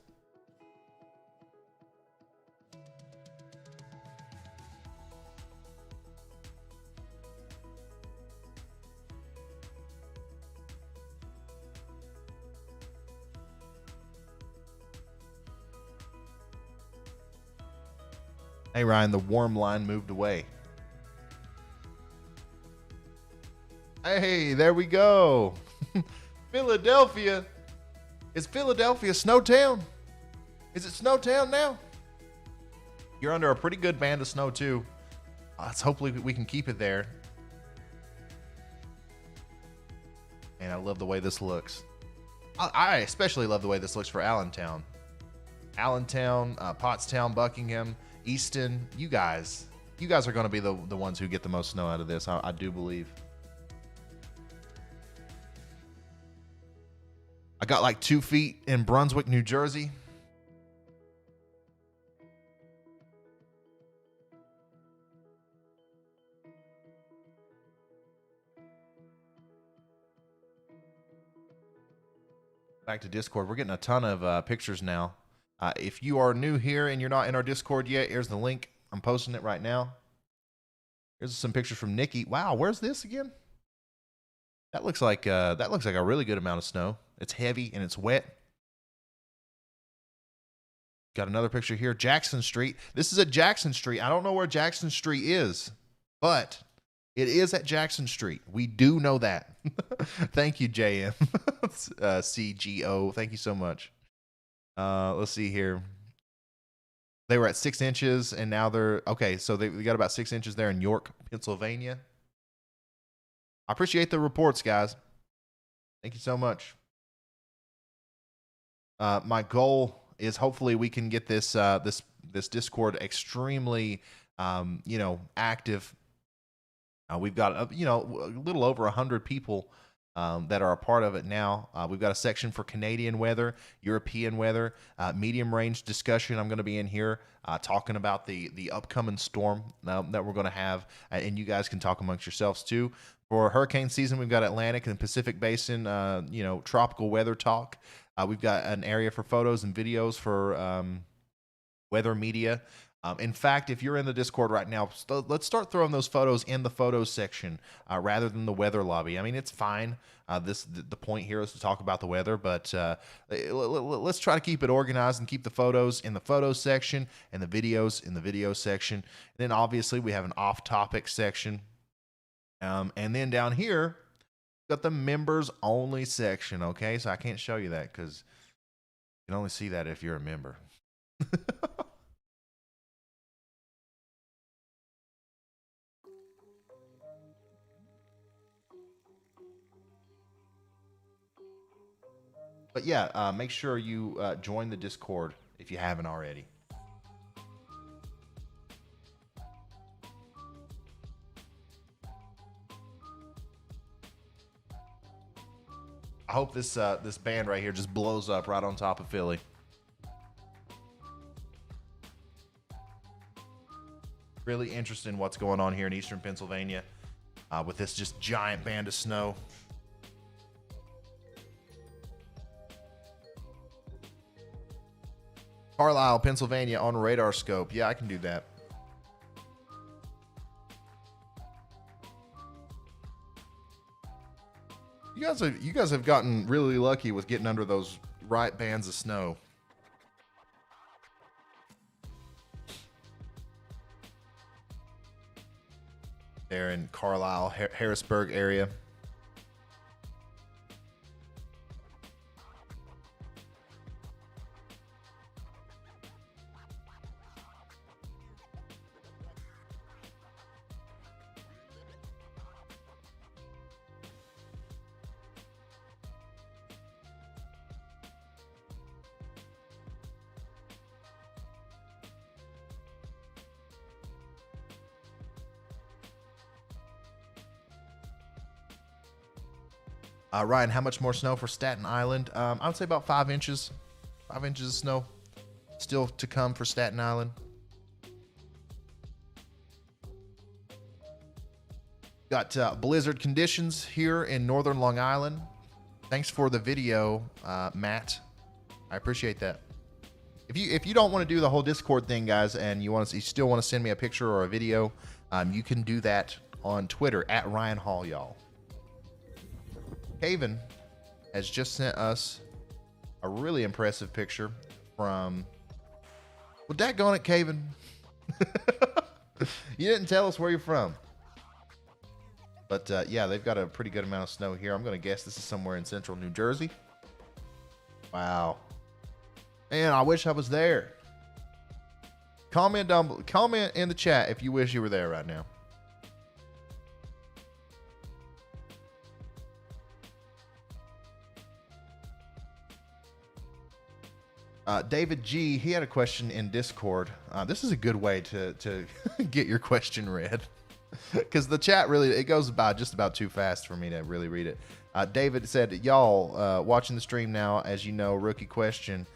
Hey, Ryan, the warm line moved away. Hey, there we go. Philadelphia. Is Philadelphia Snowtown? Is it Snowtown now? You're under a pretty good band of snow, too. Let's hopefully we can keep it there. And I love the way this looks. I especially love the way this looks for Allentown. Allentown, Pottstown, Buckingham, Easton. You guys are going to be the ones who get the most snow out of this. I do believe. I got like 2 feet in Brunswick, New Jersey. Back to Discord. We're getting a ton of pictures now. If you are new here and you're not in our Discord yet, here's the link. I'm posting it right now. Here's some pictures from Nikki. Wow, where's this again? That looks like a really good amount of snow. It's heavy and it's wet. Got another picture here. Jackson Street. This is at Jackson Street. I don't know where Jackson Street is, but it is at Jackson Street. We do know that. Thank you, JM. CGO. Thank you so much. Let's see here. They were at 6 inches, and now they're okay. So they got about 6 inches there in York, Pennsylvania. I appreciate the reports, guys. Thank you so much. My goal is hopefully we can get this Discord extremely active. We've got a little over 100 people that are a part of it now. We've got a section for Canadian weather, European weather, medium range discussion. I'm going to be in here talking about the upcoming storm that we're going to have, and you guys can talk amongst yourselves too. For hurricane season, we've got Atlantic and Pacific Basin, tropical weather talk. We've got an area for photos and videos for weather media. In fact, if you're in the Discord right now, let's start throwing those photos in the photos section rather than the weather lobby. I mean, it's fine. The point here is to talk about the weather, but let's try to keep it organized and keep the photos in the photos section and the videos in the video section. And then obviously we have an off-topic section. And then down here, got the members only section. Okay, so I can't show you that because you can only see that if you're a member. But yeah, make sure you join the Discord if you haven't already. I hope this band right here just blows up right on top of Philly. Really interested in what's going on here in eastern Pennsylvania with this just giant band of snow. Carlisle, Pennsylvania on radar scope. Yeah, I can do that. You guys have gotten really lucky with getting under those right bands of snow. There in Carlisle, Harrisburg area. Ryan, how much more snow for Staten Island? I would say about 5 inches. 5 inches of snow still to come for Staten Island. Got blizzard conditions here in northern Long Island. Thanks for the video, Matt. I appreciate that. If you don't want to do the whole Discord thing, guys, and you still want to send me a picture or a video, you can do that on Twitter at Ryan Hall, y'all. Haven has just sent us a really impressive picture from. Well, daggone it, Caven. You didn't tell us where you're from. But yeah, they've got a pretty good amount of snow here. I'm going to guess this is somewhere in central New Jersey. Wow. Man, I wish I was there. Comment in the chat if you wish you were there right now. David G, he had a question in Discord. This is a good way to get your question read. Because the chat really, it goes by just about too fast for me to really read it. David said, y'all watching the stream now, as you know, rookie question,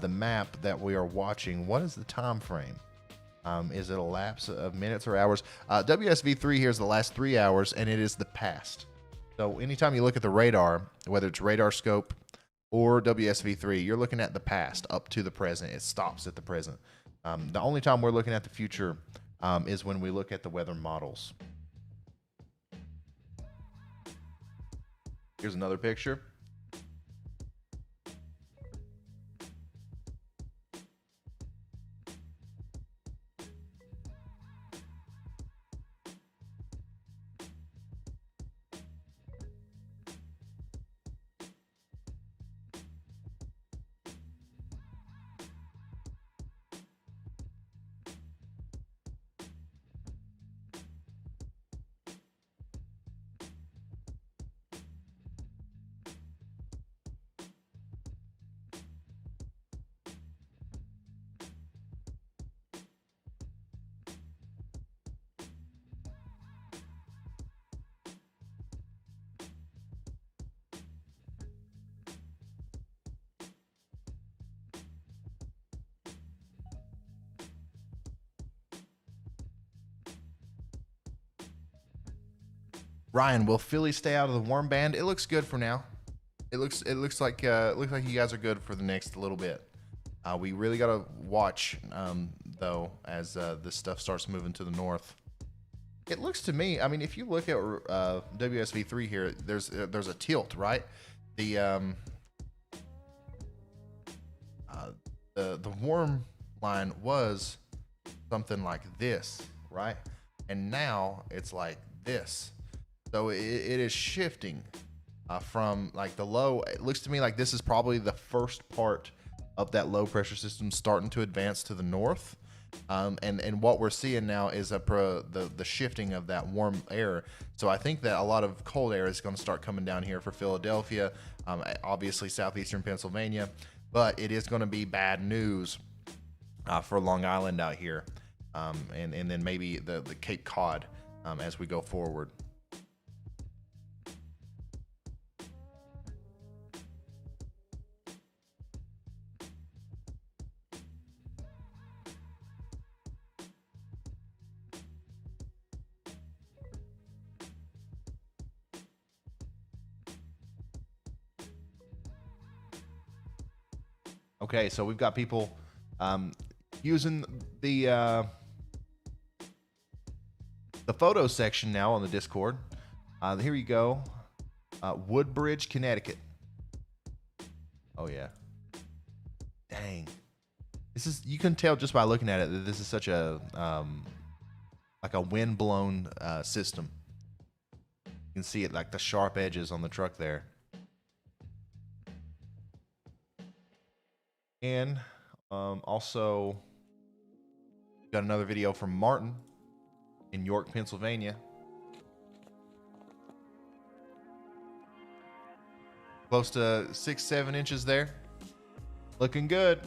the map that we are watching, what is the time frame? Is it a lapse of minutes or hours? WSV3 here is the last 3 hours, and it is the past. So anytime you look at the radar, whether it's radar scope or WSV3, you're looking at the past up to the present. It stops at the present. The only time we're looking at the future is when we look at the weather models. Here's another picture. Ryan, will Philly stay out of the warm band? It looks good for now. It looks like you guys are good for the next little bit. We really gotta watch though as this stuff starts moving to the north. It looks to me, I mean, if you look at WSV3 here, there's a tilt, right? The warm line was something like this, right? And now it's like this. So it is shifting from like the low. It looks to me like this is probably the first part of that low pressure system starting to advance to the north. And what we're seeing now is the shifting of that warm air. So I think that a lot of cold air is going to start coming down here for Philadelphia, obviously southeastern Pennsylvania, but it is going to be bad news for Long Island out here, and then maybe the Cape Cod as we go forward. Okay, so we've got people using the photo section now on the Discord. Here you go. Woodbridge, Connecticut. Oh yeah. Dang. This is, you can tell just by looking at it that this is such a like a wind-blown system. You can see it, like the sharp edges on the truck there. And also got another video from Martin in York, Pennsylvania. Close to 6-7 inches there. Looking good.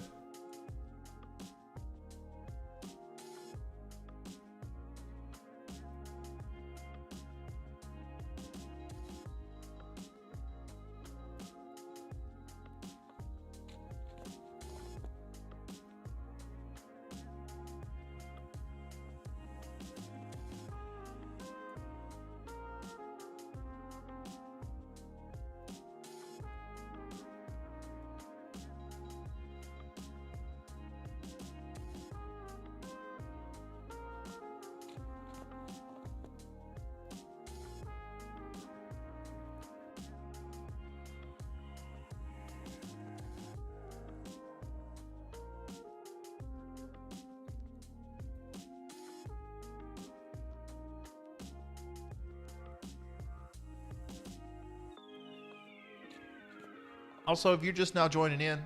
Also, if you're just now joining in,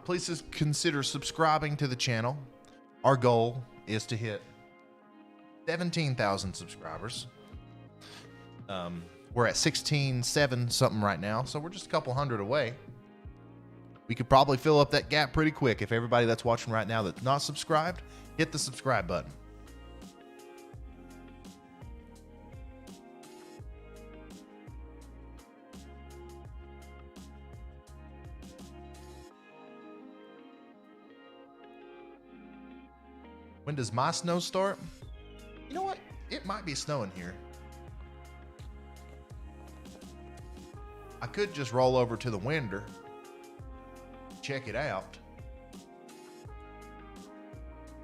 please just consider subscribing to the channel. Our goal is to hit 17,000 subscribers. We're at 16,700 something right now, so we're just a couple hundred away. We could probably fill up that gap pretty quick if everybody that's watching right now that's not subscribed, hit the subscribe button. When does my snow start? You know what? It might be snowing here. I could just roll over to the window, check it out,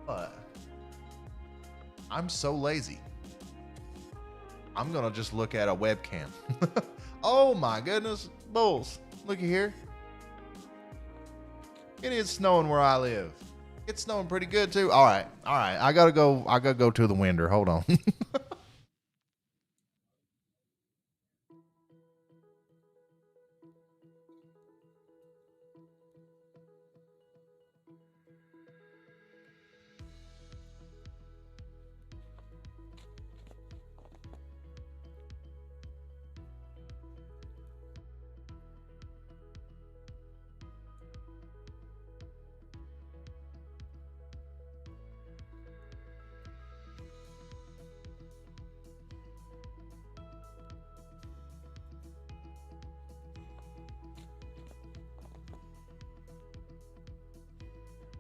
but I'm so lazy. I'm gonna just look at a webcam. Oh my goodness, bulls! Looky here. It is snowing where I live. It's snowing pretty good too. All right. I gotta go to the window. Hold on.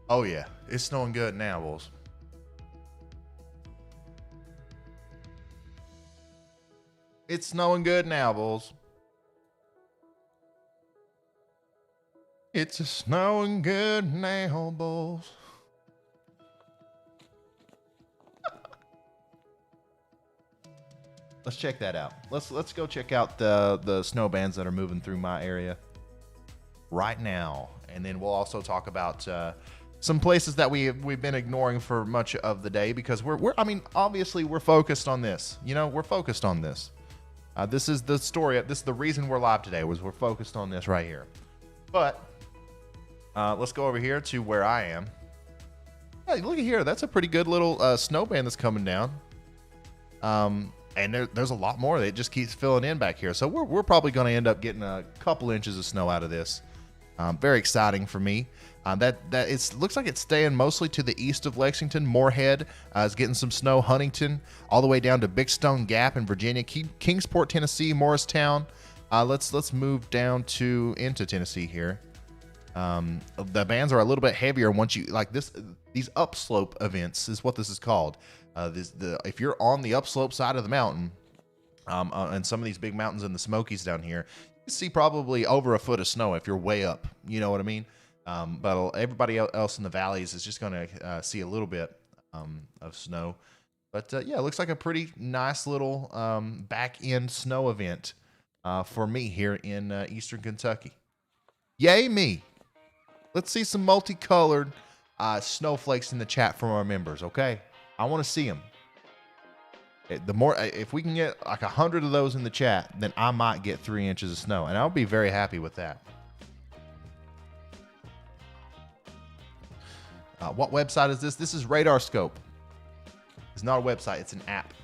Oh yeah, it's snowing good now, boys. It's snowing good now, boys. It's snowing good now, boys. Let's check that out. Let's go check out the snow bands that are moving through my area right now, and then we'll also talk about some places that we've been ignoring for much of the day because I mean, obviously we're focused on this. You know, we're focused on this. This is the story. This is the reason we're live today. Was we're focused on this right here. But let's go over here to where I am. Hey, look at here. That's a pretty good little snow band that's coming down. And there's a lot more. It just keeps filling in back here. So we're probably going to end up getting a couple inches of snow out of this. Very exciting for me. Looks like it's staying mostly to the east of Lexington. Moorhead is getting some snow. Huntington, all the way down to Big Stone Gap in Virginia. Kingsport, Tennessee. Morristown. Let's move down into Tennessee here. The bands are a little bit heavier once you like this. These upslope events is what this is called. If you're on the upslope side of the mountain, and some of these big mountains in the Smokies down here, you see probably over a foot of snow if you're way up. You know what I mean? But everybody else in the valleys is just going to see a little bit of snow. But yeah, it looks like a pretty nice little back end snow event for me here in Eastern Kentucky. Yay me! Let's see some multicolored snowflakes in the chat from our members. Okay. I want to see them. If we can get like 100 of those in the chat, then I might get 3 inches of snow, and I'll be very happy with that. What website is this? This is Radar Scope. It's not a website; it's an app.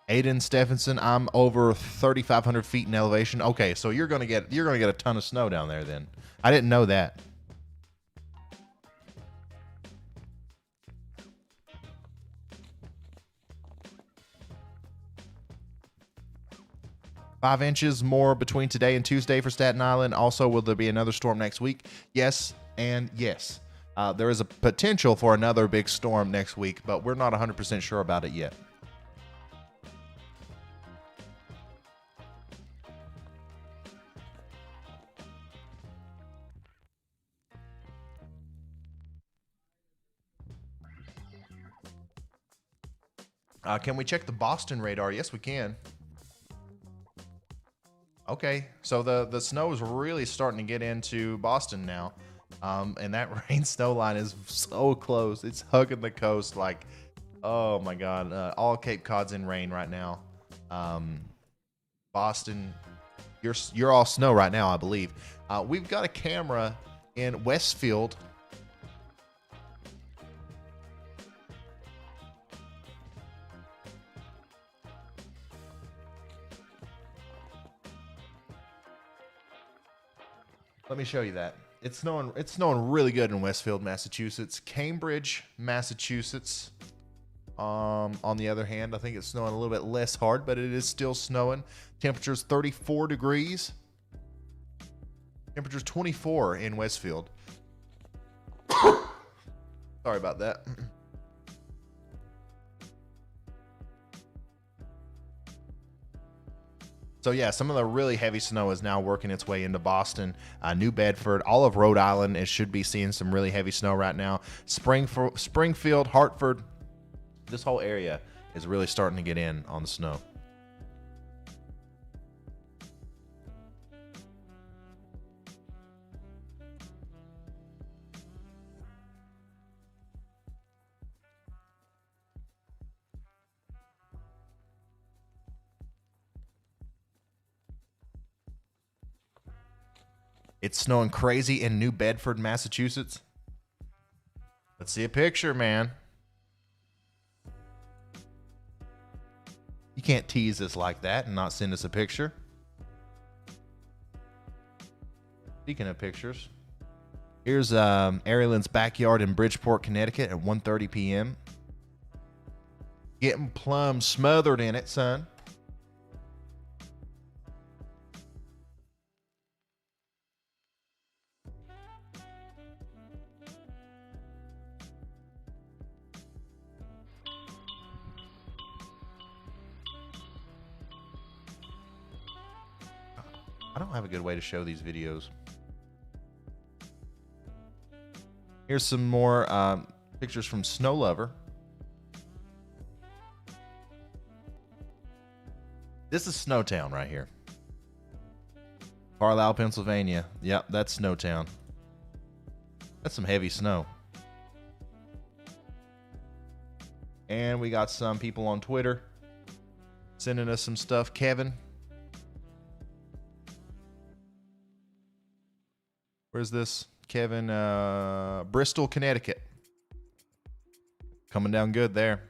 Aiden Stephenson, I'm over 3,500 feet in elevation. Okay, so you're gonna get a ton of snow down there. Then I didn't know that. Five inches more between today and Tuesday for Staten Island. Also, will there be another storm next week? Yes, and yes. There is a potential for another big storm next week, but we're not 100% sure about it yet. Can we check the Boston radar? Yes, we can. Okay, so the snow is really starting to get into Boston now. And that rain snow line is so close. It's hugging the coast like, oh my God. All Cape Cod's in rain right now. Boston, you're all snow right now, I believe. We've got a camera in Westfield. Let me show you that. It's snowing really good in Westfield, Massachusetts. Cambridge, Massachusetts. On the other hand, I think it's snowing a little bit less hard, but it is still snowing. Temperature's 34 degrees. Temperature's 24 in Westfield. Sorry about that. So yeah, some of the really heavy snow is now working its way into Boston, New Bedford, all of Rhode Island. It should be seeing some really heavy snow right now. Springfield, Hartford, this whole area is really starting to get in on the snow. It's snowing crazy in New Bedford, Massachusetts. Let's see a picture, man. You can't tease us like that and not send us a picture. Speaking of pictures, here's Arielyn's backyard in Bridgeport, Connecticut at 1:30 p.m. Getting plumb smothered in it, son. I don't have a good way to show these videos. Here's some more pictures from Snow Lover. This is Snowtown right here. Carlisle, Pennsylvania. Yep, that's Snowtown. That's some heavy snow. And we got some people on Twitter sending us some stuff. Kevin. Where's this? Kevin, Bristol, Connecticut. Coming down good there.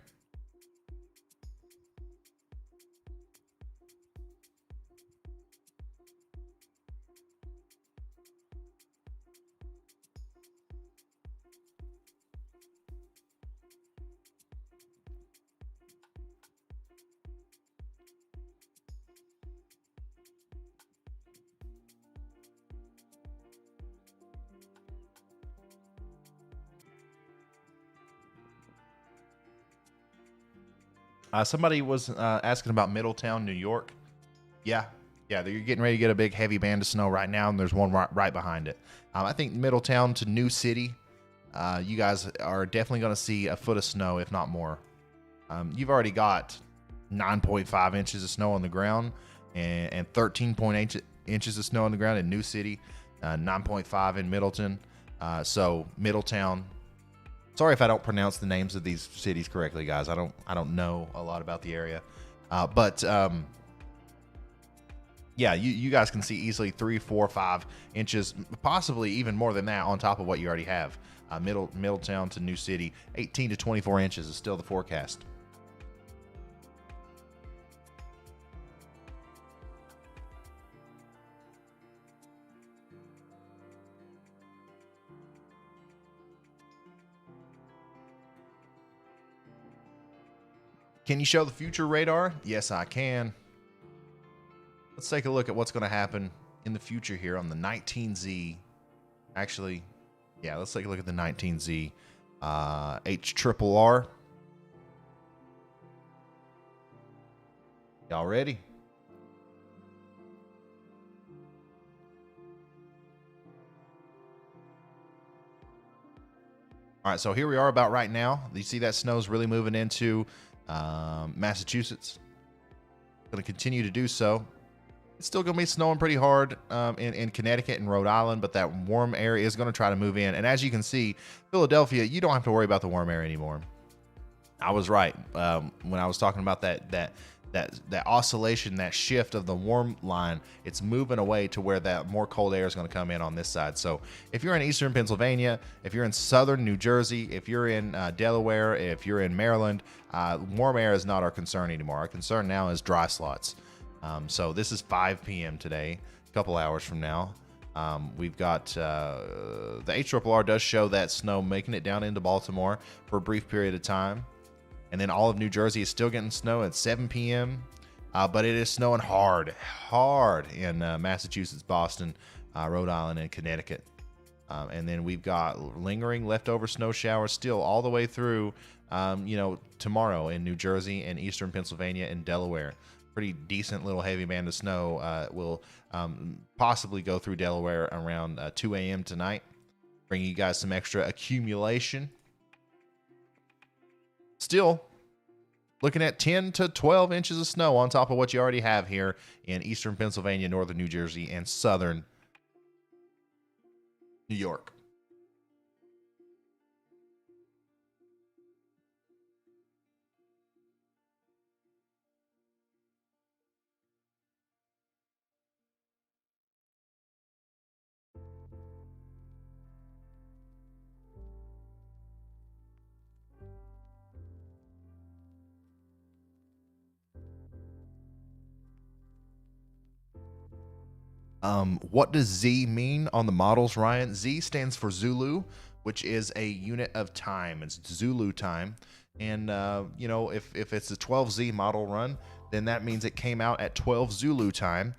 Somebody was asking about Middletown, New York. Yeah, you're getting ready to get a big heavy band of snow right now, and there's one right behind it. I think Middletown to New City, you guys are definitely going to see a foot of snow, if not more. You've already got 9.5 inches of snow on the ground and 13.8 inches of snow on the ground in New City, 9.5 in Middleton. So Middletown. Sorry if I don't pronounce the names of these cities correctly, guys. I don't know a lot about the area, but yeah, you guys can see easily 3, 4, 5 inches, possibly even more than that on top of what you already have. Middletown to New City, 18 to 24 inches is still the forecast. Can you show the future radar? Yes, I can. Let's take a look at what's going to happen in the future here on the 19Z. Actually, yeah, let's take a look at the 19Z HRRR. Y'all ready? All right, so here we are about right now. You see that snow's really moving into Massachusetts. Going to continue to do so. It's still going to be snowing pretty hard in Connecticut and Rhode Island, but that warm air is going to try to move in. And as you can see, Philadelphia, you don't have to worry about the warm air anymore. I was right when I was talking about that oscillation, that shift of the warm line. It's moving away to where that more cold air is going to come in on this side. So if you're in eastern Pennsylvania, if you're in southern New Jersey, if you're in Delaware, if you're in Maryland, warm air is not our concern anymore. Our concern now is dry slots. So this is 5 p.m. today, a couple hours from now. We've got the HRRR does show that snow making it down into Baltimore for a brief period of time. And then all of New Jersey is still getting snow at 7 p.m. But it is snowing hard in Massachusetts, Boston, Rhode Island, and Connecticut. And then we've got lingering leftover snow showers still all the way through, tomorrow in New Jersey and eastern Pennsylvania and Delaware. Pretty decent little heavy band of snow will possibly go through Delaware around 2 a.m. tonight, bringing you guys some extra accumulation. Still looking at 10 to 12 inches of snow on top of what you already have here in eastern Pennsylvania, northern New Jersey, and southern New York. What does Z mean on the models, Ryan? Z stands for Zulu, which is a unit of time. It's Zulu time. And, if it's a 12Z model run, then that means it came out at 12 Zulu time.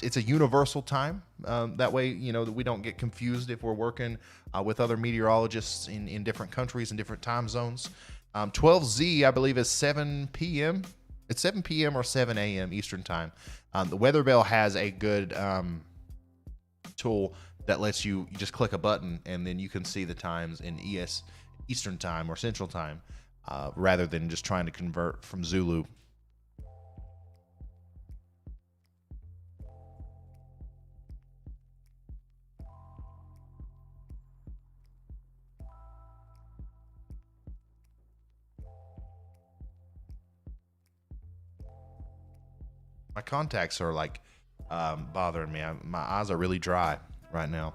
It's a universal time. That way, we don't get confused if we're working with other meteorologists in different countries and different time zones. 12Z, I believe, is 7 p.m. It's 7 p.m. or 7 a.m. Eastern time. The Weather Bell has a good tool that lets you just click a button and then you can see the times in Eastern time or Central time, rather than just trying to convert from Zulu. My contacts are like bothering me. My eyes are really dry right now.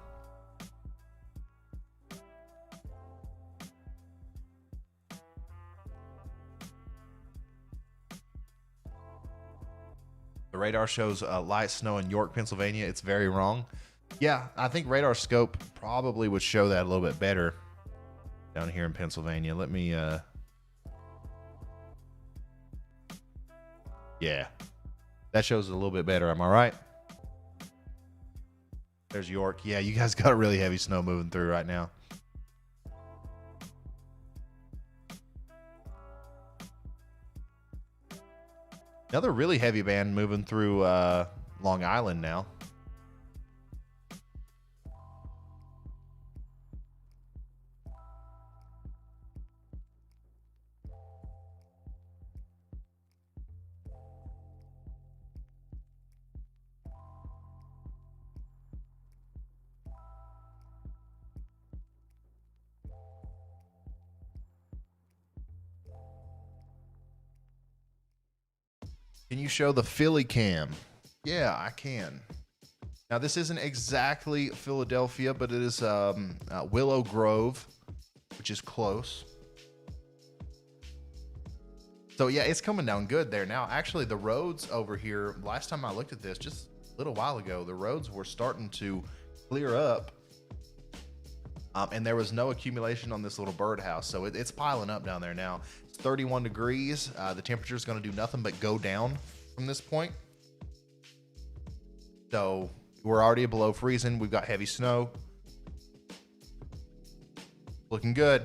The radar shows light snow in York, Pennsylvania. It's very wrong. Yeah, I think radar scope probably would show that a little bit better down here in Pennsylvania. Let me, yeah, that shows it a little bit better. Am I right? There's York. Yeah, you guys got a really heavy snow moving through right now. Another really heavy band moving through Long Island now. Can you show the Philly cam? Yeah, I can. Now, this isn't exactly Philadelphia, but it is Willow Grove, which is close. So, yeah, it's coming down good there. Now, actually, the roads over here, last time I looked at this, just a little while ago, the roads were starting to clear up. And there was no accumulation on this little birdhouse. So it's piling up down there now. It's 31 degrees. The temperature is going to do nothing but go down from this point. So we're already below freezing. We've got heavy snow. Looking good.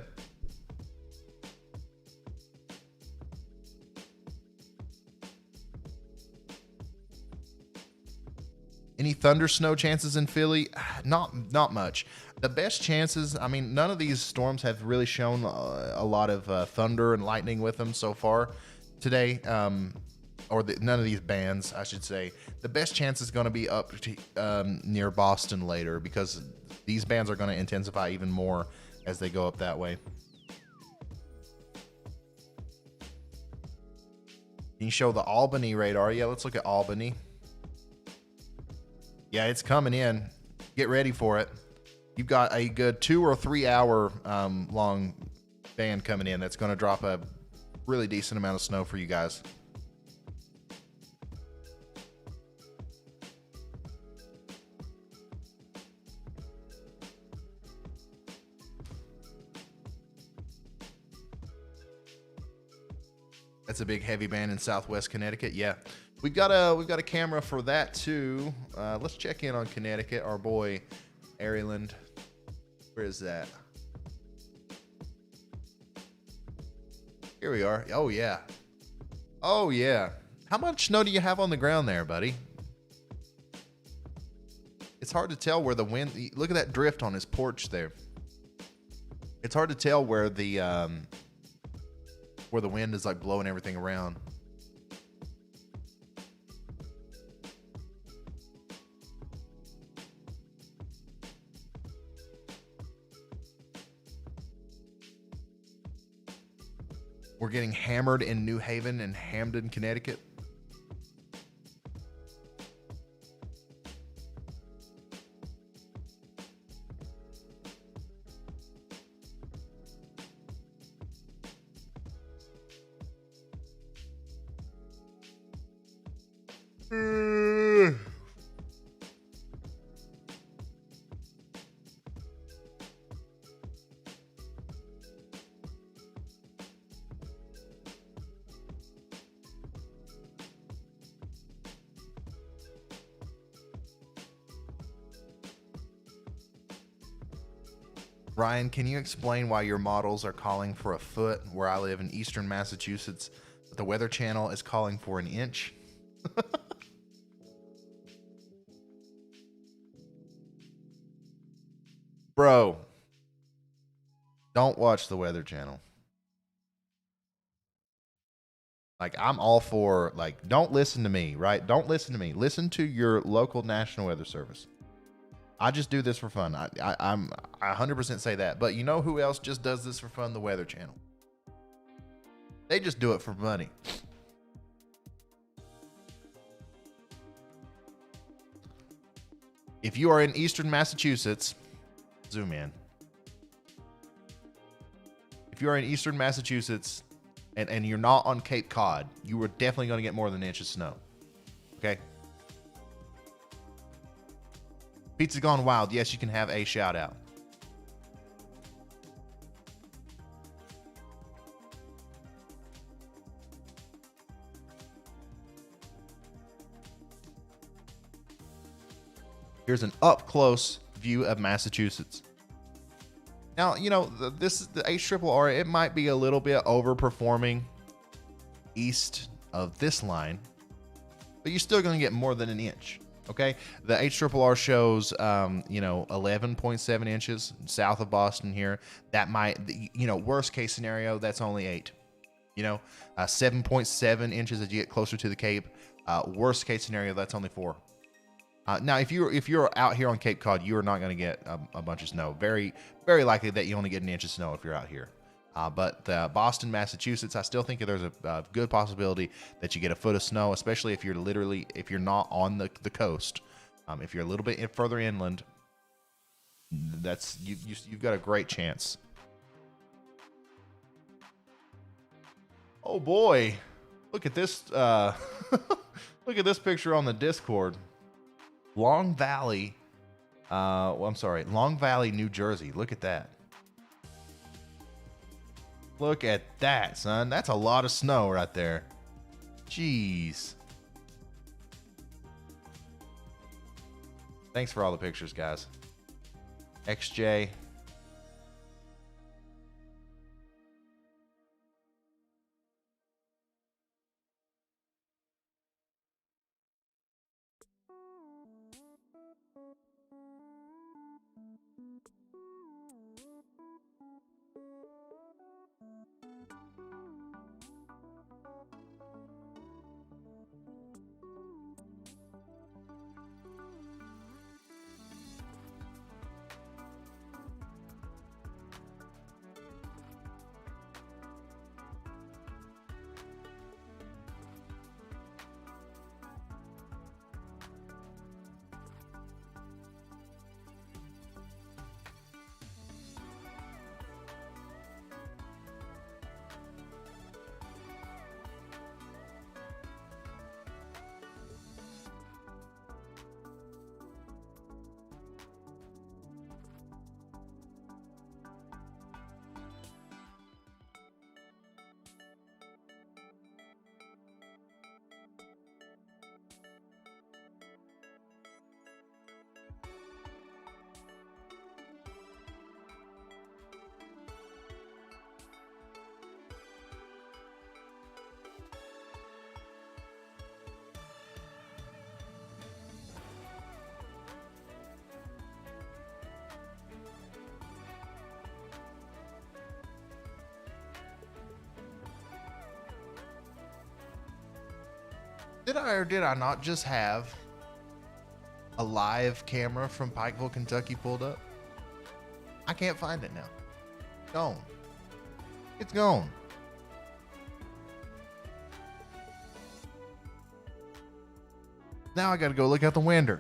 Any thunder snow chances in Philly? Not much. The best chances, I mean, none of these storms have really shown a lot of thunder and lightning with them so far today, none of these bands, I should say. The best chance is going to be up to, near Boston later, because these bands are going to intensify even more as they go up that way. Can you show the Albany radar? Yeah, let's look at Albany. Yeah, it's coming in. Get ready for it. You've got a good 2 or 3 hour long band coming in that's going to drop a really decent amount of snow for you guys. That's a big heavy band in Southwest Connecticut. Yeah, we've got a camera for that too. Let's check in on Connecticut. Our boy Maryland. Where is that? Here we are. Oh yeah. Oh yeah. How much snow do you have on the ground there, buddy? It's hard to tell where the wind. Look at that drift on his porch there. It's hard to tell where the wind is like blowing everything around. We're getting hammered in New Haven and Hamden, Connecticut. Ryan, can you explain why your models are calling for a foot where I live in eastern Massachusetts, but the Weather Channel is calling for an inch? Bro, don't watch the Weather Channel. Like, I'm all for, like, don't listen to me, right? Don't listen to me. Listen to your local National Weather Service. I just do this for fun. I 100% say that. But you know who else just does this for fun? The Weather Channel. They just do it for money. If you are in eastern Massachusetts, zoom in. If you are in eastern Massachusetts and you're not on Cape Cod, you are definitely going to get more than an inch of snow. Okay. Pizza Gone Wild. Yes, you can have a shout out. Here's an up close view of Massachusetts. Now, you know, the HRRR, it might be a little bit overperforming east of this line, but you're still going to get more than an inch. Okay. The HRRR shows, 11.7 inches south of Boston here. That might, worst case scenario, that's only 8. 7.7 inches as you get closer to the Cape. Worst case scenario, that's only 4. Now, if you're out here on Cape Cod, you are not going to get a bunch of snow. Very, very likely that you only get an inch of snow if you're out here. But Boston, Massachusetts, I still think there's a good possibility that you get a foot of snow, especially if you're not on the coast. If you're a little bit further inland, you've got a great chance. Oh boy, look at this! Look at this picture on the Discord. Long Valley, Long Valley, New Jersey. Look at that. Look at that, son. That's a lot of snow right there. Jeez. Thanks for all the pictures, guys. XJ. Did I or did I not just have a live camera from Pikeville, Kentucky pulled up? I can't find it now. Gone. It's gone. Now I gotta go look out the window.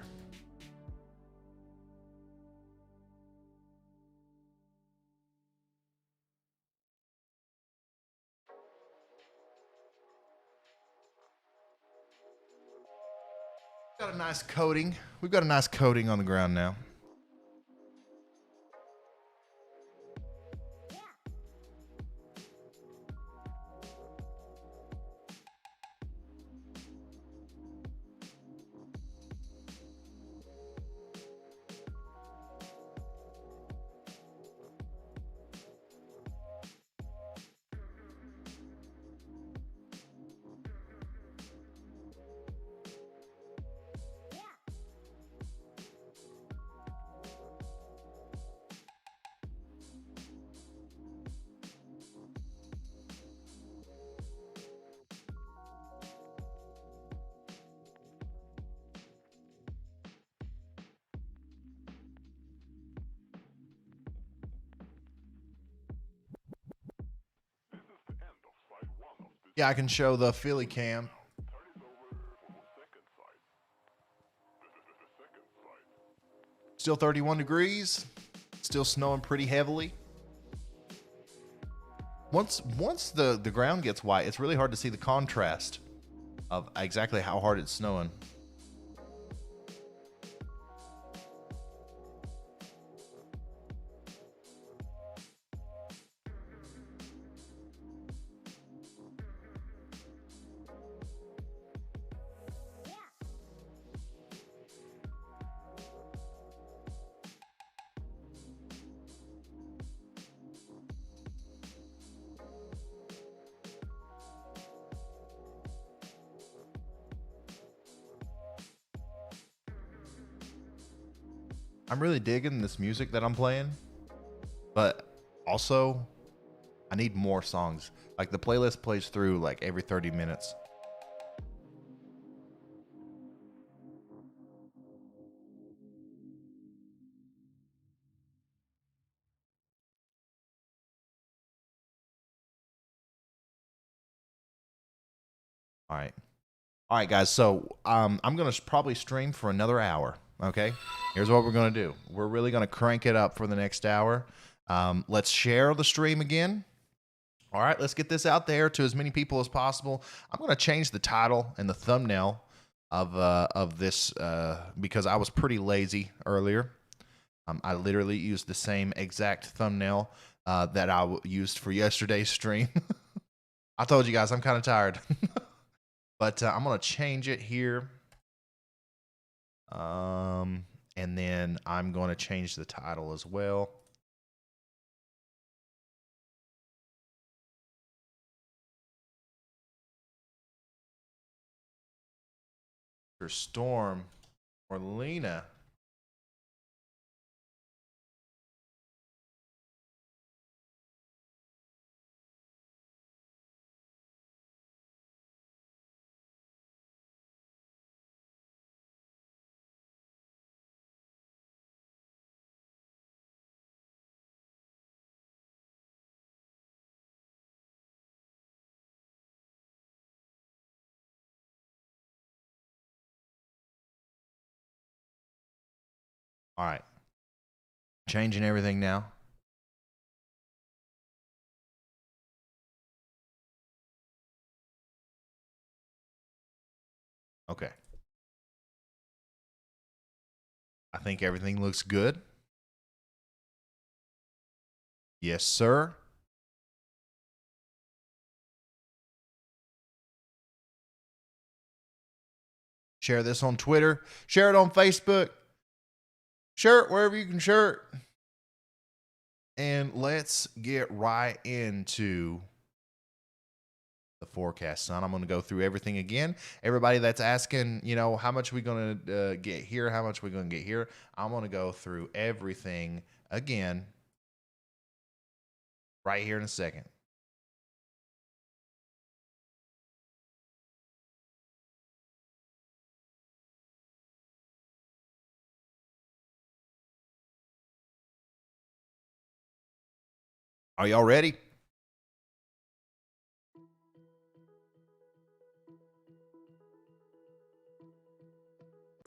Got a nice coating. We've got a nice coating on the ground now. Yeah, I can show the Philly cam. Still 31 degrees. Still snowing pretty heavily. Once the ground gets white, it's really hard to see the contrast of exactly how hard it's snowing. I'm really digging this music that I'm playing, but also I need more songs. Like the playlist plays through like every 30 minutes. All right. All right, guys. So I'm going to probably stream for another hour. Okay. Here's what we're going to do. We're really going to crank it up for the next hour. Let's share the stream again. All right. Let's get this out there to as many people as possible. I'm going to change the title and the thumbnail of this because I was pretty lazy earlier. I literally used the same exact thumbnail that I used for yesterday's stream. I told you guys I'm kind of tired. But I'm going to change it here. And then I'm going to change the title as well. Storm, Orlena. All right. Changing everything now. Okay. I think everything looks good. Yes, sir. Share this on Twitter. Share it on Facebook. Share it wherever you can share it. And let's get right into the forecast, son. I'm going to go through everything again. Everybody that's asking, you know, how much are we going to get here? How much are we going to get here? I'm going to go through everything again right here in a second. Are y'all ready?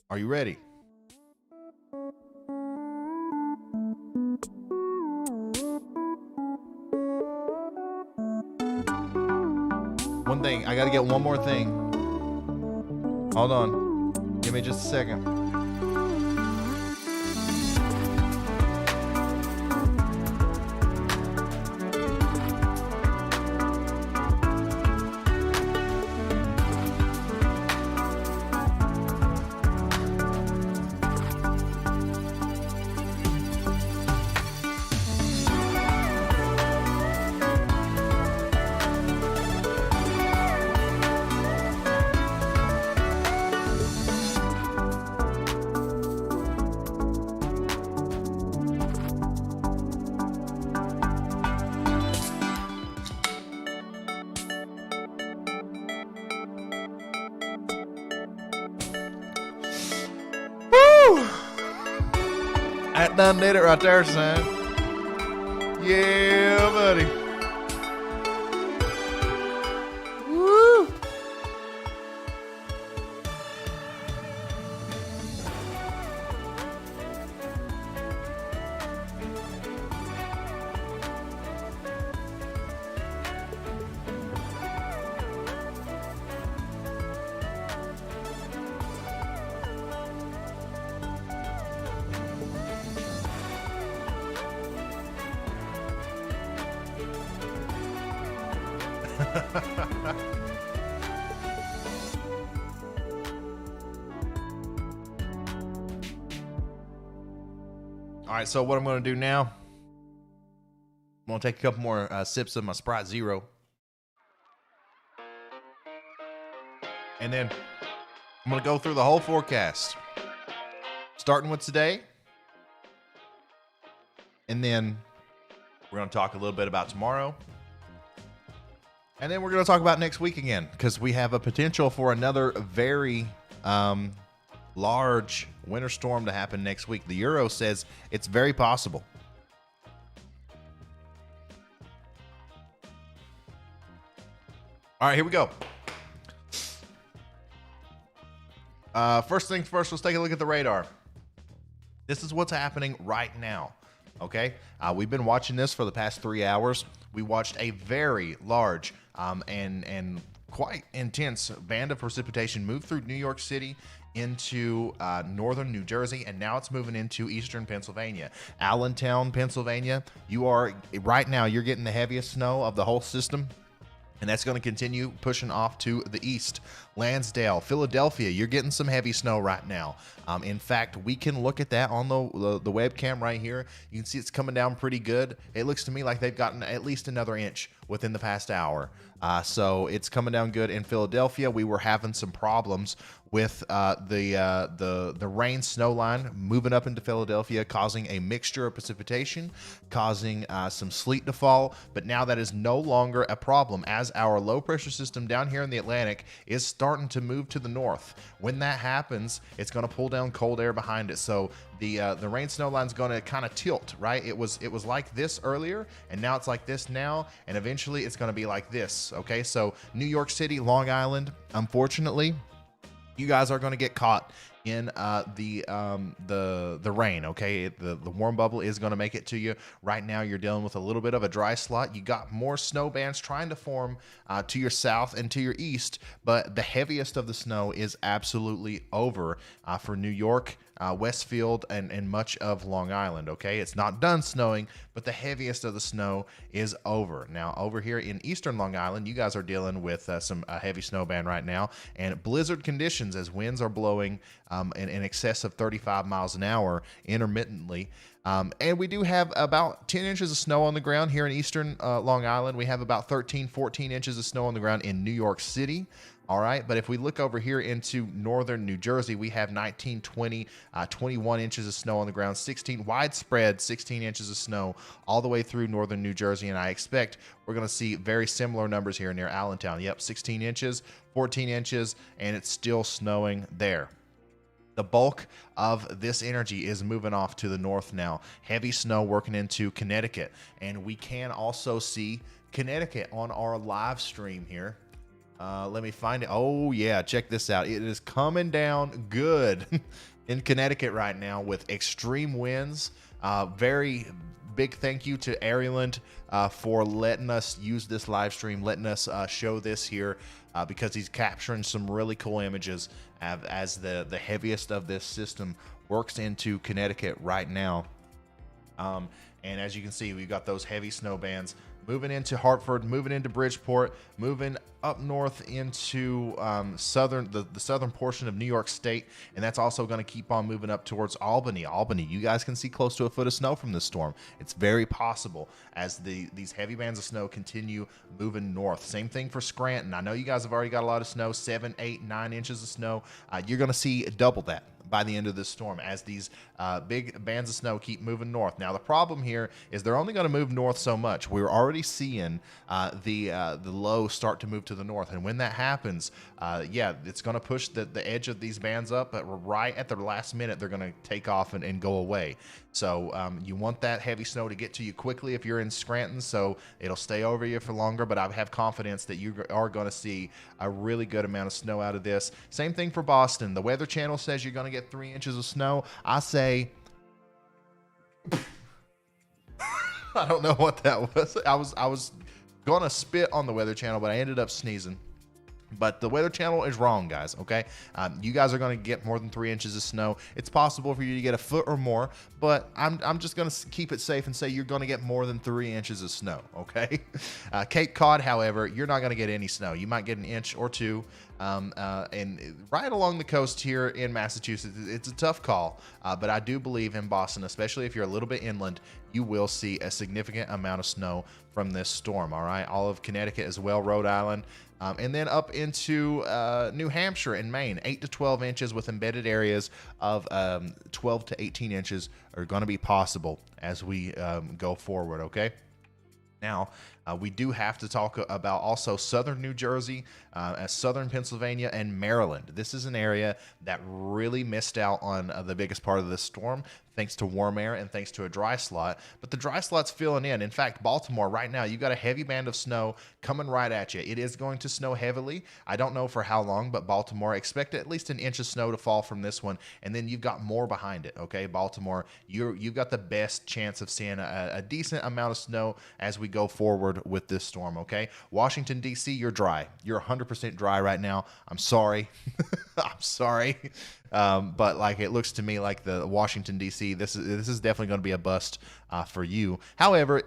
Are you ready? One thing, I got to get one more thing. Hold on. Give me just a second. That done did it right there, son. Yeah, buddy. Woo! All right, so what I'm going to do now, I'm going to take a couple more sips of my Sprite Zero. And then I'm going to go through the whole forecast, starting with today. And then we're going to talk a little bit about tomorrow. And then we're going to talk about next week again, because we have a potential for another very large winter storm to happen next week. The Euro says it's very possible. All right, here we go. First things first, let's take a look at the radar. This is what's happening right now. Okay, we've been watching this for the past 3 hours. We watched a very large and quite intense band of precipitation move through New York City into northern New Jersey, and now it's moving into eastern Pennsylvania. Allentown, Pennsylvania, you're getting the heaviest snow of the whole system. And that's going to continue pushing off to the east. Lansdale, Philadelphia, you're getting some heavy snow right now. In fact, we can look at that on the webcam right here. You can see it's coming down pretty good. It looks to me like they've gotten at least another inch within the past hour. So it's coming down good in Philadelphia. We were having some problems with the rain snow line moving up into Philadelphia, causing a mixture of precipitation, causing some sleet to fall. But now that is no longer a problem, as our low pressure system down here in the Atlantic is starting to move to the north. When that happens, it's going to pull down cold air behind it. So the rain snow line is going to kind of tilt, right? It was like this earlier, and now it's like this now, and eventually it's going to be like this. Okay, so New York City, Long Island, unfortunately, you guys are going to get caught in the rain. Okay, the warm bubble is going to make it to you. Right now you're dealing with a little bit of a dry slot. You got more snow bands trying to form to your south and to your east, but the heaviest of the snow is absolutely over for New York, Westfield, and much of Long Island. Okay, it's not done snowing, but the heaviest of the snow is over. Now over here in eastern Long Island, you guys are dealing with some heavy snow band right now, and blizzard conditions as winds are blowing in excess of 35 miles an hour intermittently. And we do have about 10 inches of snow on the ground here in eastern Long Island. We have about 13, 14 inches of snow on the ground in New York City. All right, but if we look over here into northern New Jersey, we have 19, 20, 21 inches of snow on the ground, 16 inches of snow all the way through northern New Jersey. And I expect we're going to see very similar numbers here near Allentown. Yep, 16 inches, 14 inches, and it's still snowing there. The bulk of this energy is moving off to the north now. Heavy snow working into Connecticut. And we can also see Connecticut on our live stream here. Let me find it. Oh, yeah. Check this out. It is coming down good in Connecticut right now with extreme winds. Very big thank you to Ireland for letting us use this live stream, letting us show this here because he's capturing some really cool images as the heaviest of this system works into Connecticut right now. And as you can see, we've got those heavy snow bands moving into Hartford, moving into Bridgeport, moving up north into the southern portion of New York State, and that's also going to keep on moving up towards Albany. You guys can see close to a foot of snow from this storm. It's very possible as these heavy bands of snow continue moving north. Same thing for Scranton. I know you guys have already got a lot of snow, 7, 8, 9 inches of snow. You're going to see double that by the end of this storm as these big bands of snow keep moving north. Now the problem here is they're only going to move north so much. We're already seeing the low start to move to the north, and when that happens, it's going to push the edge of these bands up, but right at the last minute they're going to take off and go away. So you want that heavy snow to get to you quickly if you're in Scranton, so it'll stay over you for longer, but I have confidence that you are going to see a really good amount of snow out of this. Same thing for Boston. The Weather Channel says you're going to get 3 inches of snow. I say I don't know what that was. I was gonna spit on the Weather Channel, but I ended up sneezing. But the Weather Channel is wrong, guys, okay? You guys are going to get more than 3 inches of snow. It's possible for you to get a foot or more, but I'm just going to keep it safe and say you're going to get more than 3 inches of snow, okay? Cape Cod, however, you're not going to get any snow. You might get an inch or two. And right along the coast here in Massachusetts, it's a tough call, but I do believe in Boston, especially if you're a little bit inland, you will see a significant amount of snow from this storm, all right? All of Connecticut as well, Rhode Island, and then up into New Hampshire and Maine, 8 to 12 inches with embedded areas of 12 to 18 inches are going to be possible as we go forward, okay? Now, we do have to talk about also southern New Jersey, southern Pennsylvania, and Maryland. This is an area that really missed out on the biggest part of this storm, thanks to warm air and thanks to a dry slot. But the dry slot's filling in. In fact, Baltimore right now, you've got a heavy band of snow coming right at you. It is going to snow heavily. I don't know for how long, but Baltimore, expect at least an inch of snow to fall from this one, and then you've got more behind it, okay? Baltimore, you've got the best chance of seeing a decent amount of snow as we go forward with this storm, okay? Washington, D.C., you're dry. You're 100% dry right now. I'm sorry. I'm sorry. But like it looks to me like the Washington, D.C., this is definitely going to be a bust for you. However,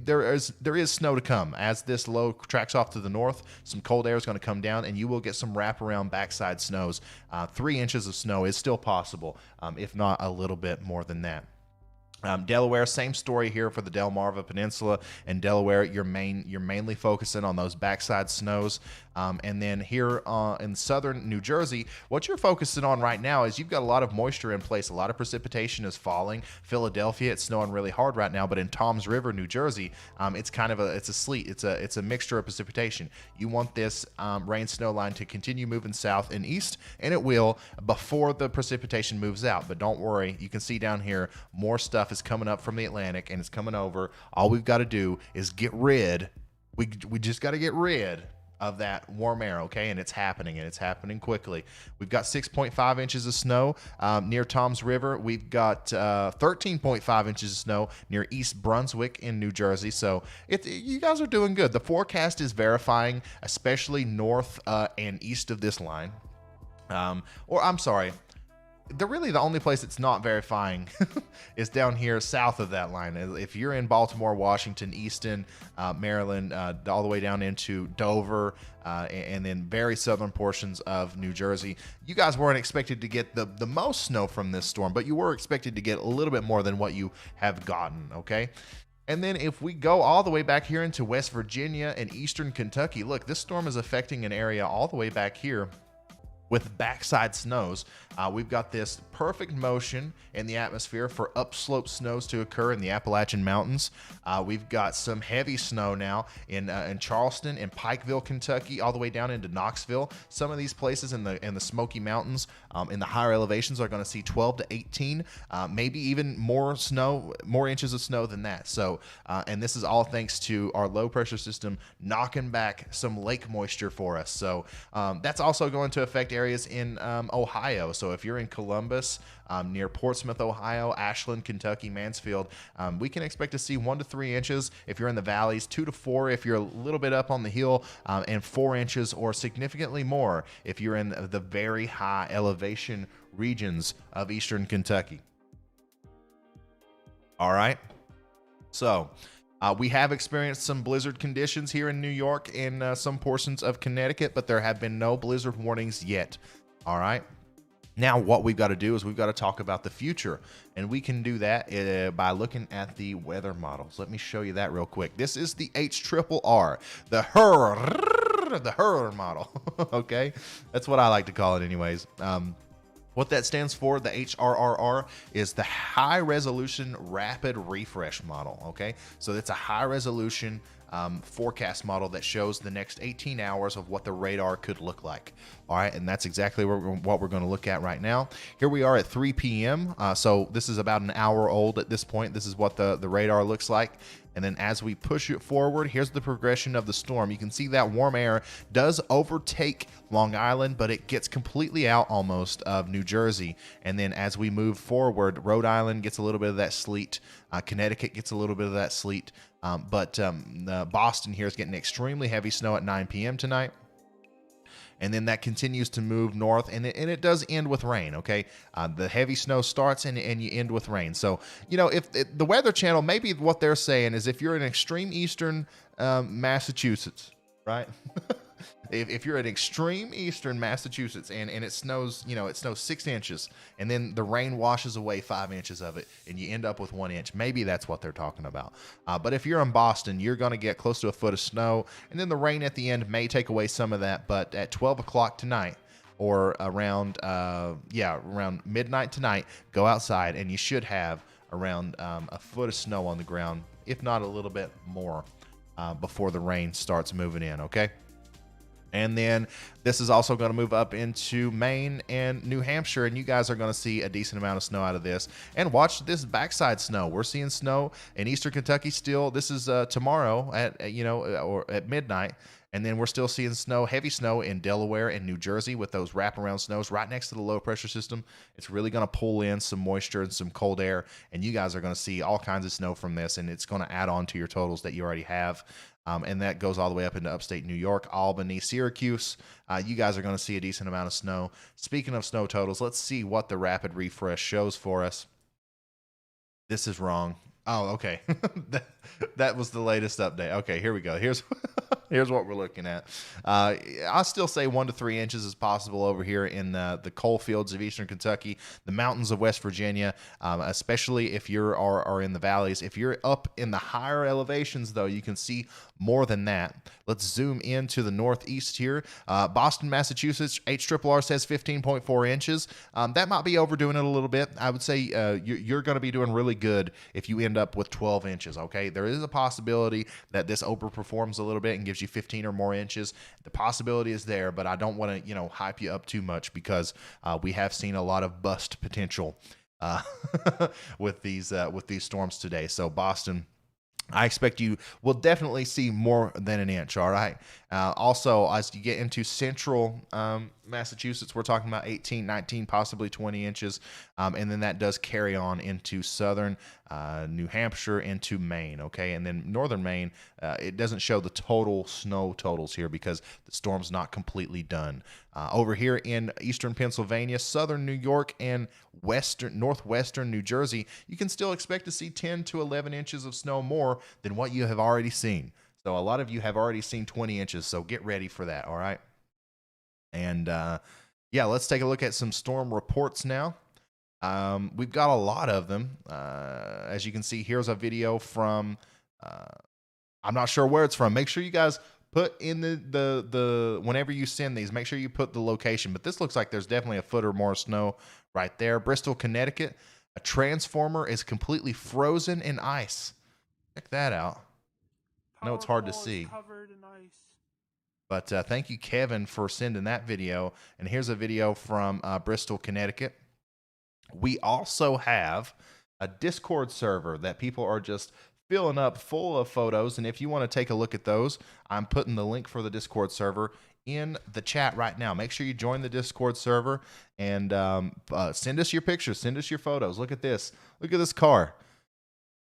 there is snow to come. As this low tracks off to the north, some cold air is going to come down, and you will get some wraparound backside snows. 3 inches of snow is still possible, if not a little bit more than that. Delaware, same story here for the Delmarva Peninsula and Delaware. You're mainly focusing on those backside snows. And then here in southern New Jersey, what you're focusing on right now is you've got a lot of moisture in place. A lot of precipitation is falling. Philadelphia, it's snowing really hard right now, but in Toms River, New Jersey, it's kind of a sleet. It's a mixture of precipitation. You want this rain snow line to continue moving south and east, and it will before the precipitation moves out. But don't worry, you can see down here more stuff is coming up from the Atlantic and it's coming over. All we've got to do is get rid. We just got to get rid of that warm air, okay? And it's happening, and it's happening quickly. We've got 6.5 inches of snow near Toms River. We've got 13.5 inches of snow near East Brunswick in New Jersey. So you guys are doing good. The forecast is verifying, especially north and east of this line. Or I'm sorry, the only place it's not verifying is down here south of that line. If you're in Baltimore, Washington, Easton, Maryland, all the way down into Dover, and then very southern portions of New Jersey, you guys weren't expected to get the most snow from this storm, but you were expected to get a little bit more than what you have gotten, okay? And then if we go all the way back here into West Virginia and eastern Kentucky, look, this storm is affecting an area all the way back here with backside snows. We've got this perfect motion in the atmosphere for upslope snows to occur in the Appalachian Mountains. We've got some heavy snow now in Charleston and Pikeville, Kentucky, all the way down into Knoxville. Some of these places in the Smoky Mountains, in the higher elevations, are going to see 12 to 18, maybe even more inches of snow than that. So, and this is all thanks to our low pressure system knocking back some lake moisture for us. So that's also going to affect areas in Ohio. So if you're in Columbus, near Portsmouth, Ohio, Ashland, Kentucky, Mansfield, we can expect to see 1 to 3 inches if you're in the valleys, 2 to 4 if you're a little bit up on the hill, and 4 inches or significantly more if you're in the very high elevation regions of eastern Kentucky. All right. So we have experienced some blizzard conditions here in New York and some portions of Connecticut, but there have been no blizzard warnings yet. All right. Now, what we've got to do is we've got to talk about the future, and we can do that by looking at the weather models. Let me show you that real quick. This is the HRRR, the HRRR model. Okay, that's what I like to call it, anyways. What that stands for, the HRRR, is the High Resolution Rapid Refresh Model, okay? So it's a high resolution forecast model that shows the next 18 hours of what the radar could look like. All right, and that's exactly what we're going to look at right now. Here we are at 3 p.m. So this is about an hour old at this point. This is what the radar looks like. And then as we push it forward, here's the progression of the storm. You can see that warm air does overtake Long Island, but it gets completely out almost of New Jersey. And then as we move forward, Rhode Island gets a little bit of that sleet. Connecticut gets a little bit of that sleet. But Boston here is getting extremely heavy snow at 9 p.m. tonight. and then that continues to move north, and it does end with rain. Okay, the heavy snow starts and you end with rain. So if the Weather Channel, maybe what they're saying is if you're in extreme eastern Massachusetts, right? If you're in extreme eastern Massachusetts and it snows, it snows 6 inches, and then the rain washes away 5 inches of it, and you end up with 1 inch, maybe that's what they're talking about. But if you're in Boston, you're going to get close to a foot of snow, and then the rain at the end may take away some of that. But at 12 o'clock tonight, or around midnight tonight, go outside, and you should have around a foot of snow on the ground, if not a little bit more, before the rain starts moving in. Okay. And then this is also going to move up into Maine and New Hampshire, and you guys are going to see a decent amount of snow out of this. And watch this backside snow. We're seeing snow in eastern Kentucky still. This is tomorrow or at midnight. And then we're still seeing snow, heavy snow in Delaware and New Jersey with those wraparound snows right next to the low pressure system. It's really going to pull in some moisture and some cold air, and you guys are going to see all kinds of snow from this, and it's going to add on to your totals that you already have. And that goes all the way up into upstate New York, Albany, Syracuse. You guys are going to see a decent amount of snow. Speaking of snow totals, let's see what the rapid refresh shows for us. This is wrong. Oh, okay. that was the latest update. Okay, here we go. Here's what we're looking at. I still say 1 to 3 inches is possible over here in the coal fields of eastern Kentucky, the mountains of West Virginia, especially if you are in the valleys. If you're up in the higher elevations, though, you can see more than that. Let's zoom into the northeast here. Boston, Massachusetts, HRRR says 15.4 inches. That might be overdoing it a little bit. I would say you're going to be doing really good if you end up with 12 inches, okay? There is a possibility that this overperforms a little bit and gives you 15 or more inches. The possibility is there, but I don't want to, hype you up too much because we have seen a lot of bust potential with these storms today. So Boston, I expect you will definitely see more than an inch, all right? Also, as you get into central Massachusetts, we're talking about 18, 19, possibly 20 inches. And then that does carry on into southern New Hampshire, into Maine, okay? And then northern Maine, it doesn't show the total snow totals here because the storm's not completely done. Over here in eastern Pennsylvania, southern New York, and northwestern New Jersey, you can still expect to see 10 to 11 inches of snow more than what you have already seen. So a lot of you have already seen 20 inches, so get ready for that, all right? And let's take a look at some storm reports now. We've got a lot of them. As you can see, here's a video from, I'm not sure where it's from. Make sure you guys put in the whenever you send these, make sure you put the location. But this looks like there's definitely a foot or more snow right there. Bristol, Connecticut. A transformer is completely frozen in ice. Check that out. I know it's hard to see. Covered in ice. But thank you, Kevin, for sending that video. And here's a video from Bristol, Connecticut. We also have a Discord server that people are just filling up full of photos. And if you want to take a look at those, I'm putting the link for the Discord server in the chat right now. Make sure you join the Discord server and send us your pictures. Send us your photos. Look at this. Look at this car.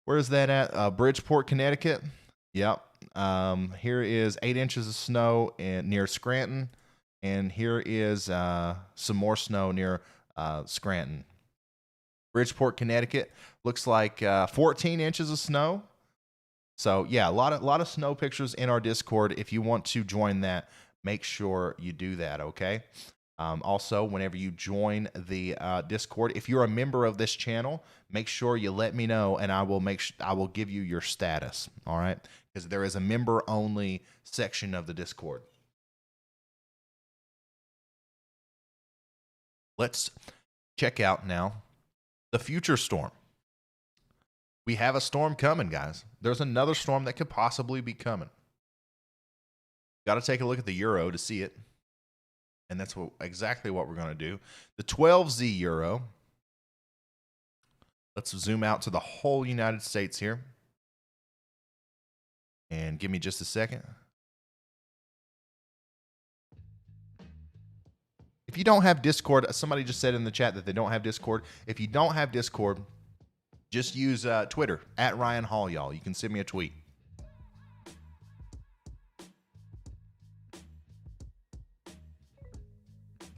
Where is that at? Bridgeport, Connecticut. Yep. Here is 8 inches of snow near Scranton. And here is some more snow near Scranton. Bridgeport, Connecticut, looks like 14 inches of snow. So yeah, a lot of snow pictures in our Discord. If you want to join that, make sure you do that, okay? Also, whenever you join the Discord, if you're a member of this channel, make sure you let me know, and I will give you your status. All right, because there is a member-only section of the Discord. Let's check out now the future storm. We have a storm coming, guys. There's another storm that could possibly be coming. Got to take a look at the Euro to see it. And that's exactly what we're going to do. The 12Z Euro. Let's zoom out to the whole United States here. And give me just a second. If you don't have Discord, somebody just said in the chat that they don't have Discord. If you don't have Discord, just use Twitter, @RyanHall, y'all. You can send me a tweet.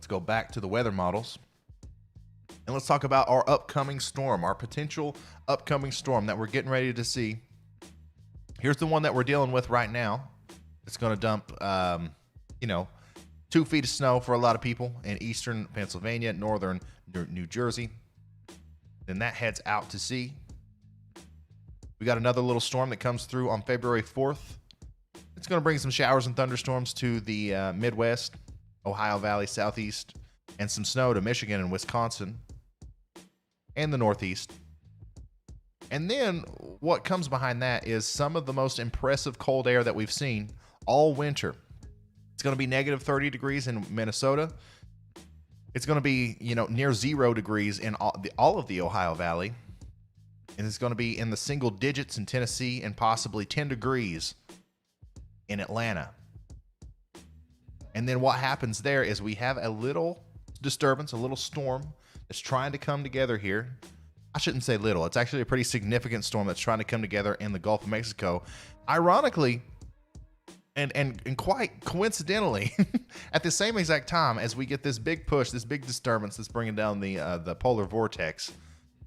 Let's go back to the weather models. And let's talk about our upcoming storm, our potential upcoming storm that we're getting ready to see. Here's the one that we're dealing with right now. It's going to dump, 2 feet of snow for a lot of people in eastern Pennsylvania, northern New Jersey. Then that heads out to sea. We got another little storm that comes through on February 4th. It's going to bring some showers and thunderstorms to the Midwest, Ohio Valley, Southeast, and some snow to Michigan and Wisconsin and the Northeast. And then what comes behind that is some of the most impressive cold air that we've seen all winter. It's going to be negative 30 degrees in Minnesota. It's going to be, near 0 degrees in all of the Ohio Valley. And it's going to be in the single digits in Tennessee and possibly 10 degrees in Atlanta. And then what happens there is we have a little disturbance, a little storm that's trying to come together here. I shouldn't say little. It's actually a pretty significant storm that's trying to come together in the Gulf of Mexico. Ironically, and quite coincidentally, at the same exact time as we get this big push, this big disturbance that's bringing down the polar vortex,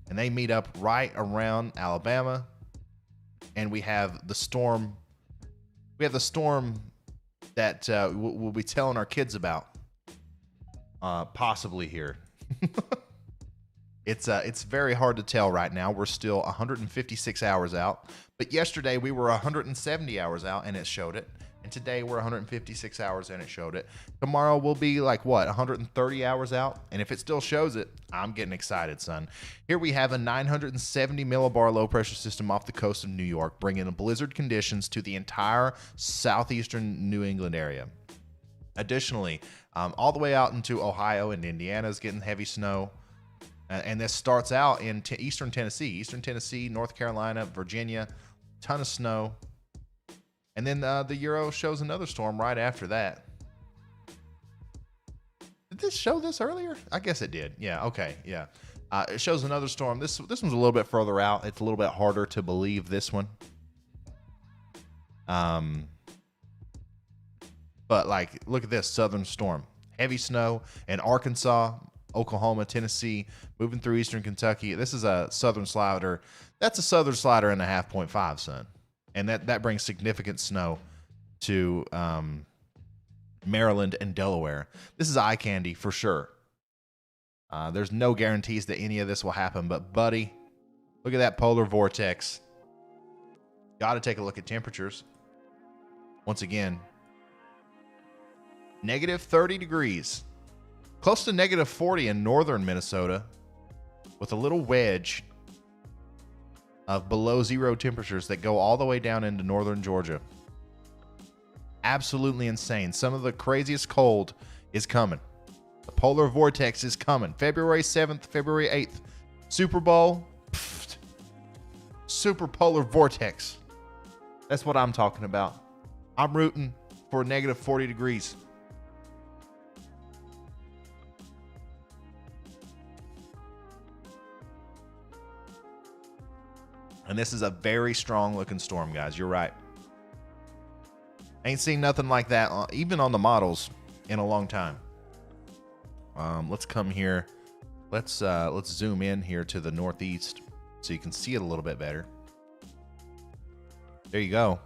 and they meet up right around Alabama, and we have the storm. We have the storm that we'll be telling our kids about, possibly here. It's very hard to tell right now. We're still 156 hours out, but yesterday we were 170 hours out, and it showed it. And today we're 156 hours and it showed it. Tomorrow we'll be 130 hours out. And if it still shows it, I'm getting excited, son. Here we have a 970 millibar low pressure system off the coast of New York, bringing blizzard conditions to the entire southeastern New England area. Additionally, all the way out into Ohio and Indiana is getting heavy snow. And this starts out in eastern Tennessee, North Carolina, Virginia, ton of snow. And then the Euro shows another storm right after that. Did this show this earlier? I guess it did. Yeah, okay, yeah. It shows another storm. This one's a little bit further out. It's a little bit harder to believe this one. But look at this southern storm. Heavy snow in Arkansas, Oklahoma, Tennessee, moving through eastern Kentucky. This is a southern slider. That's a southern slider and a 0.5, son. And that brings significant snow to Maryland and Delaware. This is eye candy for sure. There's no guarantees that any of this will happen, but buddy, look at that polar vortex. Got to take a look at temperatures. Once again, negative 30 degrees, close to negative 40 in northern Minnesota, with a little wedge of below 0 temperatures that go all the way down into northern Georgia. Absolutely insane. Some of the craziest cold is coming. The polar vortex is coming. February 7th, February 8th. Super Bowl. Pfft. Super polar vortex. That's what I'm talking about. I'm rooting for negative 40 degrees. And this is a very strong looking storm, guys. You're right. Ain't seen nothing like that, even on the models, in a long time. Let's come here. Let's zoom in here to the northeast so you can see it a little bit better. There you go.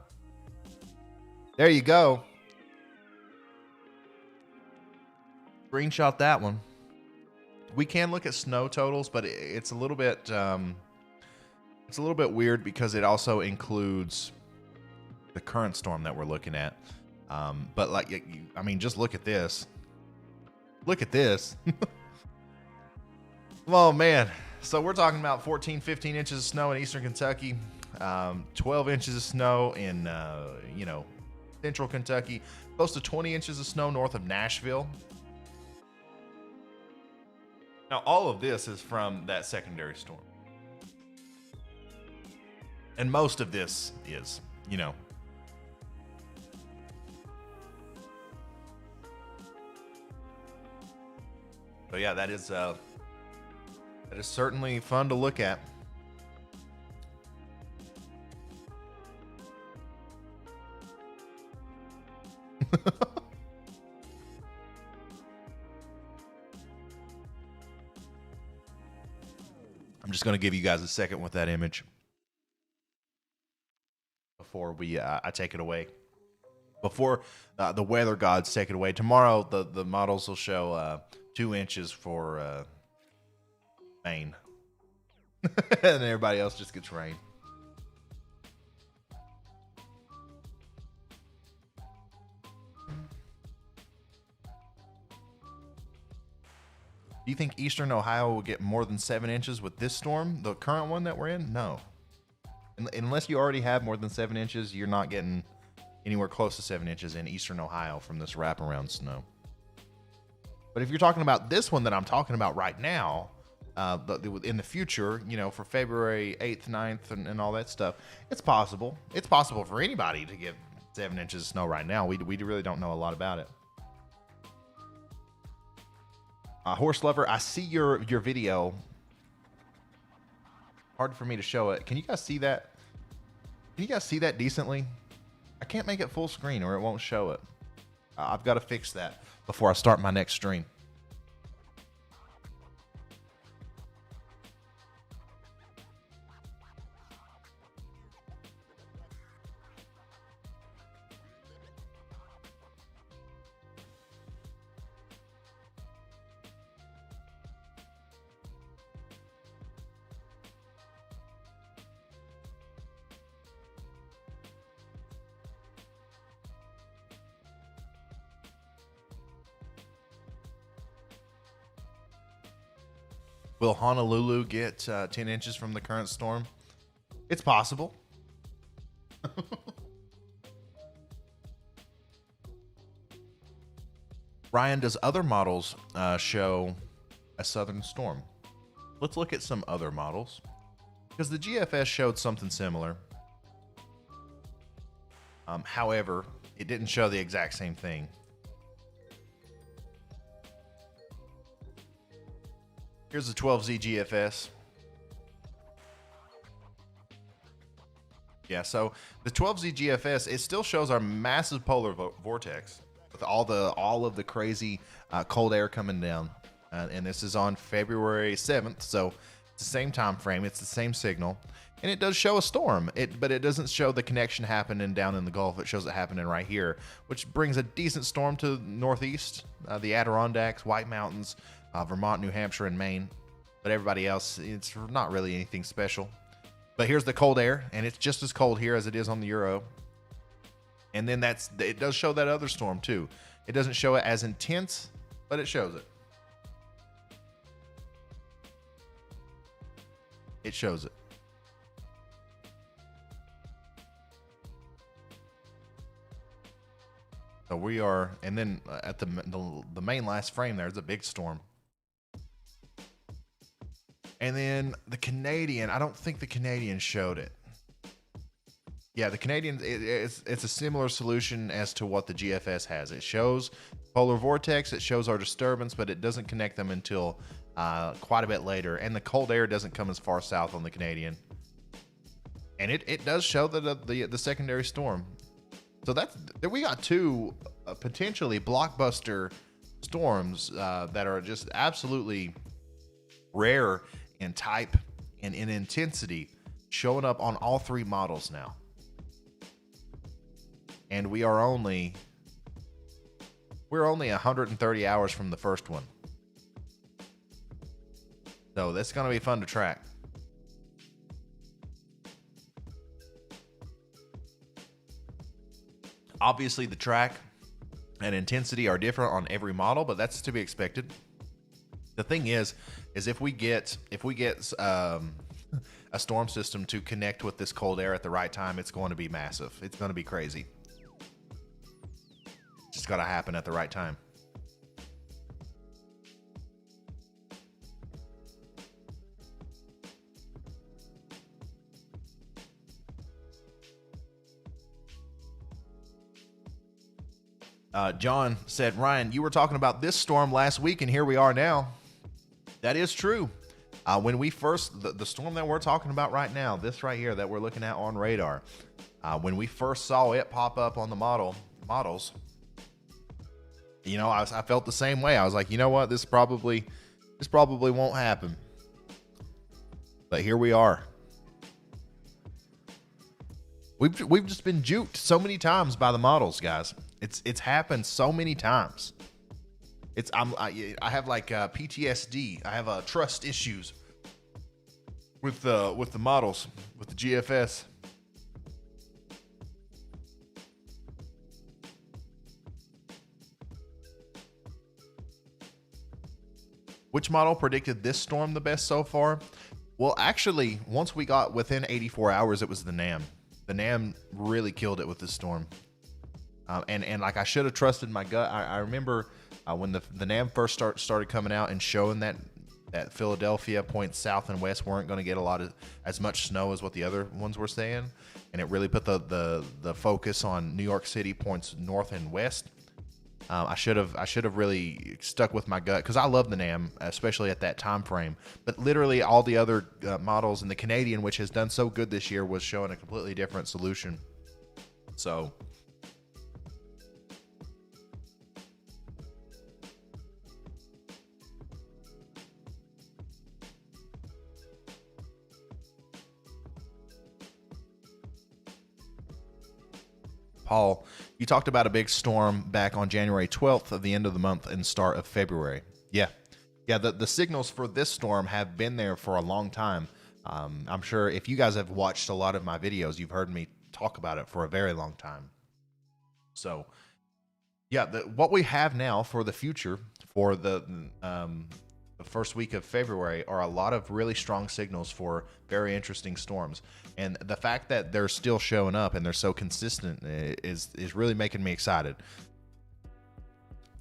There you go. Screenshot that one. We can look at snow totals, but it's a little bit weird because it also includes the current storm that we're looking at. But just look at this. Look at this. Oh man. So we're talking about 14, 15 inches of snow in eastern Kentucky, 12 inches of snow in, central Kentucky, close to 20 inches of snow north of Nashville. Now, all of this is from that secondary storm. And most of this is, But yeah, that is certainly fun to look at. I'm just going to give you guys a second with that image before I take it away. Before the weather gods take it away. Tomorrow, the models will show 2 inches for Maine. And everybody else just gets rain. Do you think Eastern Ohio will get more than 7 inches with this storm, the current one that we're in? No. Unless you already have more than 7 inches, you're not getting anywhere close to 7 inches in Eastern Ohio from this wraparound snow. But if you're talking about this one that I'm talking about right now, in the future, for February 8th, 9th, and all that stuff, it's possible. It's possible for anybody to get 7 inches of snow right now. We really don't know a lot about it. Horse Lover, I see your video. Hard for me to show it. Can you guys see that? Can you guys see that decently? I can't make it full screen or it won't show it. I've got to fix that before I start my next stream. Will Honolulu get 10 inches from the current storm? It's possible. Ryan, does other models show a southern storm? Let's look at some other models. Because the GFS showed something similar. However, it didn't show the exact same thing. Here's the 12Z GFS. Yeah, so the 12Z GFS, it still shows our massive polar vortex with all of the crazy cold air coming down. And this is on February 7th, so it's the same time frame, it's the same signal. And it does show a storm, but it doesn't show the connection happening down in the Gulf. It shows it happening right here, which brings a decent storm to the northeast, the Adirondacks, White Mountains, Vermont, New Hampshire, and Maine. But everybody else, it's not really anything special. But here's the cold air, and it's just as cold here as it is on the Euro. And then it does show that other storm too. It doesn't show it as intense, but it shows it. It shows it. So we are, and then at the main last frame, there's a big storm. And then the Canadian, I don't think the Canadian showed it. Yeah, the Canadian, it's a similar solution as to what the GFS has. It shows polar vortex, it shows our disturbance, but it doesn't connect them until quite a bit later. And the cold air doesn't come as far south on the Canadian. And it does show the secondary storm. So we got two potentially blockbuster storms that are just absolutely rare in type and in intensity, showing up on all three models now. And we're only 130 hours from the first one. So that's going to be fun to track. Obviously, the track and intensity are different on every model, but that's to be expected. The thing is if we get a storm system to connect with this cold air at the right time, it's going to be massive. It's going to be crazy. It's just got to happen at the right time. John said, Ryan, you were talking about this storm last week, and here we are now. That is true. When we first, the storm that we're talking about right now, this right here that we're looking at on radar, when we first saw it pop up on the models, I felt the same way. I was like, you know what, this probably won't happen. But here we are. We've just been juked so many times by the models, guys. It's happened so many times. I have like PTSD. I have trust issues with the models, with the GFS. Which model predicted this storm the best so far? Well, actually, once we got within 84 hours, it was the NAM. The NAM really killed it with this storm. And like I should have trusted my gut. I remember when the NAM first started coming out and showing that Philadelphia points south and west weren't going to get as much snow as what the other ones were saying, and it really put the focus on New York City points north and west. I should have really stuck with my gut because I love the NAM, especially at that time frame. But literally all the other models, and the Canadian, which has done so good this year, was showing a completely different solution. So. Paul, you talked about a big storm back on January 12th of the end of the month and start of February. Yeah. The signals for this storm have been there for a long time. I'm sure if you guys have watched a lot of my videos, you've heard me talk about it for a very long time. So, yeah, what we have now for the future, for the first week of February, are a lot of really strong signals for very interesting storms. And the fact that they're still showing up and they're so consistent is really making me excited.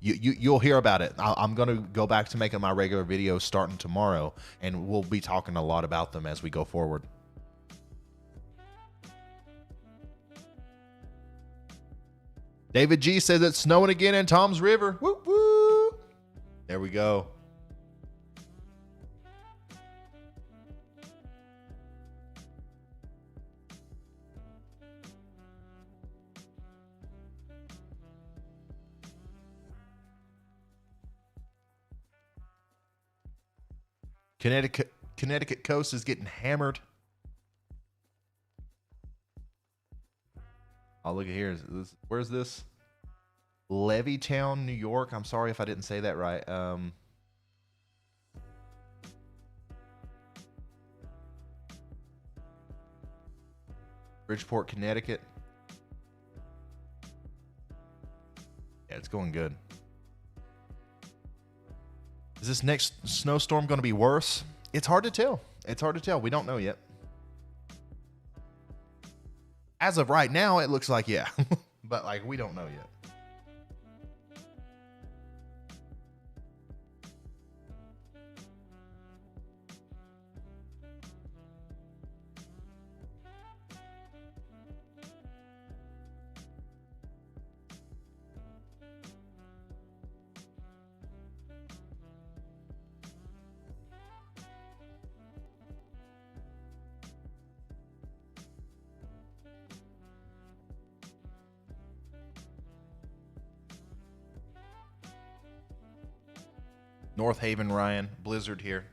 You'll hear about it. I'm going to go back to making my regular videos starting tomorrow, and we'll be talking a lot about them as we go forward. David G says it's snowing again in Tom's River. Woo woo. There we go. Connecticut coast is getting hammered. Oh, look at here. Where's this? Levittown, New York. I'm sorry if I didn't say that right. Bridgeport, Connecticut. Yeah, it's going good. Is this next snowstorm going to be worse? It's hard to tell. We don't know yet. As of right now, it looks like, yeah. But like, we don't know yet. North Haven, Ryan. Blizzard here.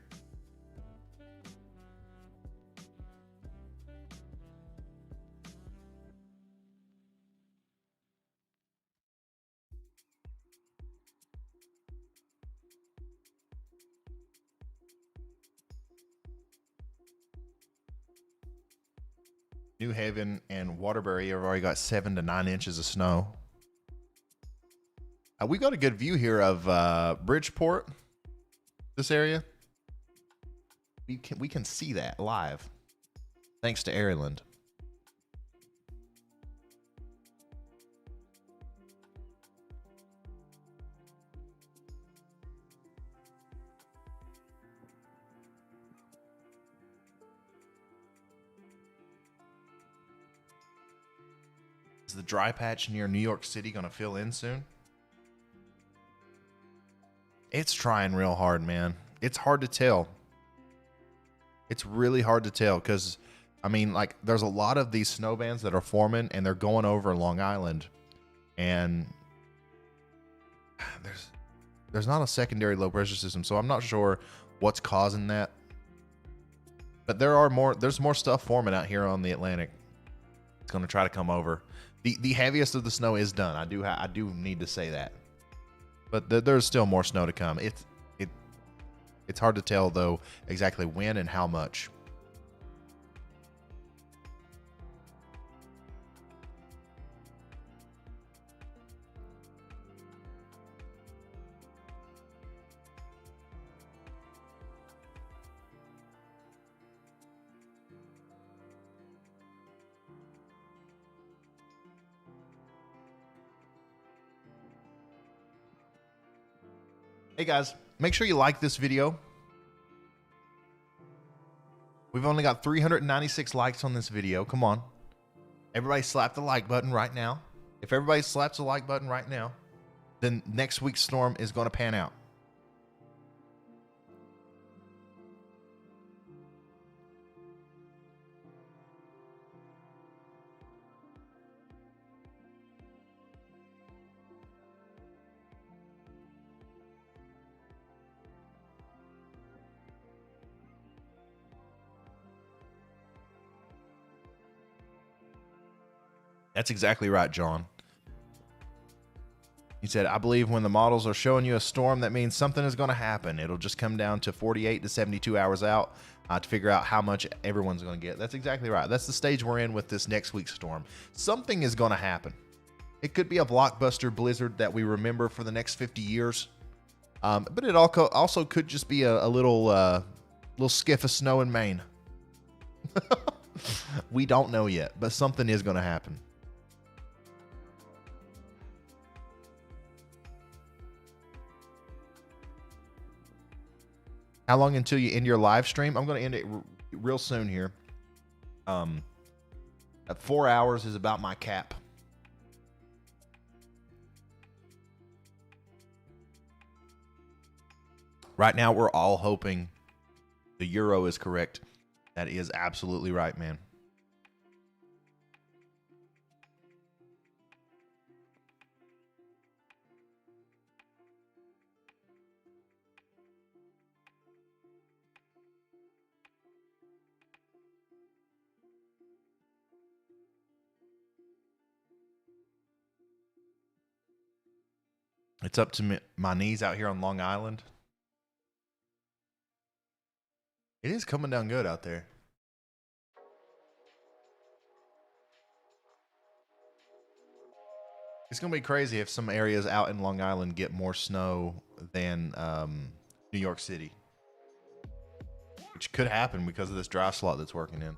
New Haven and Waterbury have already got 7 to 9 inches of snow. We got a good view here of Bridgeport. This area, we can see that live, thanks to Ireland. Is the dry patch near New York City going to fill in soon? It's trying real hard, man. It's hard to tell. It's really hard to tell because, I mean, like, there's a lot of these snow bands that are forming and they're going over Long Island, and there's not a secondary low pressure system, so I'm not sure what's causing that. But there's more stuff forming out here on the Atlantic. It's going to try to come over. The heaviest of the snow is done. I do need to say that. But there's still more snow to come. It's hard to tell though exactly when and how much. Hey guys, make sure you like this video. We've only got 396 likes on this video. Come on. Everybody slap the like button right now. If everybody slaps the like button right now, then next week's storm is going to pan out. That's exactly right, John. He said, I believe when the models are showing you a storm, that means something is going to happen. It'll just come down to 48 to 72 hours out to figure out how much everyone's going to get. That's exactly right. That's the stage we're in with this next week's storm. Something is going to happen. It could be a blockbuster blizzard that we remember for the next 50 years. But it also could just be a little skiff of snow in Maine. We don't know yet, but something is going to happen. How long until you end your live stream? I'm going to end it real soon here. 4 hours is about my cap. Right now, we're all hoping the euro is correct. That is absolutely right, man. It's up to my knees out here on Long Island. It is coming down good out there. It's going to be crazy if some areas out in Long Island get more snow than New York City. Which could happen because of this dry slot that's working in.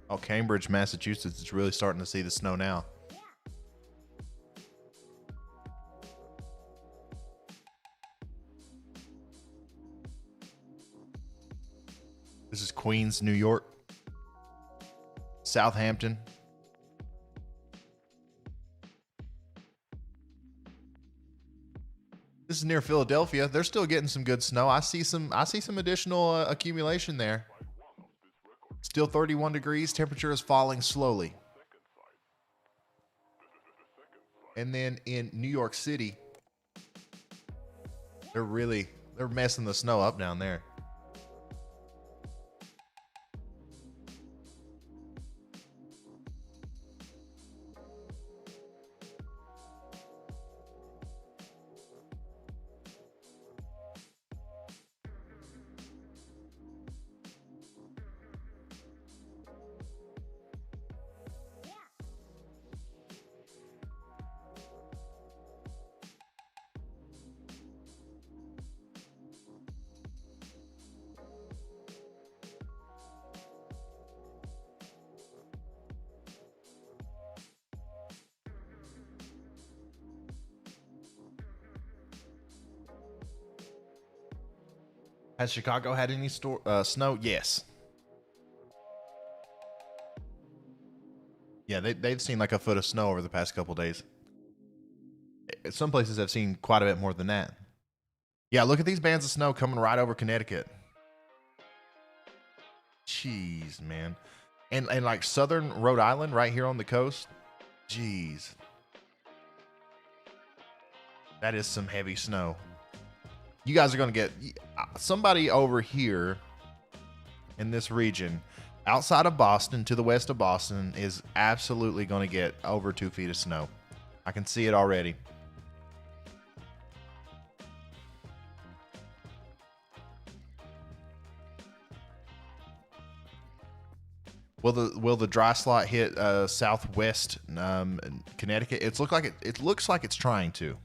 Oh, Cambridge, Massachusetts is really starting to see the snow now. This is Queens, New York. Southampton. This is near Philadelphia. They're still getting some good snow. I see some additional accumulation there. Still 31 degrees. Temperature is falling slowly. And then in New York City, they're messing the snow up down there. Has Chicago had any snow? Yes. Yeah, they've seen like a foot of snow over the past couple days. Some places have seen quite a bit more than that. Yeah, look at these bands of snow coming right over Connecticut. Jeez, man. And like southern Rhode Island right here on the coast. Jeez. That is some heavy snow. You guys are going to get somebody over here in this region outside of Boston to the west of Boston is absolutely going to get over 2 feet of snow. I can see it already. Will the dry slot hit southwest Connecticut? It looks like it's trying to.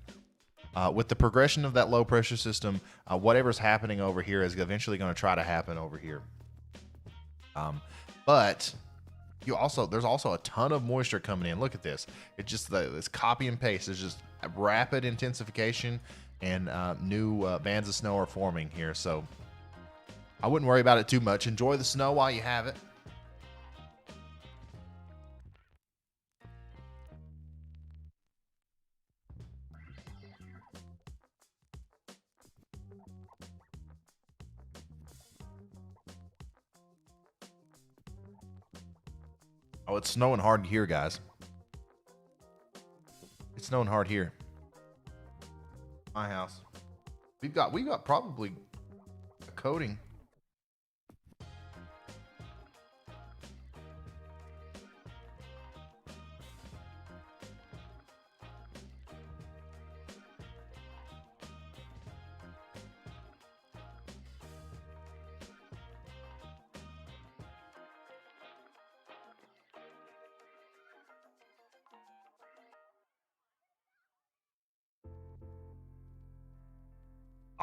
With the progression of that low pressure system, whatever's happening over here is eventually going to try to happen over here. But there's also a ton of moisture coming in. Look at this. It's just this copy and paste. There's just rapid intensification, and new bands of snow are forming here. So I wouldn't worry about it too much. Enjoy the snow while you have it. Oh, it's snowing hard here, guys. It's snowing hard here. My house. We've got probably a coating.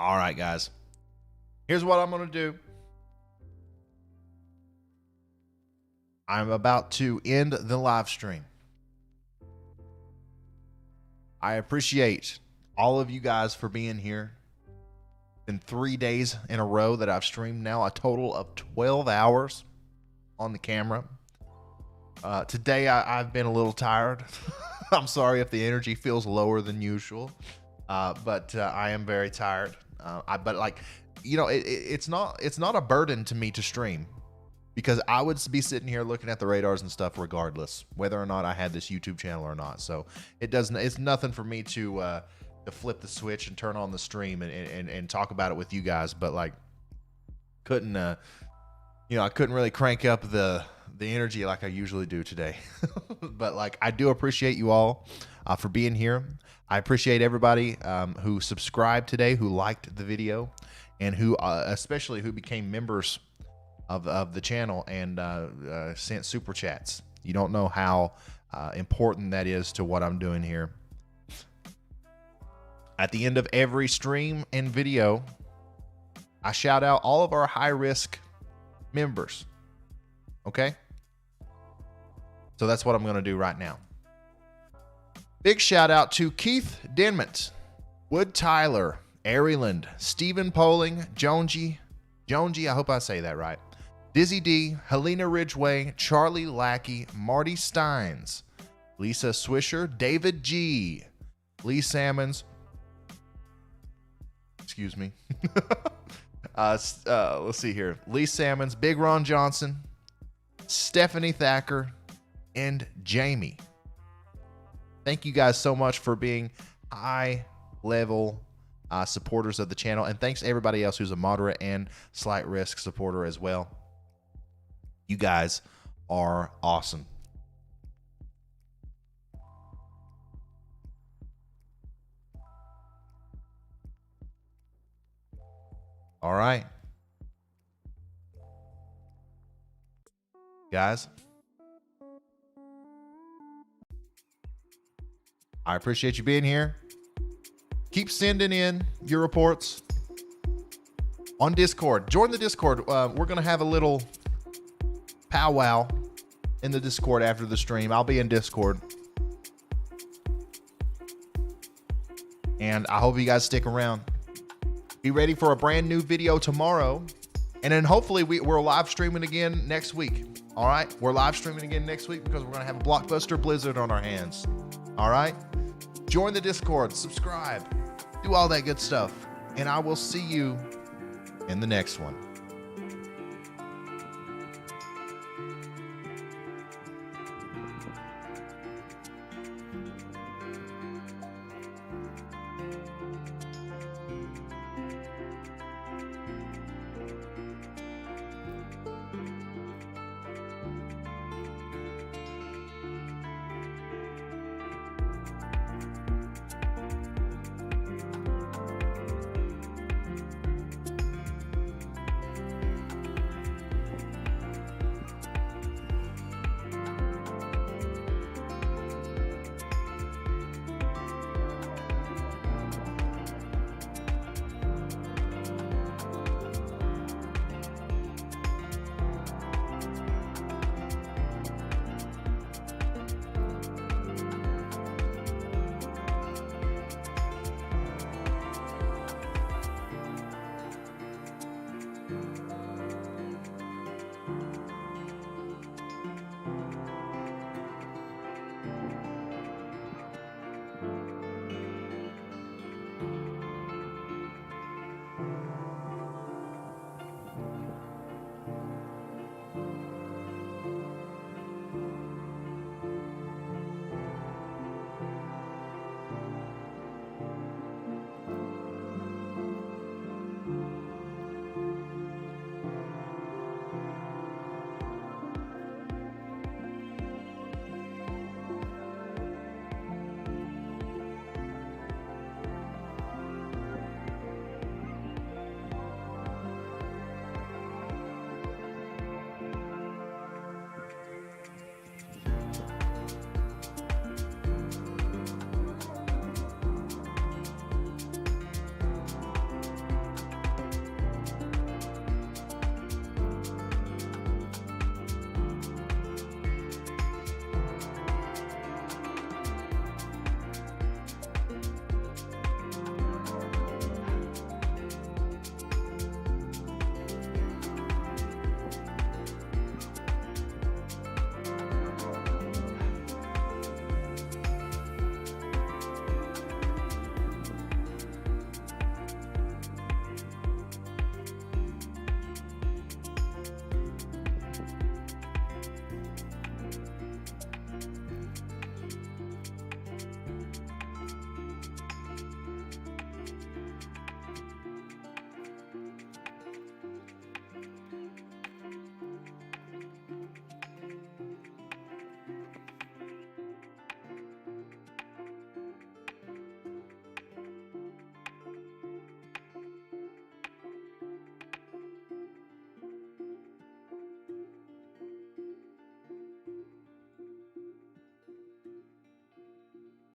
All right, guys. Here's what I'm going to do. I'm about to end the live stream. I appreciate all of you guys for being here. It's been 3 days in a row that I've streamed now, a total of 12 hours on the camera. Today, I've been a little tired. I'm sorry if the energy feels lower than usual, but I am very tired. But like, you know, it's not a burden to me to stream, because I would be sitting here looking at the radars and stuff regardless, whether or not I had this YouTube channel or not. So it's nothing for me to flip the switch and turn on the stream and talk about it with you guys. But like, I couldn't really crank up the energy like I usually do today. But like, I do appreciate you all for being here. I appreciate everybody who subscribed today, who liked the video, and who especially who became members of the channel and sent super chats. You don't know how important that is to what I'm doing here. At the end of every stream and video, I shout out all of our high-risk members. Okay? So that's what I'm going to do right now. Big shout out to Keith Denmont, Wood Tyler, Airyland, Stephen Poling, Jonesy, I hope I say that right, Dizzy D, Helena Ridgway, Charlie Lackey, Marty Steins, Lisa Swisher, David G, Lee Salmons, excuse me, let's see here, Lee Salmons, Big Ron Johnson, Stephanie Thacker, and Jamie. Thank you guys so much for being high-level supporters of the channel. And thanks to everybody else who's a moderate and slight risk supporter as well. You guys are awesome. All right. Guys, I appreciate you being here. Keep sending in your reports on Discord. Join the Discord. We're going to have a little powwow in the Discord after the stream. I'll be in Discord. And I hope you guys stick around. Be ready for a brand new video tomorrow. And then hopefully we're live streaming again next week. All right? We're live streaming again next week because we're going to have a blockbuster blizzard on our hands. All right? Join the Discord, subscribe, do all that good stuff. And I will see you in the next one.